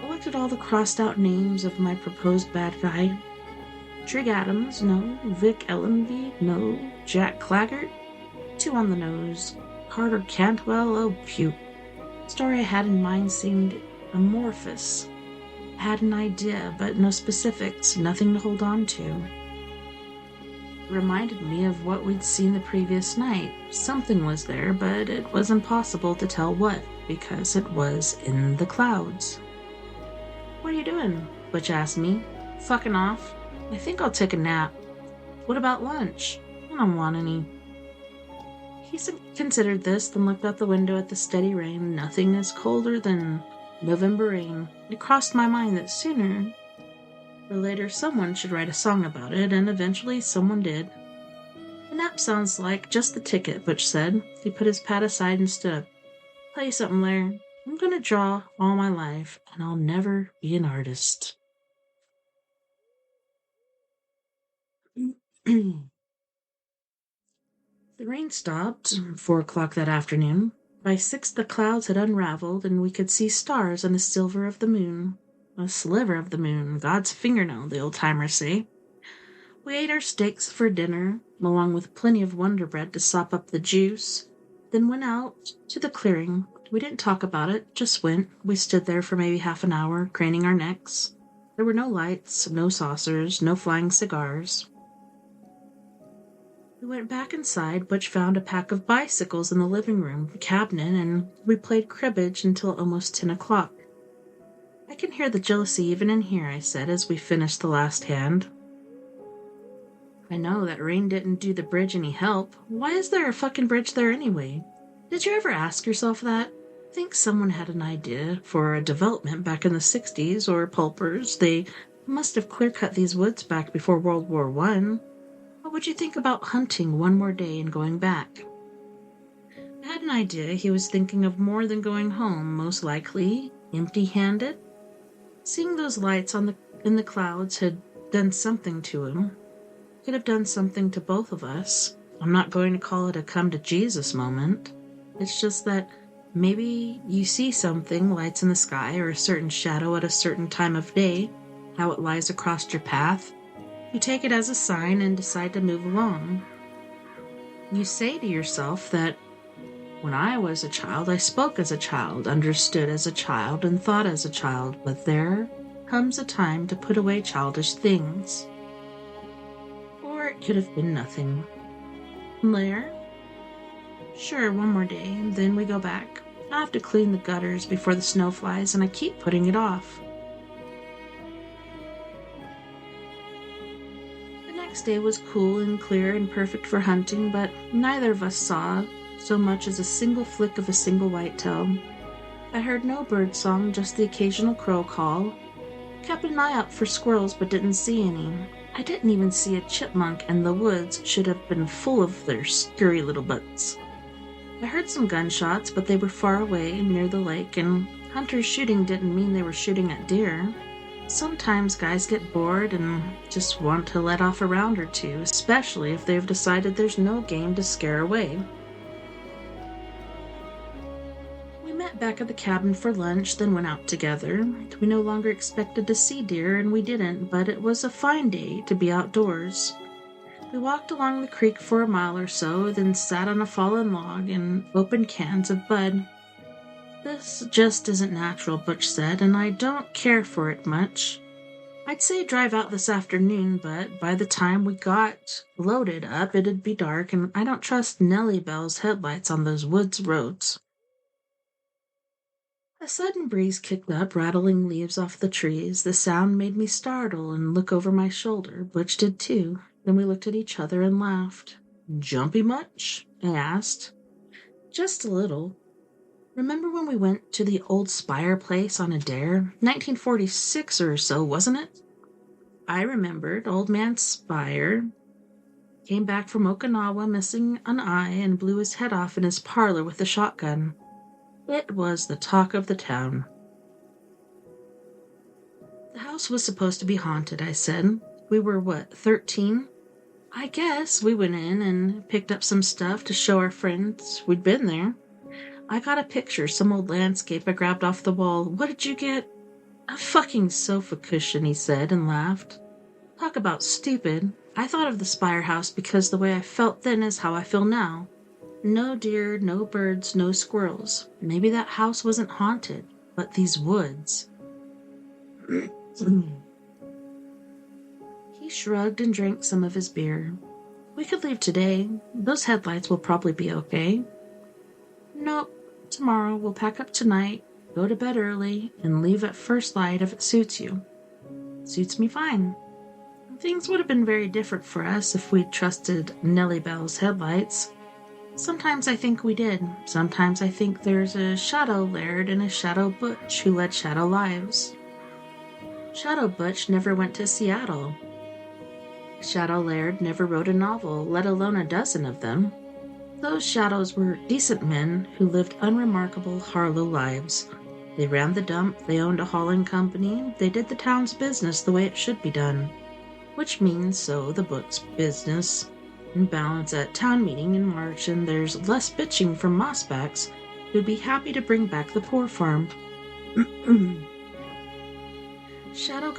I looked at all the crossed out names of my proposed bad guy. Trig Adams, no. Vic Ellenby, no. Jack Claggart, 2 on the nose. Carter Cantwell, oh puke. The story I had in mind seemed amorphous. I had an idea, but no specifics, nothing to hold on to. It reminded me of what we'd seen the previous night. Something was there, but it was impossible to tell what, because it was in the clouds. What are you doing? Butch asked me. Fucking off. I think I'll take a nap. What about lunch? I don't want any. He considered this, then looked out the window at the steady rain. Nothing is colder than November rain. It crossed my mind that sooner or later someone should write a song about it, and eventually someone did. The nap sounds like just the ticket, Butch said. He put his pad aside and stood up. Play something, Larry. I'm gonna draw all my life, and I'll never be an artist. The rain stopped, 4 o'clock that afternoon. By 6 the clouds had unraveled, and we could see stars and a sliver of the moon. A sliver of the moon, God's fingernail, the old-timers say. We ate our steaks for dinner, along with plenty of Wonder Bread to sop up the juice, then went out to the clearing. We didn't talk about it, just went. We stood there for maybe half an hour, craning our necks. There were no lights, no saucers, no flying cigars. We went back inside. Butch found a pack of bicycles in the living room cabinet, and we played cribbage until almost 10 o'clock. I can hear the jealousy even in here, I said as we finished the last hand. I know that rain didn't do the bridge any help. Why is there a fucking bridge there anyway? Did you ever ask yourself that? I think someone had an idea for a development back in the 60s, or pulpers. They must have clear-cut these woods back before World War I. What would you think about hunting one more day and going back? I had an idea he was thinking of more than going home, most likely empty-handed. Seeing those lights in the clouds had done something to him. Could have done something to both of us. I'm not going to call it a come-to-Jesus moment. It's just that maybe you see something, lights in the sky, or a certain shadow at a certain time of day, how it lies across your path. You take it as a sign and decide to move along. You say to yourself that when I was a child, I spoke as a child, understood as a child, and thought as a child, but there comes a time to put away childish things. Or it could have been nothing. Lair? Sure, one more day, and then we go back. I have to clean the gutters before the snow flies, and I keep putting it off. The next day was cool and clear and perfect for hunting, but neither of us saw so much as a single flick of a single whitetail. I heard no bird song, just the occasional crow call. Kept an eye out for squirrels, but didn't see any. I didn't even see a chipmunk, and the woods should have been full of their scurry little butts. I heard some gunshots, but they were far away, near the lake, and hunters shooting didn't mean they were shooting at deer. Sometimes guys get bored and just want to let off a round or two, especially if they've decided there's no game to scare away. We met back at the cabin for lunch, then went out together. We no longer expected to see deer, and we didn't, but it was a fine day to be outdoors. We walked along the creek for a mile or so, then sat on a fallen log and opened cans of Bud. This just isn't natural, Butch said, and I don't care for it much. I'd say drive out this afternoon, but by the time we got loaded up, it'd be dark, and I don't trust Nellie Bell's headlights on those woods roads. A sudden breeze kicked up, rattling leaves off the trees. The sound made me startle and look over my shoulder. Butch did too. Then we looked at each other and laughed. Jumpy much? I asked. Just a little. Remember when we went to the old Spire place on a dare? 1946 or so, wasn't it? I remembered. Old man Spire came back from Okinawa missing an eye and blew his head off in his parlor with a shotgun. It was the talk of the town. The house was supposed to be haunted, I said. We were, 13? I guess. We went in and picked up some stuff to show our friends we'd been there. I got a picture, some old landscape I grabbed off the wall. What did you get? A fucking sofa cushion, he said, and laughed. Talk about stupid. I thought of the Spire house because the way I felt then is how I feel now. No deer, no birds, no squirrels. Maybe that house wasn't haunted, but these woods. He shrugged and drank some of his beer. We could leave today. Those headlights will probably be okay. Nope. Tomorrow we'll pack up tonight, go to bed early, and leave at first light if it suits you. Suits me fine. Things would have been very different for us if we'd trusted Nellie Bell's headlights. Sometimes I think we did. Sometimes I think there's a Shadow Laird and a Shadow Butch who led shadow lives. Shadow Butch never went to Seattle. Shadow Laird never wrote a novel, let alone a dozen of them. Those shadows were decent men who lived unremarkable Harlow lives. They ran the dump, they owned a hauling company, they did the town's business the way it should be done. Which means so the book's business. In balance at town meeting in March, and there's less bitching from mossbacks who'd be happy to bring back the poor farm. Shadow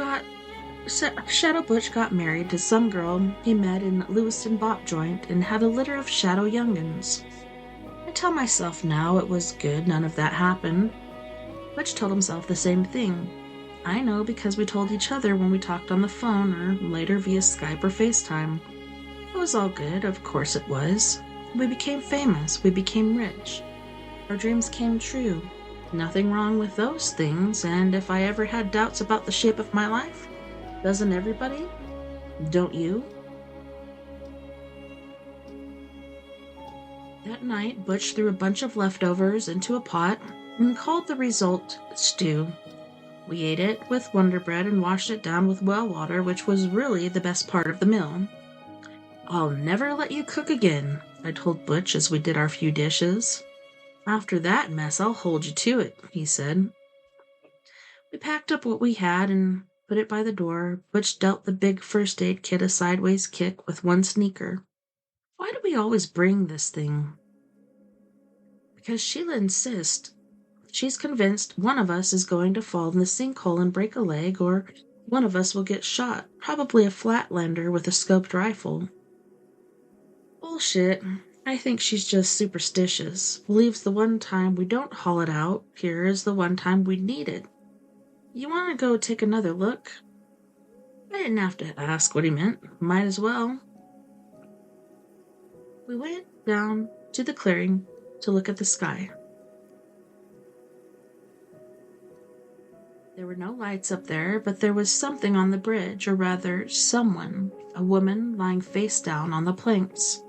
Butch got married to some girl he met in Lewiston Bop Joint and had a litter of shadow young'uns. I tell myself now it was good none of that happened. Butch told himself the same thing. I know because we told each other when we talked on the phone or later via Skype or FaceTime. It was all good, of course it was. We became famous, we became rich. Our dreams came true. Nothing wrong with those things, and if I ever had doubts about the shape of my life, doesn't everybody? Don't you? That night, Butch threw a bunch of leftovers into a pot and called the result stew. We ate it with Wonder Bread and washed it down with well water, which was really the best part of the meal. I'll never let you cook again, I told Butch as we did our few dishes. After that mess, I'll hold you to it, he said. We packed up what we had and put it by the door. Butch dealt the big first aid kit a sideways kick with one sneaker. Why do we always bring this thing? Because Sheila insists. She's convinced one of us is going to fall in the sinkhole and break a leg, or one of us will get shot, probably a flatlander with a scoped rifle. Bullshit. I think she's just superstitious. Believes the one time we don't haul it out here is the one time we need it. You want to go take another look? I didn't have to ask what he meant. Might as well. We went down to the clearing to look at the sky. There were no lights up there, but there was something on the bridge, or rather, someone, a woman lying face down on the planks.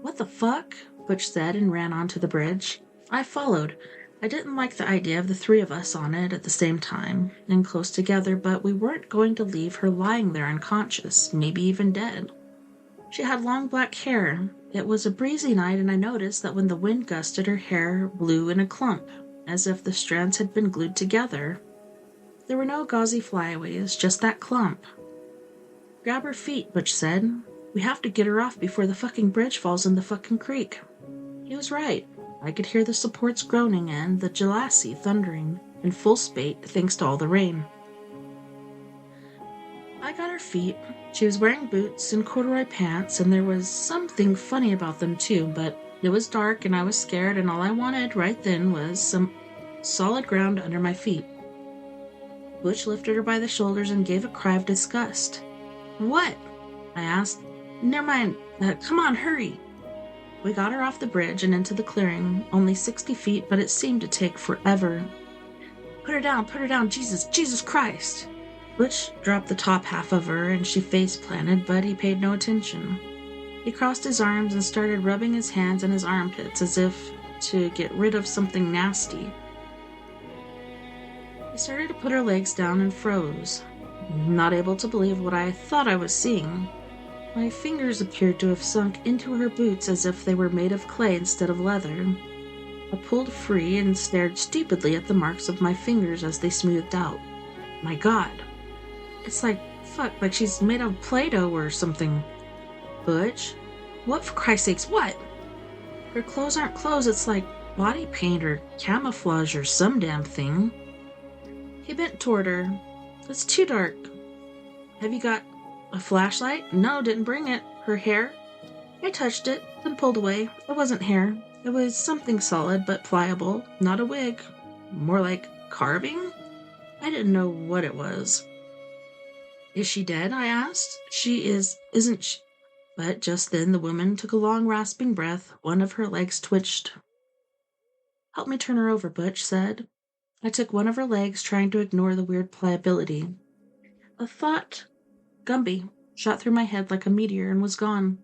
What the fuck? Butch said and ran onto the bridge. I followed. I didn't like the idea of the three of us on it at the same time, and close together, but we weren't going to leave her lying there unconscious, maybe even dead. She had long black hair. It was a breezy night, and I noticed that when the wind gusted, her hair blew in a clump, as if the strands had been glued together. There were no gauzy flyaways, just that clump. Grab her feet, Butch said. We have to get her off before the fucking bridge falls in the fucking creek. He was right. I could hear the supports groaning and the Jalassi thundering in full spate thanks to all the rain. I got her feet. She was wearing boots and corduroy pants, and there was something funny about them too, but it was dark and I was scared, and all I wanted right then was some solid ground under my feet. Butch lifted her by the shoulders and gave a cry of disgust. "What?" I asked. "Never mind. Come on, hurry." We got her off the bridge and into the clearing, only 60 feet, but it seemed to take forever. Put her down, Jesus Christ!" Butch dropped the top half of her and she face-planted, but he paid no attention. He crossed his arms and started rubbing his hands in his armpits as if to get rid of something nasty. He started to put her legs down and froze, not able to believe what I thought I was seeing. My fingers appeared to have sunk into her boots as if they were made of clay instead of leather. I pulled free and stared stupidly at the marks of my fingers as they smoothed out. My God. It's like she's made of Play-Doh or something. Butch? What, for Christ's sakes, what? Her clothes aren't clothes, it's like body paint or camouflage or some damn thing. He bent toward her. It's too dark. Have you got a flashlight? No, didn't bring it. Her hair? I touched it, then pulled away. It wasn't hair. It was something solid but pliable, not a wig. More like carving? I didn't know what it was. Is she dead? I asked. Isn't she? But just then the woman took a long rasping breath. One of her legs twitched. Help me turn her over, Butch said. I took one of her legs, trying to ignore the weird pliability. A thought, Gumby, shot through my head like a meteor and was gone.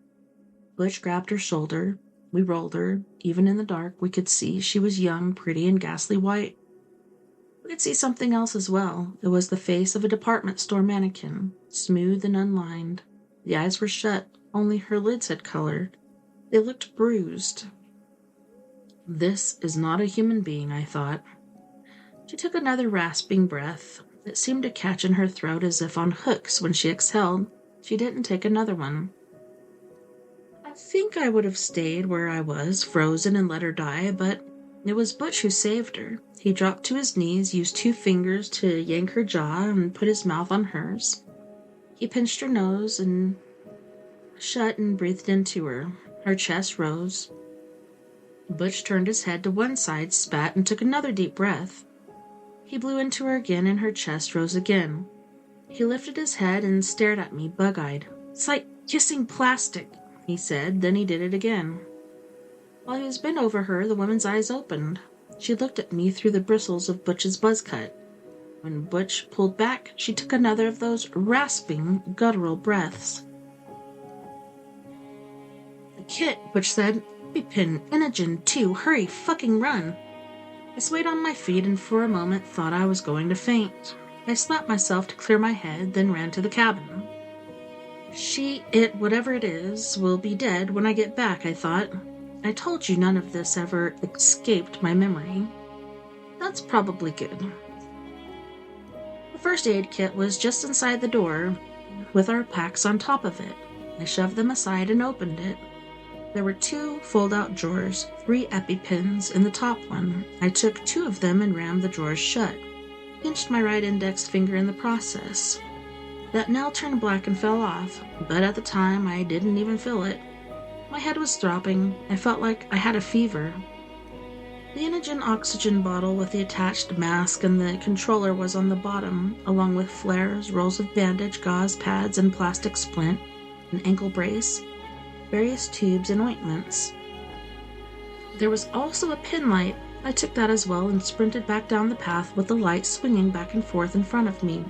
Butch grabbed her shoulder. We rolled her. Even in the dark, we could see she was young, pretty, and ghastly white. We could see something else as well. It was the face of a department store mannequin, smooth and unlined. The eyes were shut, only her lids had color. They looked bruised. This is not a human being, I thought. She took another rasping breath. It seemed to catch in her throat as if on hooks when she exhaled. She didn't take another one. I think I would have stayed where I was, frozen, and let her die, but it was Butch who saved her. He dropped to his knees, used 2 fingers to yank her jaw, and put his mouth on hers. He pinched her nose and shut and breathed into her. Her chest rose. Butch turned his head to one side, spat, and took another deep breath. He blew into her again, and her chest rose again. He lifted his head and stared at me, bug-eyed. It's like kissing plastic, he said. Then he did it again. While he was bent over her, the woman's eyes opened. She looked at me through the bristles of Butch's buzz cut. When Butch pulled back, she took another of those rasping, guttural breaths. The kit, Butch said. Pin, Inogen 2, hurry, fucking run. I swayed on my feet and for a moment thought I was going to faint. I slapped myself to clear my head, then ran to the cabin. Whatever it is, will be dead when I get back, I thought. I told you none of this ever escaped my memory. That's probably good. The first aid kit was just inside the door, with our packs on top of it. I shoved them aside and opened it. There were 2 fold-out drawers, 3 EpiPens in the top one. I took 2 of them and rammed the drawers shut. Pinched my right index finger in the process. That nail turned black and fell off, but at the time I didn't even feel it. My head was throbbing. I felt like I had a fever. The Inogen oxygen bottle with the attached mask and the controller was on the bottom, along with flares, rolls of bandage, gauze pads, and plastic splint, an ankle brace, various tubes and ointments. There was also a pin light. I took that as well and sprinted back down the path with the light swinging back and forth in front of me.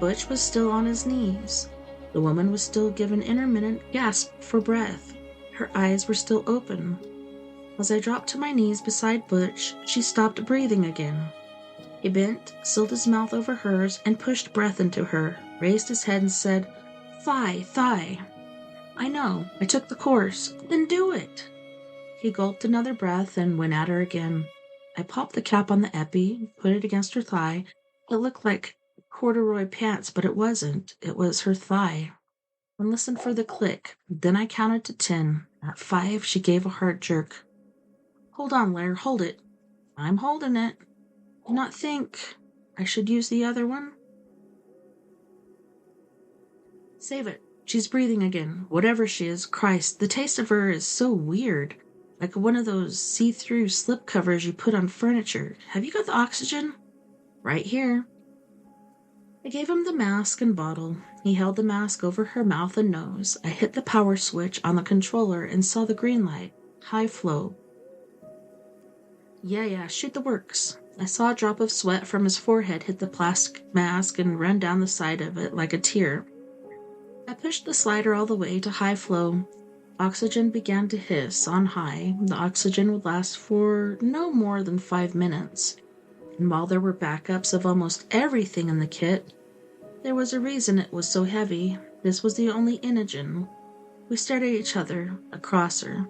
Butch was still on his knees. The woman was still giving intermittent gasps for breath. Her eyes were still open. As I dropped to my knees beside Butch, she stopped breathing again. He bent, sealed his mouth over hers, and pushed breath into her, raised his head and said, Thigh. I know, I took the course. Then do it. He gulped another breath and went at her again. I popped the cap on the epi, put it against her thigh. It looked like corduroy pants, but it wasn't. It was her thigh. And listened for the click. Then I counted to 10. At 5, she gave a hard jerk. Hold on, Lair, hold it. I'm holding it. Do not think I should use the other one. Save it. She's breathing again. Whatever she is, Christ, the taste of her is so weird. like one of those see-through slip covers you put on furniture. Have you got the oxygen? Right here. I gave him the mask and bottle. He held the mask over her mouth and nose. I hit the power switch on the controller and saw the green light. High flow. Yeah, shoot the works. I saw a drop of sweat from his forehead hit the plastic mask and run down the side of it like a tear. I pushed the slider all the way to high flow. Oxygen began to hiss on high. The oxygen would last for no more than 5 minutes. And while there were backups of almost everything in the kit, there was a reason it was so heavy. This was the only Inogen. We stared at each other, across her.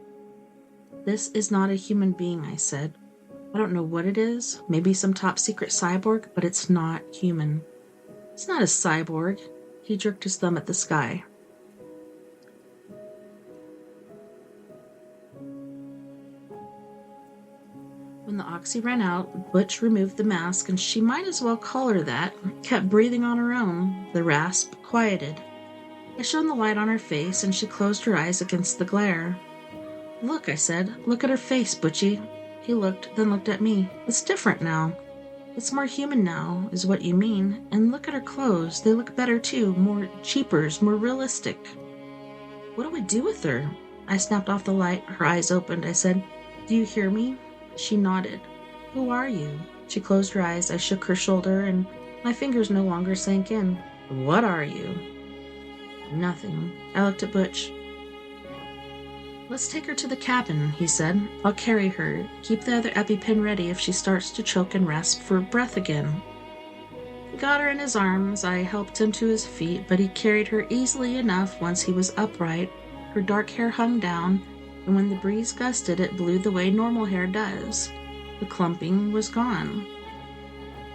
This is not a human being, I said. I don't know what it is, maybe some top secret cyborg, but it's not human. It's not a cyborg. He jerked his thumb at the sky. When the oxy ran out, Butch removed the mask, and she might as well call her that, kept breathing on her own. The rasp quieted. I shone the light on her face, and she closed her eyes against the glare. Look, I said. Look at her face, Butchie. He looked, then looked at me. It's different now. It's more human now, is what you mean. And look at her clothes. They look better, too. More cheapers, more realistic. What do we do with her? I snapped off the light. Her eyes opened. I said, Do you hear me? She nodded. Who are you? She closed her eyes. I shook her shoulder, and my fingers no longer sank in. What are you? Nothing. I looked at Butch. Let's take her to the cabin, he said. I'll carry her. Keep the other EpiPen ready if she starts to choke and rasp for breath again. He got her in his arms. I helped him to his feet, but he carried her easily enough once he was upright. Her dark hair hung down, and when the breeze gusted, it blew the way normal hair does. The clumping was gone.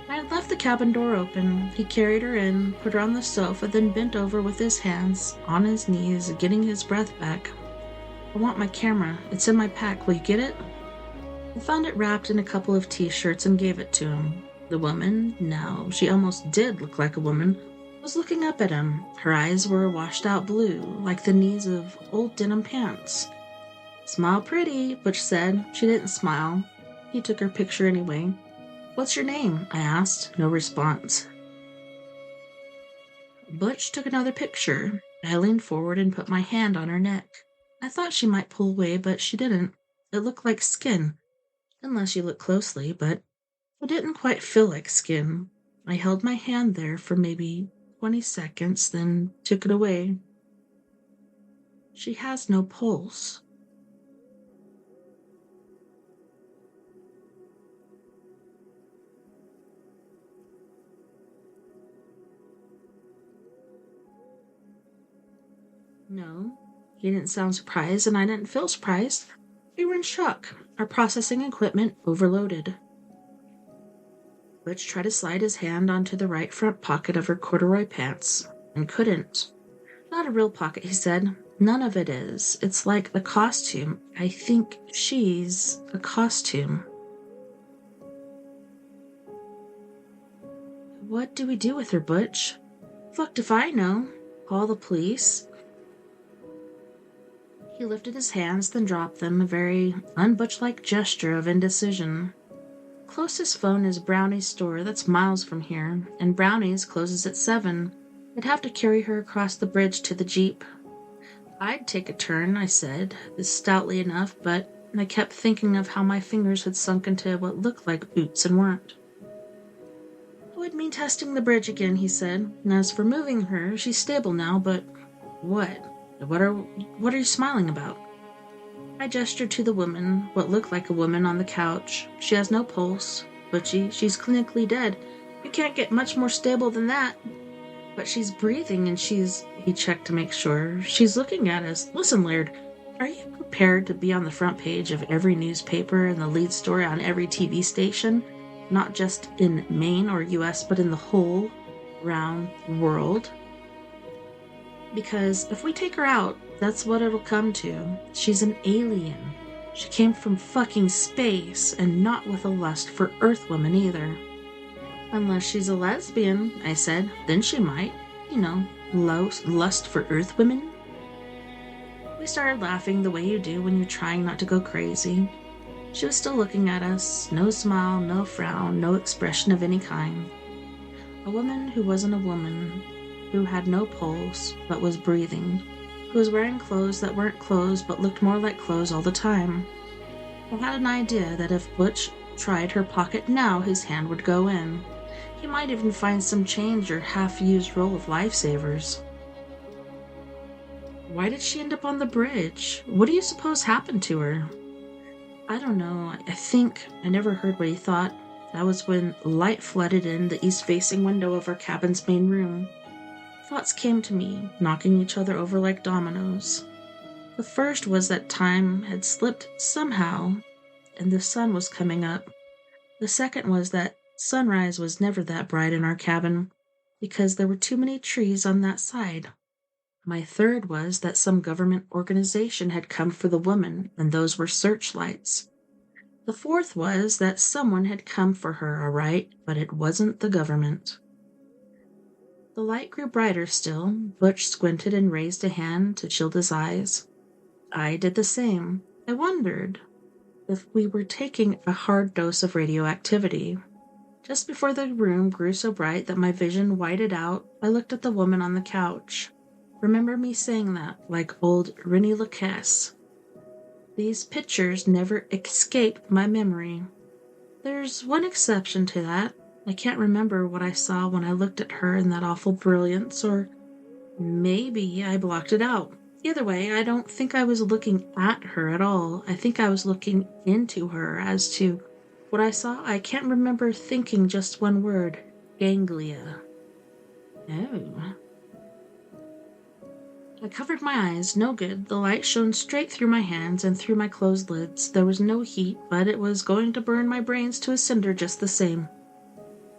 I had left the cabin door open. He carried her in, put her on the sofa, then bent over with his hands on his knees, getting his breath back. I want my camera. It's in my pack. Will you get it? I found it wrapped in a couple of t-shirts and gave it to him. The woman, now she almost did look like a woman, was looking up at him. Her eyes were washed-out blue, like the knees of old denim pants. Smile pretty, Butch said. She didn't smile. He took her picture anyway. What's your name? I asked. No response. Butch took another picture. I leaned forward and put my hand on her neck. I thought she might pull away, but she didn't. It looked like skin, unless you look closely, but it didn't quite feel like skin. I held my hand there for maybe 20 seconds, then took it away. She has no pulse. No. He didn't sound surprised, and I didn't feel surprised. We were in shock. Our processing equipment overloaded. Butch tried to slide his hand onto the right front pocket of her corduroy pants, and couldn't. Not a real pocket, he said. None of it is. It's like the costume. I think she's a costume. What do we do with her, Butch? Fucked if I know. Call the police? He lifted his hands, then dropped them, a very un-Butch-like gesture of indecision. Closest phone is Brownie's store, that's miles from here, and Brownie's closes at 7. I'd have to carry her across the bridge to the Jeep. I'd take a turn, I said, this stoutly enough, but I kept thinking of how my fingers had sunk into what looked like boots and weren't. It would mean testing the bridge again, he said. And as for moving her, she's stable now, but what? What are you smiling about? I gestured to the woman, what looked like a woman on the couch. She has no pulse. Butchie, she's clinically dead. You can't get much more stable than that. But she's breathing and he checked to make sure. She's looking at us. Listen, Laird, are you prepared to be on the front page of every newspaper and the lead story on every TV station? Not just in Maine or US, but in the whole round world? Because if we take her out, that's what it'll come to. She's an alien. She came from fucking space, and not with a lust for Earthwomen either. Unless she's a lesbian, I said, then she might. You know, lust for Earthwomen. We started laughing the way you do when you're trying not to go crazy. She was still looking at us, no smile, no frown, no expression of any kind. A woman who wasn't a woman, who had no pulse but was breathing, who was wearing clothes that weren't clothes but looked more like clothes all the time. I had an idea that if Butch tried her pocket now, his hand would go in. He might even find some change or half-used roll of lifesavers. Why did she end up on the bridge? What do you suppose happened to her? I don't know. I think I never heard what he thought. That was when light flooded in the east-facing window of our cabin's main room. Thoughts came to me, knocking each other over like dominoes. The first was that time had slipped somehow, and the sun was coming up. The second was that sunrise was never that bright in our cabin, because there were too many trees on that side. My third was that some government organization had come for the woman, and those were searchlights. The fourth was that someone had come for her, all right, but it wasn't the government. The light grew brighter still. Butch squinted and raised a hand to shield his eyes. I did the same. I wondered if we were taking a hard dose of radioactivity. Just before the room grew so bright that my vision whited out, I looked at the woman on the couch. Remember me saying that, like old Rennie Lacasse. These pictures never escaped my memory. There's one exception to that. I can't remember what I saw when I looked at her in that awful brilliance, or maybe I blocked it out. Either way, I don't think I was looking at her at all. I think I was looking into her. As to what I saw, I can't remember thinking just one word. Ganglia. Oh. I covered my eyes. No good. The light shone straight through my hands and through my closed lids. There was no heat, but it was going to burn my brains to a cinder just the same.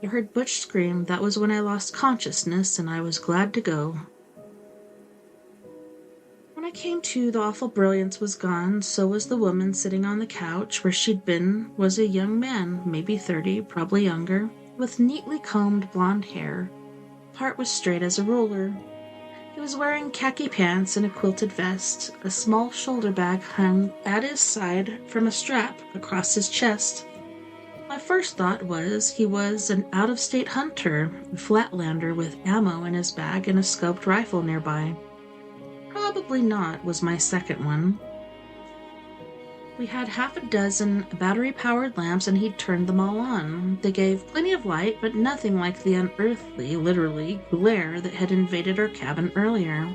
I heard Butch scream. That was when I lost consciousness, and I was glad to go. When I came to, the awful brilliance was gone. So was the woman sitting on the couch. Where she'd been was a young man, maybe 30, probably younger, with neatly combed blonde hair. Part was straight as a ruler. He was wearing khaki pants and a quilted vest. A small shoulder bag hung at his side from a strap across his chest. My first thought was he was an out-of-state hunter, a flatlander with ammo in his bag and a scoped rifle nearby. Probably not, was my second one. We had half a dozen battery-powered lamps, and he'd turned them all on. They gave plenty of light, but nothing like the unearthly, literally, glare that had invaded our cabin earlier.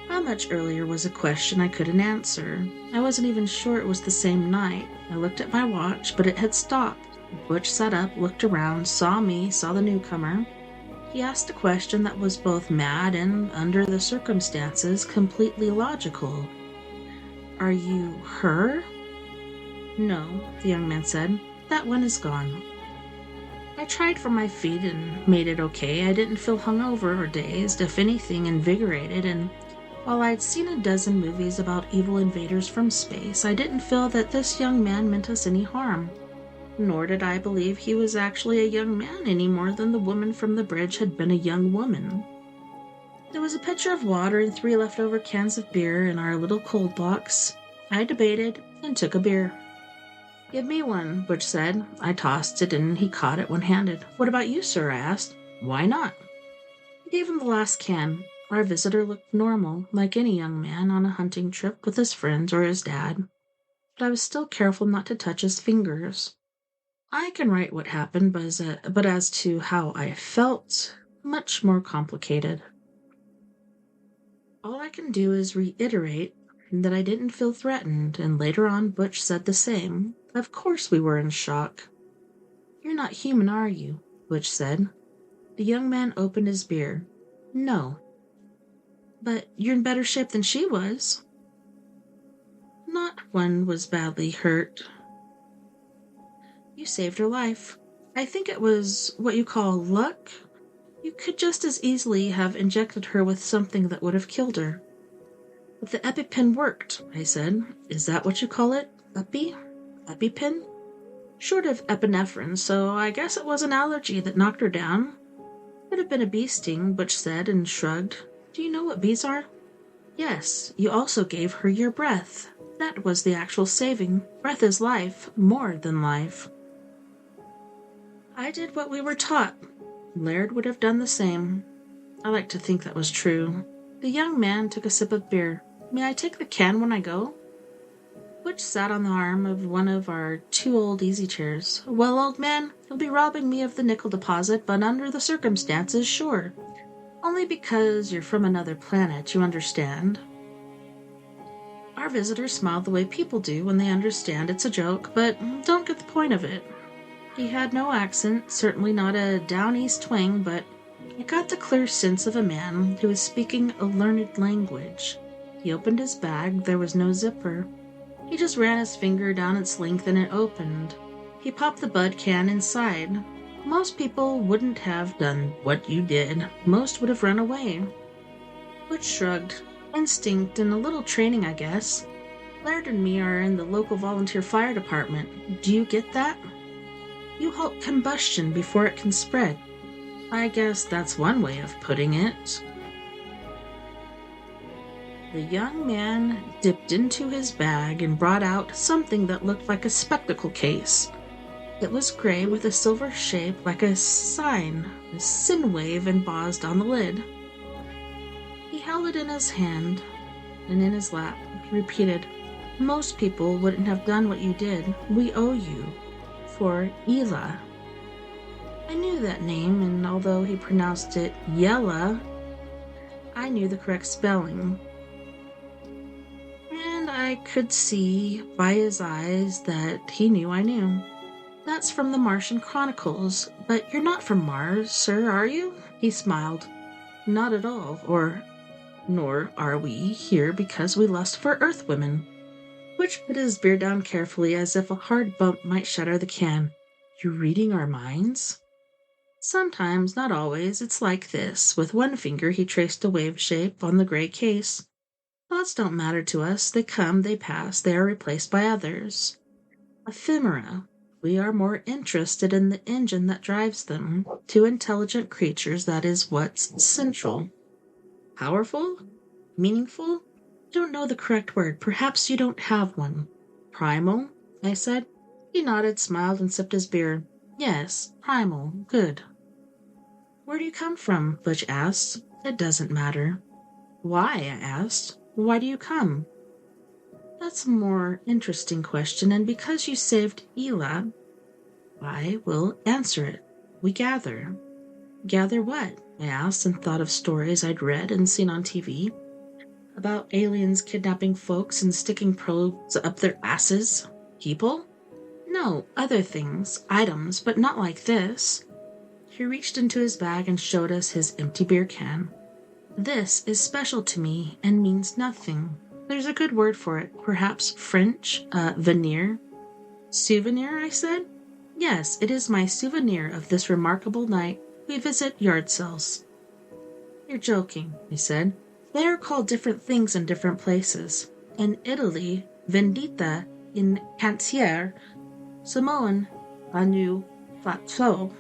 How much earlier was a question I couldn't answer. I wasn't even sure it was the same night. I looked at my watch, but it had stopped. Butch sat up, looked around, saw me, saw the newcomer. He asked a question that was both mad and, under the circumstances, completely logical. Are you her? No, the young man said. That one is gone. I tried for my feet and made it okay. I didn't feel hungover or dazed, if anything, invigorated, and while I'd seen a dozen movies about evil invaders from space, I didn't feel that this young man meant us any harm. Nor did I believe he was actually a young man any more than the woman from the bridge had been a young woman. There was a pitcher of water and 3 leftover cans of beer in our little cold box. I debated and took a beer. Give me one, Butch said. I tossed it and he caught it one-handed. What about you, sir? I asked. Why not? I gave him the last can. Our visitor looked normal, like any young man on a hunting trip with his friends or his dad. But I was still careful not to touch his fingers. I can write what happened, but as to how I felt, much more complicated. All I can do is reiterate that I didn't feel threatened, and later on Butch said the same. Of course we were in shock. You're not human, are you? Butch said. The young man opened his beer. No. But you're in better shape than she was. Not one was badly hurt. You saved her life. I think it was what you call luck. You could just as easily have injected her with something that would have killed her. But the EpiPen worked, I said. Is that what you call it? EpiPen? Short of epinephrine, so I guess it was an allergy that knocked her down. Could have been a bee sting, Butch said and shrugged. Do you know what bees are? Yes, you also gave her your breath. That was the actual saving. Breath is life, more than life. I did what we were taught. Laird would have done the same. I like to think that was true. The young man took a sip of beer. May I take the can when I go? Butch sat on the arm of one of our 2 old easy chairs. Well, old man, you'll be robbing me of the nickel deposit, but under the circumstances, sure. Only because you're from another planet, you understand. Our visitor smiled the way people do when they understand it's a joke, but don't get the point of it. He had no accent, certainly not a down east twang, but I got the clear sense of a man who was speaking a learned language. He opened his bag. There was no zipper. He just ran his finger down its length and it opened. He popped the bud can inside. Most people wouldn't have done what you did. Most would have run away. Butch shrugged. Instinct and a little training, I guess. Laird and me are in the local volunteer fire department. Do you get that? You halt combustion before it can spread. I guess that's one way of putting it. The young man dipped into his bag and brought out something that looked like a spectacle case. It was gray with a silver shape like a sign, a sin wave embossed on the lid. He held it in his hand and in his lap. He repeated, Most people wouldn't have done what you did. We owe you. For Ela. I knew that name, and although he pronounced it Yella, I knew the correct spelling. And I could see by his eyes that he knew I knew. That's from the Martian Chronicles, but you're not from Mars, sir, are you? He smiled. Not at all, nor are we here because we lust for Earth women. Butch put his beer down carefully as if a hard bump might shatter the can. You're reading our minds? Sometimes, not always. It's like this. With one finger he traced a wave shape on the gray case. Thoughts don't matter to us. They come, they pass, they are replaced by others. Ephemera. We are more interested in the engine that drives them. 2 intelligent creatures, that is what's central. Powerful? Meaningful? Don't know the correct word. Perhaps you don't have one. Primal? I said. He nodded, smiled, and sipped his beer. Yes, primal. Good. Where do you come from? Butch asked. It doesn't matter. Why? I asked. Why do you come? That's a more interesting question, and because you saved Ela, I will answer it. We gather. Gather what? I asked, and thought of stories I'd read and seen on TV. About aliens kidnapping folks and sticking probes up their asses. People? No, other things, items, but not like this. He reached into his bag and showed us his empty beer can. This is special to me and means nothing. There's a good word for it, perhaps French, veneer. Souvenir, I said? Yes, it is my souvenir of this remarkable night. We visit yard sales. You're joking, he said. They are called different things in different places. In Italy, vendita in cantiere, Samoan, anu fatso.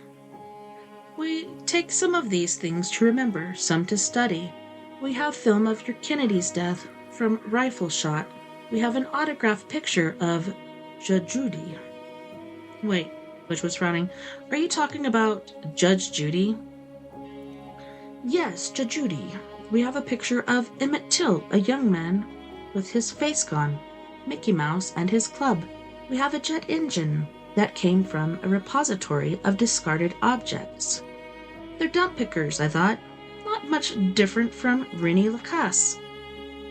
We take some of these things to remember, some to study. We have film of your Kennedy's death from rifle shot. We have an autographed picture of Judge Judy. Wait, Butch was frowning. Are you talking about Judge Judy? Yes, Judge Judy. We have a picture of Emmett Till, a young man, with his face gone, Mickey Mouse and his club. We have a jet engine that came from a repository of discarded objects. They're dump pickers, I thought. Not much different from René Lacasse.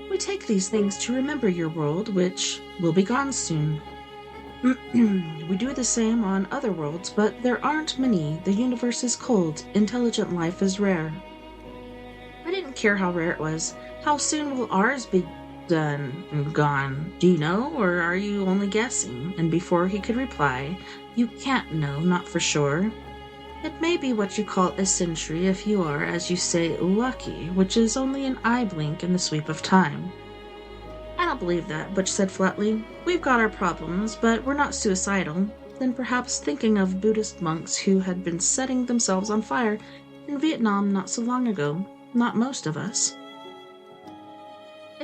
We take these things to remember your world, which will be gone soon. We do the same on other worlds, but there aren't many. The universe is cold. Intelligent life is rare. I didn't care how rare it was. How soon will ours be done and gone? Do you know, or are you only guessing? And before he could reply, you can't know, not for sure. It may be what you call a century if you are, as you say, lucky, which is only an eye blink in the sweep of time. I don't believe that, Butch said flatly. We've got our problems, but we're not suicidal. Then perhaps thinking of Buddhist monks who had been setting themselves on fire in Vietnam not so long ago. Not most of us.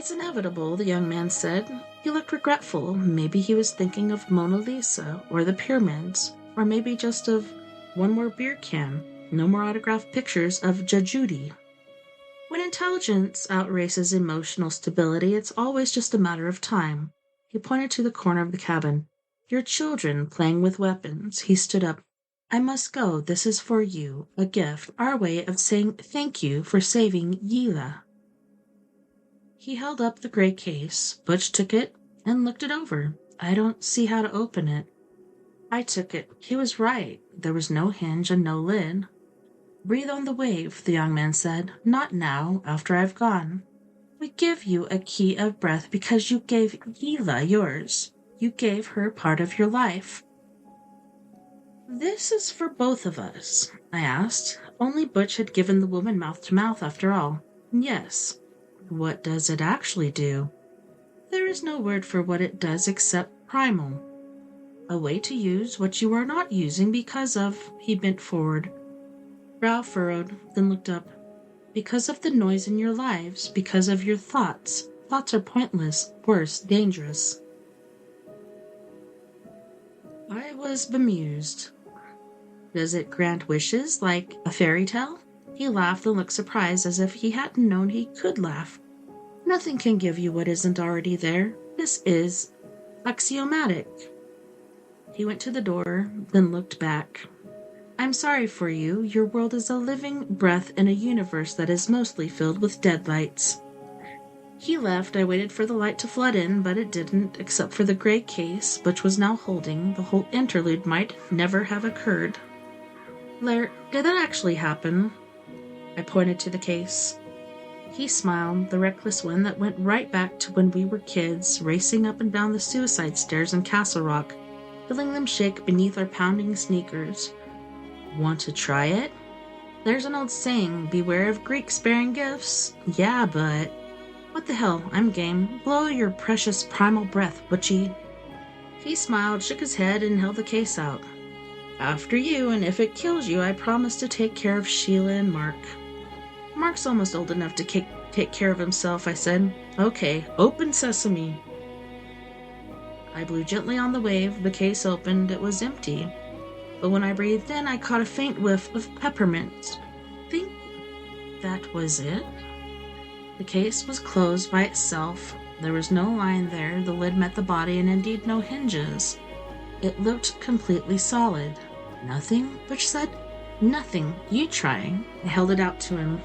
It's inevitable, the young man said. He looked regretful. Maybe he was thinking of Mona Lisa, or the pyramids, or maybe just of one more beer can. No more autographed pictures of Judy. When intelligence outraces emotional stability, it's always just a matter of time. He pointed to the corner of the cabin. Your children playing with weapons. He stood up. I must go. This is for you. A gift. Our way of saying thank you for saving Yila. He held up the gray case. Butch took it and looked it over. I don't see how to open it. I took it. He was right. There was no hinge and no lid. Breathe on the wave, the young man said. Not now, after I've gone. We give you a key of breath because you gave Yila yours. You gave her part of your life. This is for both of us, I asked. Only Butch had given the woman mouth to mouth after all. Yes. What does it actually do? There is no word for what it does except primal. A way to use what you are not using because of, he bent forward. Brow furrowed, then looked up. Because of the noise in your lives, because of your thoughts. Thoughts are pointless, worse, dangerous. I was bemused. Does it grant wishes like a fairy tale? He laughed and looked surprised as if he hadn't known he could laugh. Nothing can give you what isn't already there. This is axiomatic. He went to the door, then looked back. I'm sorry for you. Your world is a living breath in a universe that is mostly filled with deadlights. He left. I waited for the light to flood in, but it didn't, except for the gray case, Butch was now holding. The whole interlude might never have occurred. Blair, did that actually happen? I pointed to the case. He smiled, the reckless one that went right back to when we were kids, racing up and down the suicide stairs in Castle Rock, feeling them shake beneath our pounding sneakers. Want to try it? There's an old saying, beware of Greeks bearing gifts. Yeah, but... What the hell, I'm game. Blow your precious primal breath, Butchie. He smiled, shook his head, and held the case out. After you, and if it kills you, I promise to take care of Sheila and Mark. Mark's almost old enough to take care of himself, I said. Okay, open sesame. I blew gently on the wave. The case opened. It was empty. But when I breathed in, I caught a faint whiff of peppermint. Think that was it? The case was closed by itself. There was no line there. The lid met the body, and indeed no hinges. It looked completely solid. Nothing? Butch said. Nothing. You trying? I held it out to him.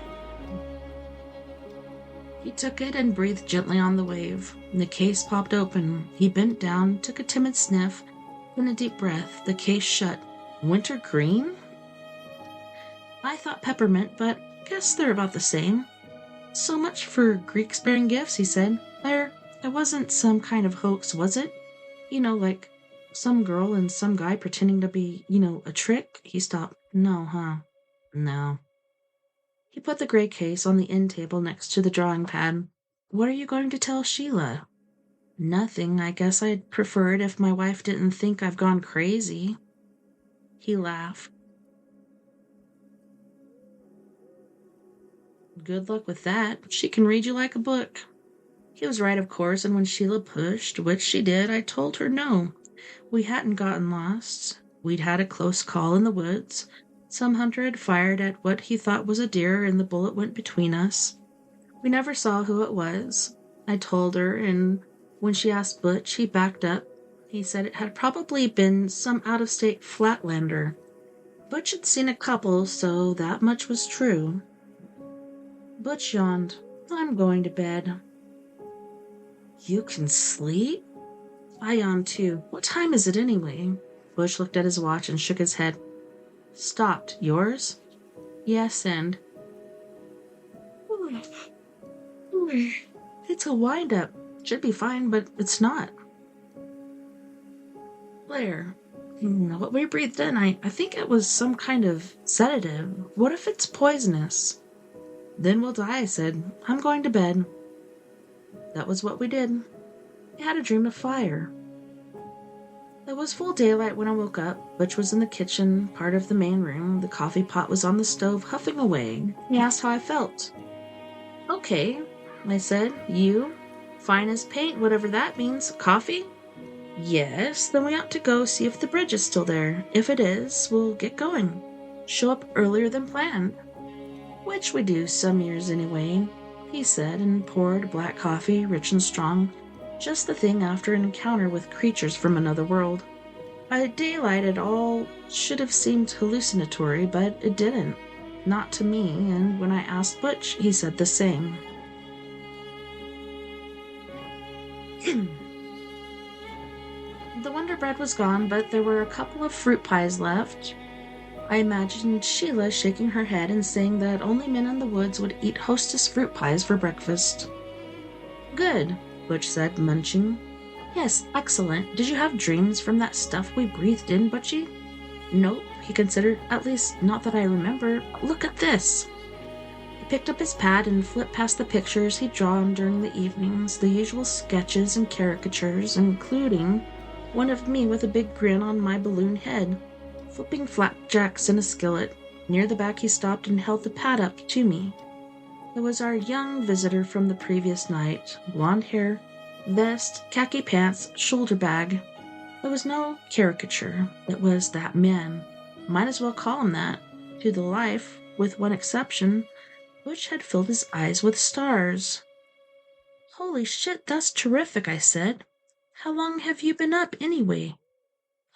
He took it and breathed gently on the wave. The case popped open. He bent down, took a timid sniff, then a deep breath. The case shut. Wintergreen? I thought peppermint, but guess they're about the same. So much for Greeks bearing gifts, he said. There, it wasn't some kind of hoax, was it? You know, like some girl and some guy pretending to be, a trick? He stopped. No, huh? No. He put the gray case on the end table next to the drawing pad. What are you going to tell Sheila? Nothing. I guess I'd prefer it if my wife didn't think I've gone crazy. He laughed. Good luck with that. She can read you like a book. He was right, of course, and when Sheila pushed, which she did, I told her no. We hadn't gotten lost. We'd had a close call in the woods. Some hunter had fired at what he thought was a deer, and the bullet went between us. We never saw who it was. I told her, and when she asked Butch, he backed up. He said it had probably been some out-of-state flatlander. Butch had seen a couple, so that much was true. Butch yawned. I'm going to bed. You can sleep? I yawned too. What time is it anyway? Butch looked at his watch and shook his head. Stopped. Yours? Yes, and... It's a wind-up. Should be fine, but it's not. Blair, what we breathed in, I think it was some kind of sedative. What if it's poisonous? Then we'll die, I said. I'm going to bed. That was what we did. I had a dream of fire. It was full daylight when I woke up. Butch was in the kitchen, part of the main room. The coffee pot was on the stove, huffing away. He asked how I felt. Okay, I said. You? Fine as paint, whatever that means. Coffee? Yes, then we ought to go see if the bridge is still there. If it is, we'll get going. Show up earlier than planned. Which we do some years anyway, he said, and poured black coffee, rich and strong, just the thing after an encounter with creatures from another world. By daylight it all should have seemed hallucinatory, but it didn't. Not to me, and when I asked Butch, he said the same. The Wonder Bread was gone, but there were a couple of fruit pies left. I imagined Sheila shaking her head and saying that only men in the woods would eat Hostess fruit pies for breakfast. Good, Butch said, munching. Yes, excellent. Did you have dreams from that stuff we breathed in, Butchie? Nope, he considered. At least, not that I remember. Look at this. He picked up his pad and flipped past the pictures he'd drawn during the evenings, the usual sketches and caricatures, including one of me with a big grin on my balloon head, flipping flapjacks in a skillet. Near the back he stopped and held the pad up to me. It was our young visitor from the previous night. Blonde hair, vest, khaki pants, shoulder bag. There was no caricature. It was that man. Might as well call him that. To the life, with one exception, Butch had filled his eyes with stars. Holy shit, that's terrific, I said. How long have you been up, anyway?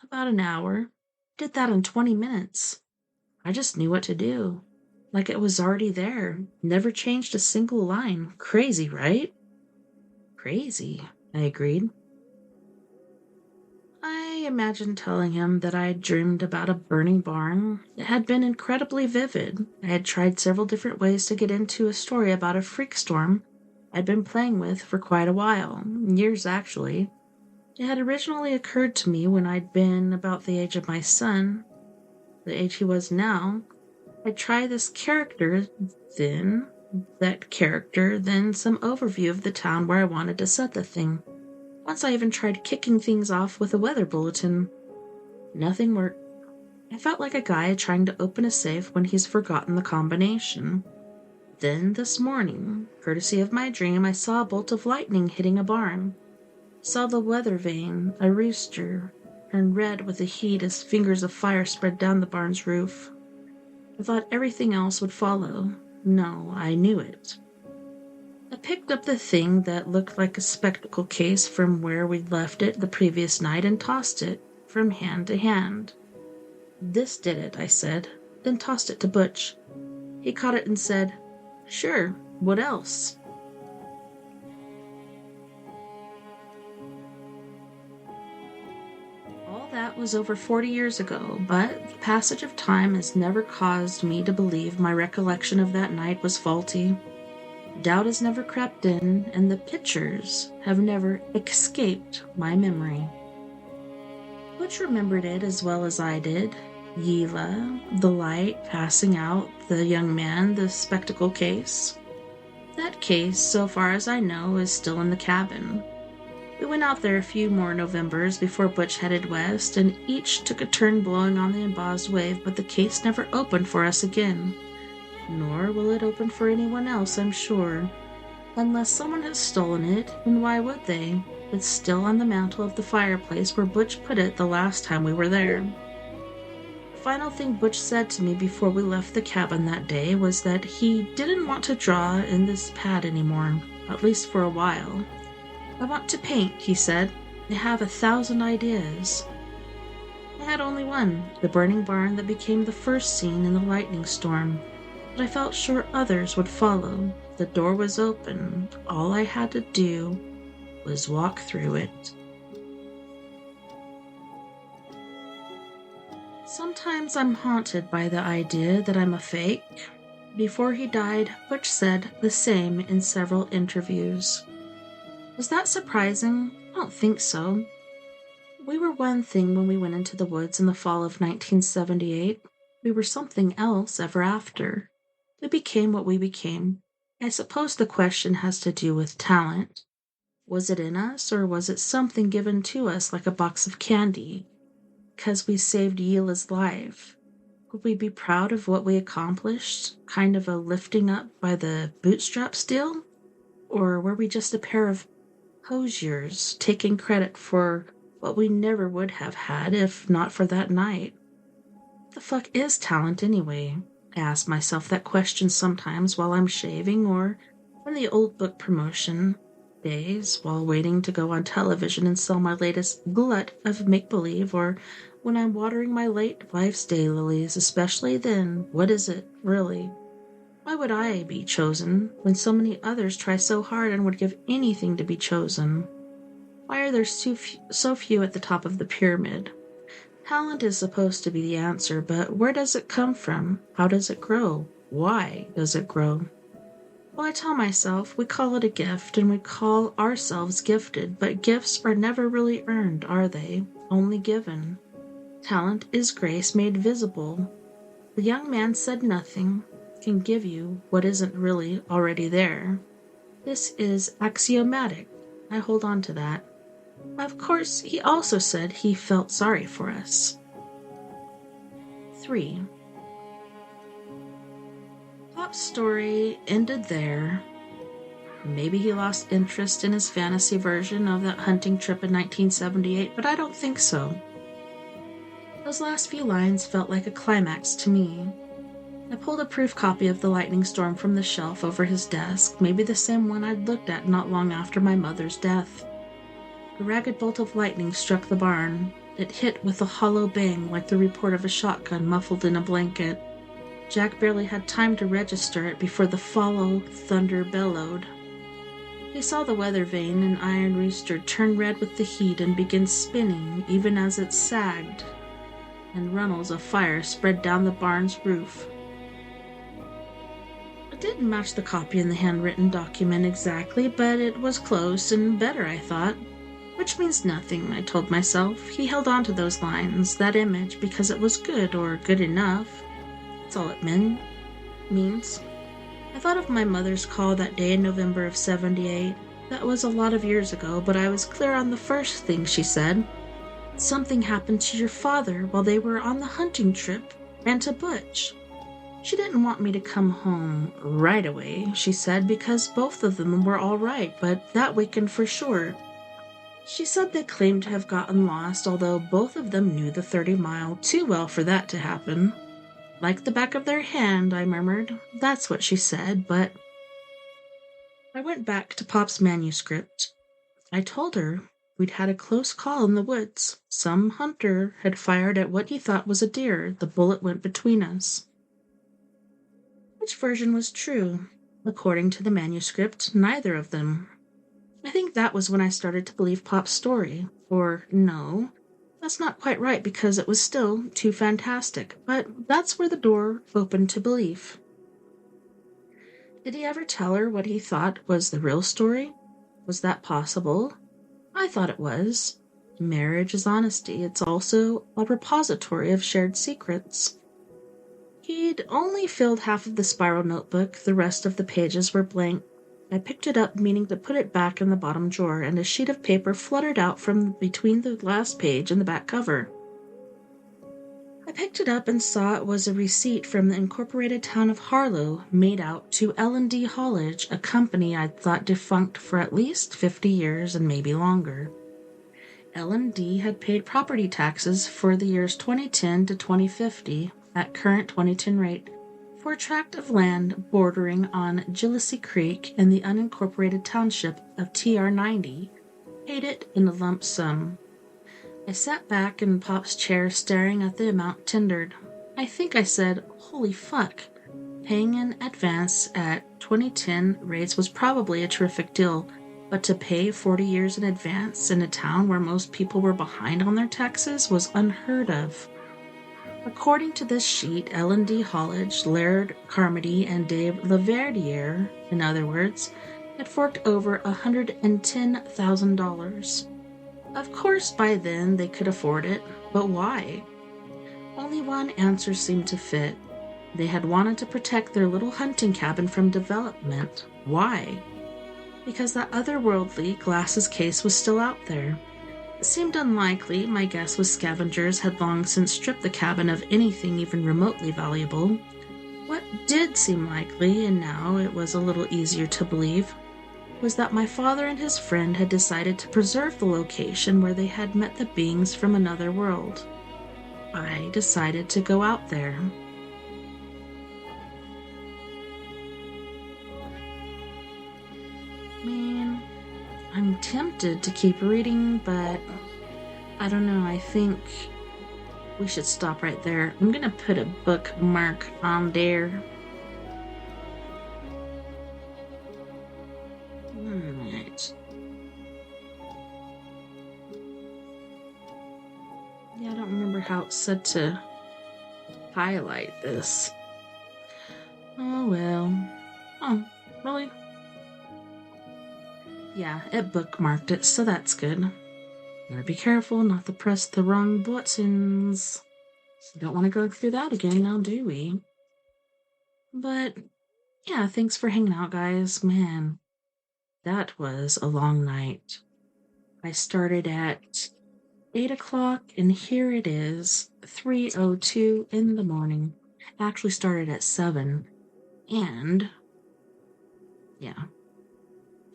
About an hour. Did that in 20 minutes. I just knew what to do. Like it was already there. Never changed a single line. Crazy, right? Crazy, I agreed. I imagined telling him that I dreamed about a burning barn. It had been incredibly vivid. I had tried several different ways to get into a story about a freak storm I'd been playing with for quite a while. Years, actually. It had originally occurred to me when I'd been about the age of my son, the age he was now. I'd try this character, then that character, then some overview of the town where I wanted to set the thing. Once I even tried kicking things off with a weather bulletin. Nothing worked. I felt like a guy trying to open a safe when he's forgotten the combination. Then this morning, courtesy of my dream, I saw a bolt of lightning hitting a barn. Saw the weather vane, a rooster, turn red with the heat as fingers of fire spread down the barn's roof. I thought everything else would follow. No, I knew it. I picked up the thing that looked like a spectacle case from where we'd left it the previous night and tossed it from hand to hand. This did it, I said, then tossed it to Butch. He caught it and said, Sure, what else? All that was over 40 years ago, but the passage of time has never caused me to believe my recollection of that night was faulty. Doubt has never crept in, and the pictures have never escaped my memory. Butch remembered it as well as I did. Yila, the light passing out, the young man, the spectacle case. That case, so far as I know, is still in the cabin. We went out there a few more Novembers before Butch headed west, and each took a turn blowing on the embossed wave, but the case never opened for us again. Nor will it open for anyone else, I'm sure. Unless someone has stolen it, and why would they? It's still on the mantel of the fireplace where Butch put it the last time we were there. The final thing Butch said to me before we left the cabin that day was that he didn't want to draw in this pad anymore, at least for a while. I want to paint, he said. I have 1,000 ideas. I had only one, the burning barn that became the first scene in the lightning storm. But I felt sure others would follow. The door was open. All I had to do was walk through it. Sometimes I'm haunted by the idea that I'm a fake. Before he died, Butch said the same in several interviews. Is that surprising? I don't think so. We were one thing when we went into the woods in the fall of 1978. We were something else ever after. We became what we became. I suppose the question has to do with talent. Was it in us, or was it something given to us like a box of candy? Because we saved Yila's life. Would we be proud of what we accomplished? Kind of a lifting up by the bootstraps deal? Or were we just a pair of hosiers, taking credit for what we never would have had if not for that night. What the fuck is talent anyway? I ask myself that question sometimes while I'm shaving or in the old book promotion days while waiting to go on television and sell my latest glut of make-believe, or when I'm watering my late wife's daylilies. Especially then, what is it, really? Why would I be chosen when so many others try so hard and would give anything to be chosen? Why are there so few at the top of the pyramid? Talent is supposed to be the answer, but where does it come from? How does it grow? Why does it grow? Well, I tell myself we call it a gift and we call ourselves gifted, but gifts are never really earned, are they? Only given. Talent is grace made visible. The young man said nothing can give you what isn't really already there. This is axiomatic. I hold on to that. Of course, he also said he felt sorry for us. 3. Pop's story ended there. Maybe he lost interest in his fantasy version of that hunting trip in 1978, but I don't think so. Those last few lines felt like a climax to me. I pulled a proof copy of The Lightning Storm from the shelf over his desk, maybe the same one I'd looked at not long after my mother's death. A ragged bolt of lightning struck the barn. It hit with a hollow bang like the report of a shotgun muffled in a blanket. Jack barely had time to register it before the follow thunder bellowed. He saw the weather vane and iron rooster turn red with the heat and begin spinning even as it sagged, and runnels of fire spread down the barn's roof. It didn't match the copy in the handwritten document exactly, but it was close and better, I thought. Which means nothing, I told myself. He held on to those lines, that image, because it was good or good enough. That's all it means. I thought of my mother's call that day in November of 78. That was a lot of years ago, but I was clear on the first thing she said. Something happened to your father while they were on the hunting trip, and to Butch. She didn't want me to come home right away, she said, because both of them were all right, but that weekend for sure. She said they claimed to have gotten lost, although both of them knew the 30-mile too well for that to happen. Like the back of their hand, I murmured. That's what she said, but... I went back to Pop's manuscript. I told her we'd had a close call in the woods. Some hunter had fired at what he thought was a deer. The bullet went between us. Which version was true? According to the manuscript, neither of them. I think that was when I started to believe Pop's story. Or, no, that's not quite right because it was still too fantastic, but that's where the door opened to belief. Did he ever tell her what he thought was the real story? Was that possible? I thought it was. Marriage is honesty. It's also a repository of shared secrets. He'd only filled half of the spiral notebook. The rest of the pages were blank. I picked it up, meaning to put it back in the bottom drawer, and a sheet of paper fluttered out from between the last page and the back cover. I picked it up and saw it was a receipt from the incorporated town of Harlow, made out to L&D Haulage, a company I'd thought defunct for at least 50 years and maybe longer. L&D had paid property taxes for the years 2010 to 2050 at current 2010 rate for a tract of land bordering on Gillespie Creek in the unincorporated township of TR90, paid it in a lump sum. I sat back in Pop's chair staring at the amount tendered. I think I said, "Holy fuck." Paying in advance at 2010 rates was probably a terrific deal, but to pay 40 years in advance in a town where most people were behind on their taxes was unheard of. According to this sheet, L&D Haulage, Laird Carmody, and Dave Laverdiere, in other words, had forked over $110,000. Of course, by then they could afford it, but why? Only one answer seemed to fit. They had wanted to protect their little hunting cabin from development. Why? Because that otherworldly glasses case was still out there. It seemed unlikely. My guess was scavengers had long since stripped the cabin of anything even remotely valuable. What did seem likely, and now it was a little easier to believe, was that my father and his friend had decided to preserve the location where they had met the beings from another world. I decided to go out there. Man, I'm tempted to keep reading, but I don't know, I think we should stop right there. I'm gonna put a bookmark on there. Alright. Yeah, I don't remember how it said to highlight this. Oh well. Oh, really? Yeah, it bookmarked it, so that's good. Gotta be careful not to press the wrong buttons. Don't want to go through that again now, do we? But, yeah, thanks for hanging out, guys. Man, that was a long night. I started at 8 o'clock, and here it is, 3:02 in the morning. Actually started at 7, and, yeah,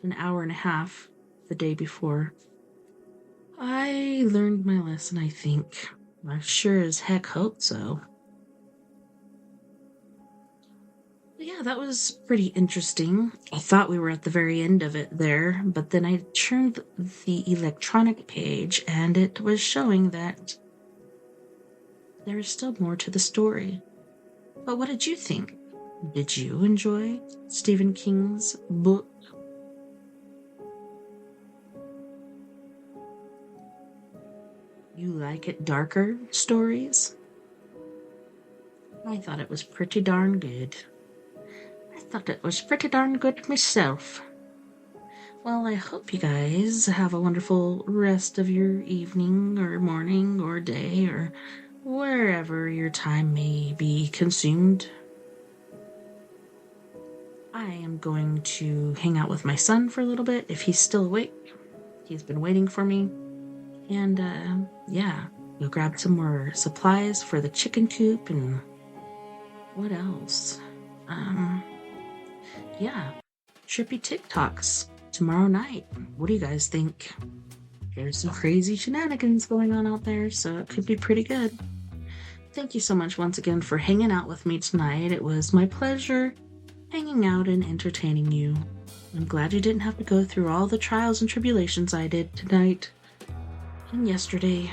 an hour and a half the day before. I learned my lesson, I think. I sure as heck hope so. But yeah, that was pretty interesting. I thought we were at the very end of it there, but then I turned the electronic page and it was showing that there is still more to the story. But what did you think? Did you enjoy Stephen King's book? You like it darker stories? I thought it was pretty darn good. Myself. Well, I hope you guys have a wonderful rest of your evening or morning or day or wherever your time may be consumed. I am going to hang out with my son for a little bit if he's still awake. He's been waiting for me. And, yeah, we'll grab some more supplies for the chicken coop and what else? Yeah, trippy TikToks tomorrow night. What do you guys think? There's some crazy shenanigans going on out there, so it could be pretty good. Thank you so much once again for hanging out with me tonight. It was my pleasure hanging out and entertaining you. I'm glad you didn't have to go through all the trials and tribulations I did tonight. And yesterday,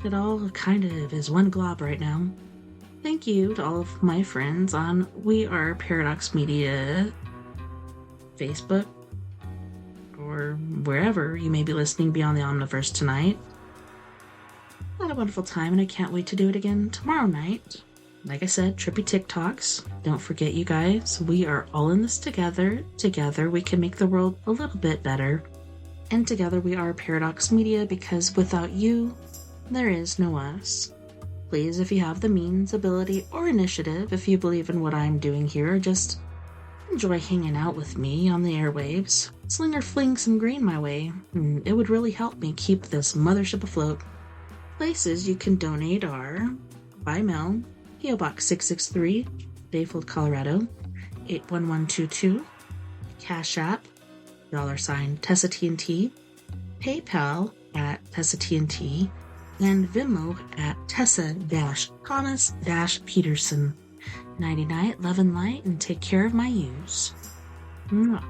it all kind of is one glob right now. Thank you to all of my friends on We Are Paradox Media Facebook or wherever you may be listening Beyond The Omniverse tonight. I had a wonderful time and I can't wait to do it again tomorrow night. Like I said, trippy TikToks. Don't forget, you guys, we are all in this together. Together we can make the world a little bit better. And together we are Paradox Media, because without you, there is no us. Please, if you have the means, ability, or initiative, if you believe in what I'm doing here, just enjoy hanging out with me on the airwaves. Sling or fling some green my way. It would really help me keep this mothership afloat. Places you can donate are by mail, P.O. Box 663, Bayfield, Colorado, 81122, Cash App, $TessaTNT, PayPal at TessaTNT, and Venmo at Tessa-Thomas-Peterson. Nighty night, love and light, and take care of my ewes. Mwah.